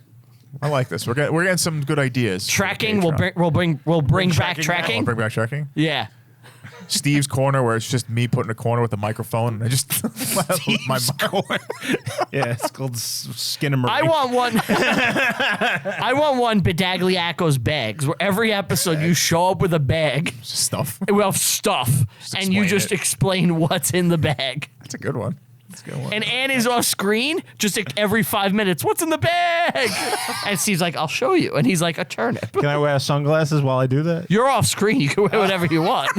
I like this. We're getting some good ideas. Tracking. We'll bring back tracking tracking. Bring back tracking. Yeah. Steve's corner, where it's just me putting a corner with a microphone, and I just my Yeah, it's called Skin and Marie. I want one. I want one Bedagliaco's bags, where every episode you show up with a bag stuff. of stuff, and you explain just it. explain what's in the bag. That's a good one. That's a good one. And Ann is off screen just like every 5 minutes. What's in the bag? And Steve's like, I'll show you. And he's like, a turnip. Can I wear sunglasses while I do that? You're off screen. You can wear whatever you want.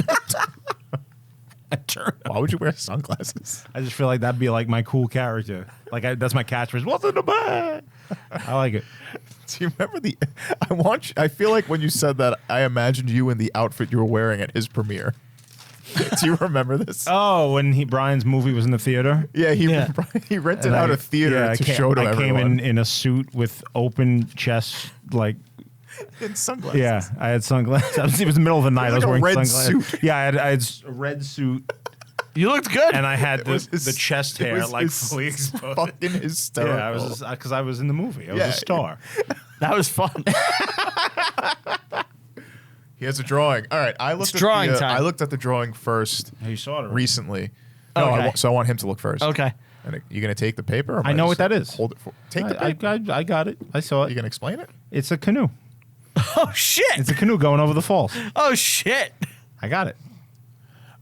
Why would you wear sunglasses? I just feel like that'd be like my cool character. Like that's my catchphrase. What's in the bag? I like it. Do you remember the? I feel like when you said that, I imagined you in the outfit you were wearing at his premiere. Do you remember this? Oh, when Brian's movie was in the theater. Yeah, he rented And out I- a theater yeah, to show to I came everyone. in a suit with open chest, like In sunglasses. yeah, I had sunglasses. It was the middle of the night. was I was like a wearing red sunglasses. suit. Yeah, I had a red suit, You looked good. and I had was the chest it hair was like fully exposed. fucking hysterical. Yeah, I was because I was in the movie. I was Yeah. a star. That was fun. He has a drawing. All right, I looked It's drawing time. I looked at the drawing first You saw it. recently. No, Okay. so I want him to look first. Okay. And you gonna take the paper? Or am I know just what that is. Hold it. Take the paper. I got it. I saw You it. gonna explain it? It's a canoe. Oh, shit. It's a canoe going over the falls. Oh, shit. I got it.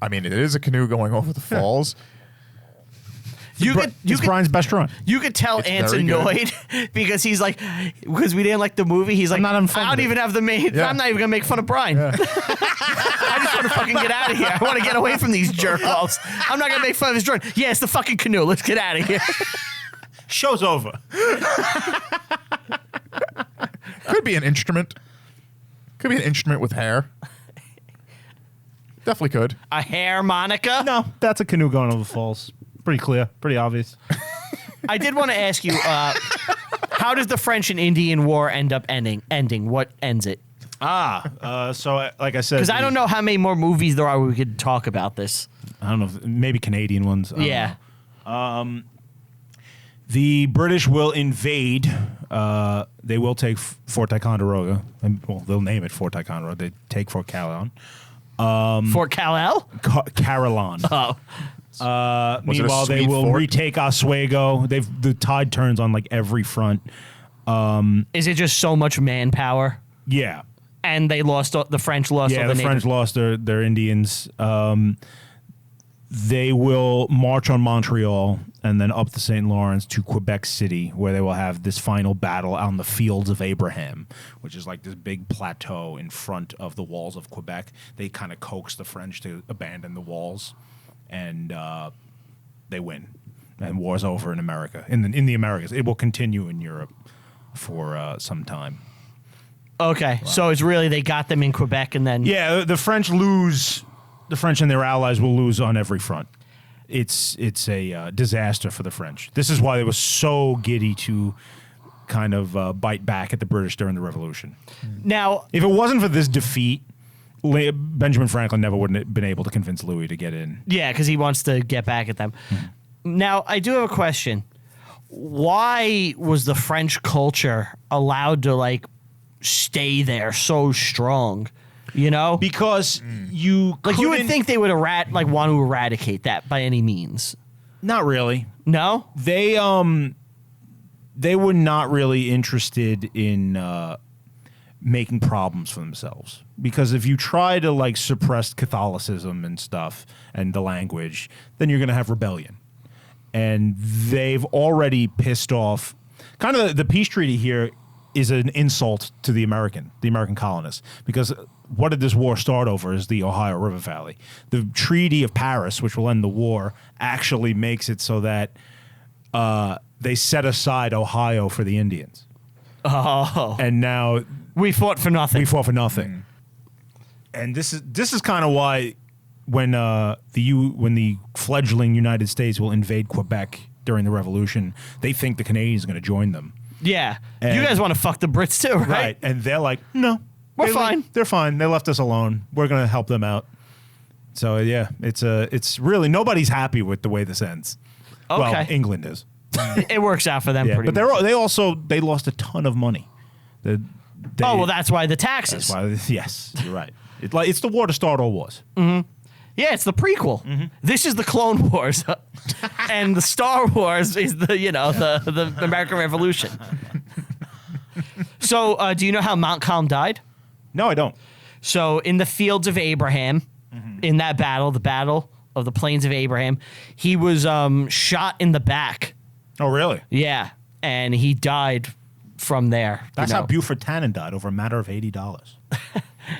I mean, it is a canoe going over the falls. It's Brian's best drawing. You could tell It's Ant's very good. annoyed because he's like, because we didn't like the movie. He's like, not having fun I with don't it." even have the main. Yeah. I'm not even gonna make fun of Brian. I just want to fucking get out of here. I want to get away from these jerk offs. I'm not gonna make fun of his drawing. Yeah, it's the fucking canoe. Let's get out of here. Show's over. Could be an instrument. Could be an instrument with hair. Definitely could. A harmonica. No, that's a canoe going over the falls. Pretty clear. Pretty obvious. I did want to ask you, how does the French and Indian War end up ending? What ends it? So like I said, Because I don't know how many more movies there are where we could talk about this. I don't know. Maybe Canadian ones. I don't Yeah. know. The British will invade. They will take Fort Ticonderoga. Well, they'll name it Fort Ticonderoga. They take Fort Caroline. Fort Kal-El? Carillon. Oh. Was it a Meanwhile, they sweet will fort? retake Oswego. The tide turns on like every front. Is it just so much manpower? Yeah. And they lost, the French lost all Yeah, the the French native- lost their Indians. They will march on Montreal and then up the St. Lawrence to Quebec City, where they will have this final battle on the Fields of Abraham, which is like this big plateau in front of the walls of Quebec. They kind of coax the French to abandon the walls, and they win. And war's over in America. In the Americas, it will continue in Europe for some time. Okay, so it's really they got them in Quebec and then... Yeah, the French lose. The French and their allies will lose on every front. It's a disaster for the French. This is why they were so giddy to kind of bite back at the British during the Revolution. Now, If it wasn't for this defeat, Benjamin Franklin never would have been able to convince Louis to get in. yeah, because he wants to get back at them. Now, I do have a question. Why was the French culture allowed to, like, stay there so strong? You know? Because you Like, you would couldn't- think they would want to eradicate that by any means. Not really. No? They were not really interested in making problems for themselves, because if you try to like suppress Catholicism and stuff and the language, then you're going to have rebellion. And they've already pissed off. Kind of the peace treaty here is an insult to the American colonists, because what did this war start over is the Ohio River Valley. The Treaty of Paris, which will end the war, actually makes it so that they set aside Ohio for the Indians. Oh. And now We fought for nothing. we fought for nothing. And this is kind of why when the fledgling United States will invade Quebec during the Revolution, they think the Canadians are going to join them. Yeah. And- You guys want to fuck the Brits too, right? And they're like, no. We're fine. They're fine. They left us alone. We're going to help them out. So, yeah, it's really, nobody's happy with the way this ends. Okay. Well, England is. It works out for them Yeah, pretty but much. they lost a ton of money. Oh, well, that's why the taxes. That's why, yes, you're right. It's the war to start all wars. Yeah, it's the prequel. Mm-hmm. This is the Clone Wars, and the Star Wars is the American Revolution. So, do you know how Montcalm died? No, I don't. So, in the fields of Abraham, in that battle, the Battle of the Plains of Abraham, he was shot in the back. Oh, really? Yeah, and he died from there. That's how Buford Tannen died, over a matter of $80.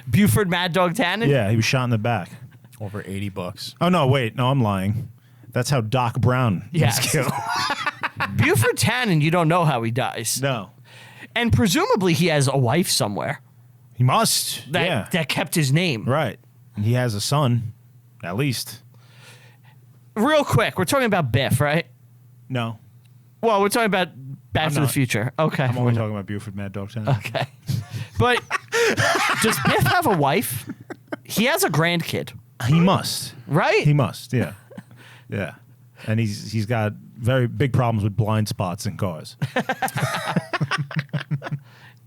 Buford Mad Dog Tannen? Yeah, he was shot in the back. Over $80. Oh, no, wait. No, I'm lying. That's how Doc Brown was Yes. killed. Buford Tannen, you don't know how he dies. No. And presumably he has a wife somewhere He must. that, that kept his name. Right. And he has a son, at least. Real quick, we're talking about Biff, right? No. Well, we're talking about Back I'm to the not. Future. Okay. I'm only talking about Buford Mad Dog Tannen. Okay. But does Biff have a wife? He has a grandkid, He must. right? He must, yeah. Yeah. And he's got very big problems with blind spots in cars.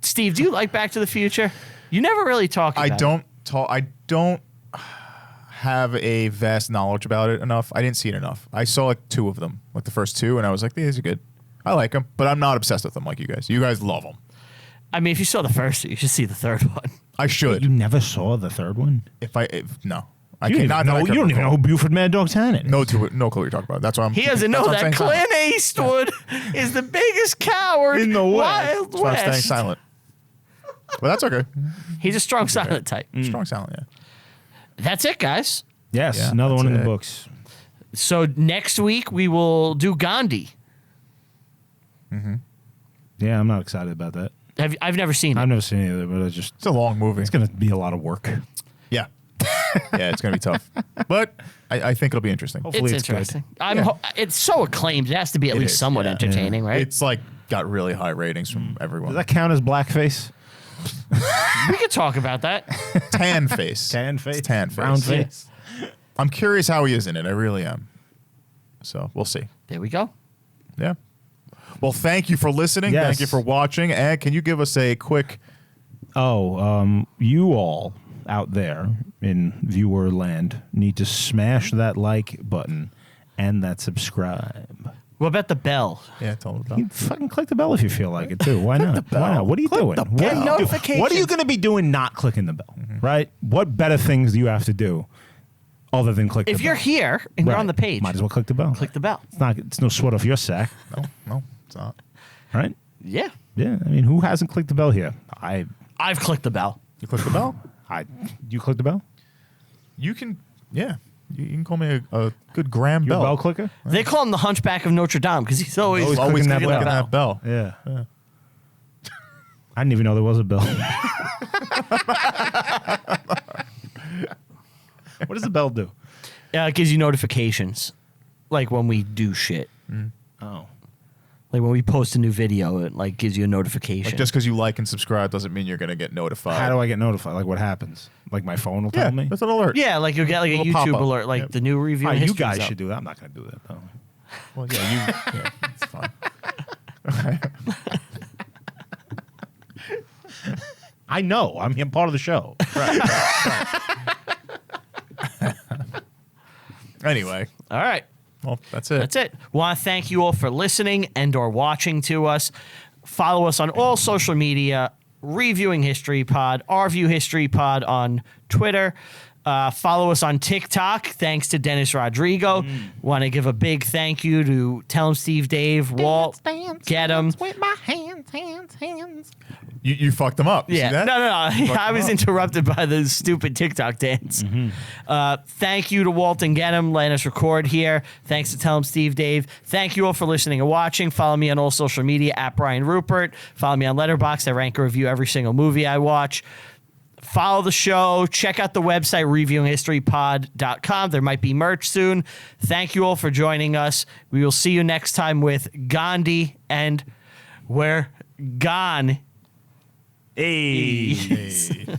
Steve, do you like Back to the Future? You never really talk about I don't have a vast knowledge about it enough. I didn't see it enough. I saw like 2 of them, like the first 2, and I was like, these are good. I like them, but I'm not obsessed with them like you guys. You guys love them. I mean, if you saw the first two, you should see the third one. I should. You never saw the third one? No. I You don't cannot. even know, you don't even know who Buford Mad Dog Tannen is. No clue what you're talking about. That's why I'm. He doesn't know that's why I'm that staying silent. Clint Eastwood is the biggest coward In the West. Wild That's why I'm staying West. silent. But that's okay. He's a strong silent type. Strong silent, yeah. That's it, guys. Yes, Yeah, another that's one in the it. books. So next week we will do Gandhi. Yeah, I'm not excited about that. I've never seen I've it. never seen any of it, but It's a long movie. it's going to be a lot of work. Yeah. Yeah, it's going to be tough. But I think it'll be interesting. Hopefully It's it's good. interesting. Yeah. It's so acclaimed. It has to be at It least is, somewhat yeah. entertaining, right? It's like got really high ratings from everyone. Does that count as blackface? We could talk about that. Tan face. Tan face? It's tan face. Brown face? I'm curious how he is in it. I really am. So we'll see. There we go. Yeah. Well, thank you for listening. Yes. Thank you for watching. And can you give us a quick You all out there in viewer land need to smash that like button and that subscribe. What about the bell? Yeah, tell them You fucking click the bell if you feel like it too. Why not? Why not? What are you doing? the What bell. are you Notifications. What are you going to be doing not clicking the bell? Right? What better things do you have to do other than click the bell? If you're here and you're Right. on the page, Might as well click the bell. click the bell. It's no sweat off your sack, No, it's not. right? Yeah. Yeah. I mean, who hasn't clicked the bell here? I've clicked the bell. You click the bell? You click the bell? You can, yeah. You can call me a good Graham You a Bell. bell clicker? They call him the Hunchback of Notre Dame because he's always Always clicking clicking that that bell. Yeah. I didn't even know there was a bell. What does the bell do? it gives you notifications, like when we do shit. Oh. Like when we post a new video, it like gives you a notification. Like just because you like and subscribe doesn't mean you're going to get notified. How do I get notified? Like what happens? Like my phone will Yeah, tell me? that's an alert. yeah, like you'll get like a Little YouTube pop-up. alert, like Yep. the new review. Oh, you history's guys up. should do that. I'm not going to do that though. Well, yeah, it's fine. I know. I'm part of the show. Anyway, All right. well, that's it. That's it. Want to thank you all for listening and or watching to us. Follow us on all social media, Reviewing History Pod, Our View History Pod on Twitter. Follow us on TikTok. Thanks to Dennis Rodrigo. Want to give a big thank you to Tell 'em Steve Dave, Walt, Get 'em. With my hands. You fucked them up. You Yeah, see that? no. I was up. interrupted by the stupid TikTok dance. Thank you to Walt and Get 'em letting us record here. Thanks to Tell 'em Steve Dave. Thank you all for listening and watching. Follow me on all social media at Brian Rupert. Follow me on Letterboxd. I rank and review every single movie I watch. Follow the show. Check out the website, reviewinghistorypod.com. There might be merch soon. Thank you all for joining us. We will see you next time with Gandhi, and we're gone. Hey. Hey.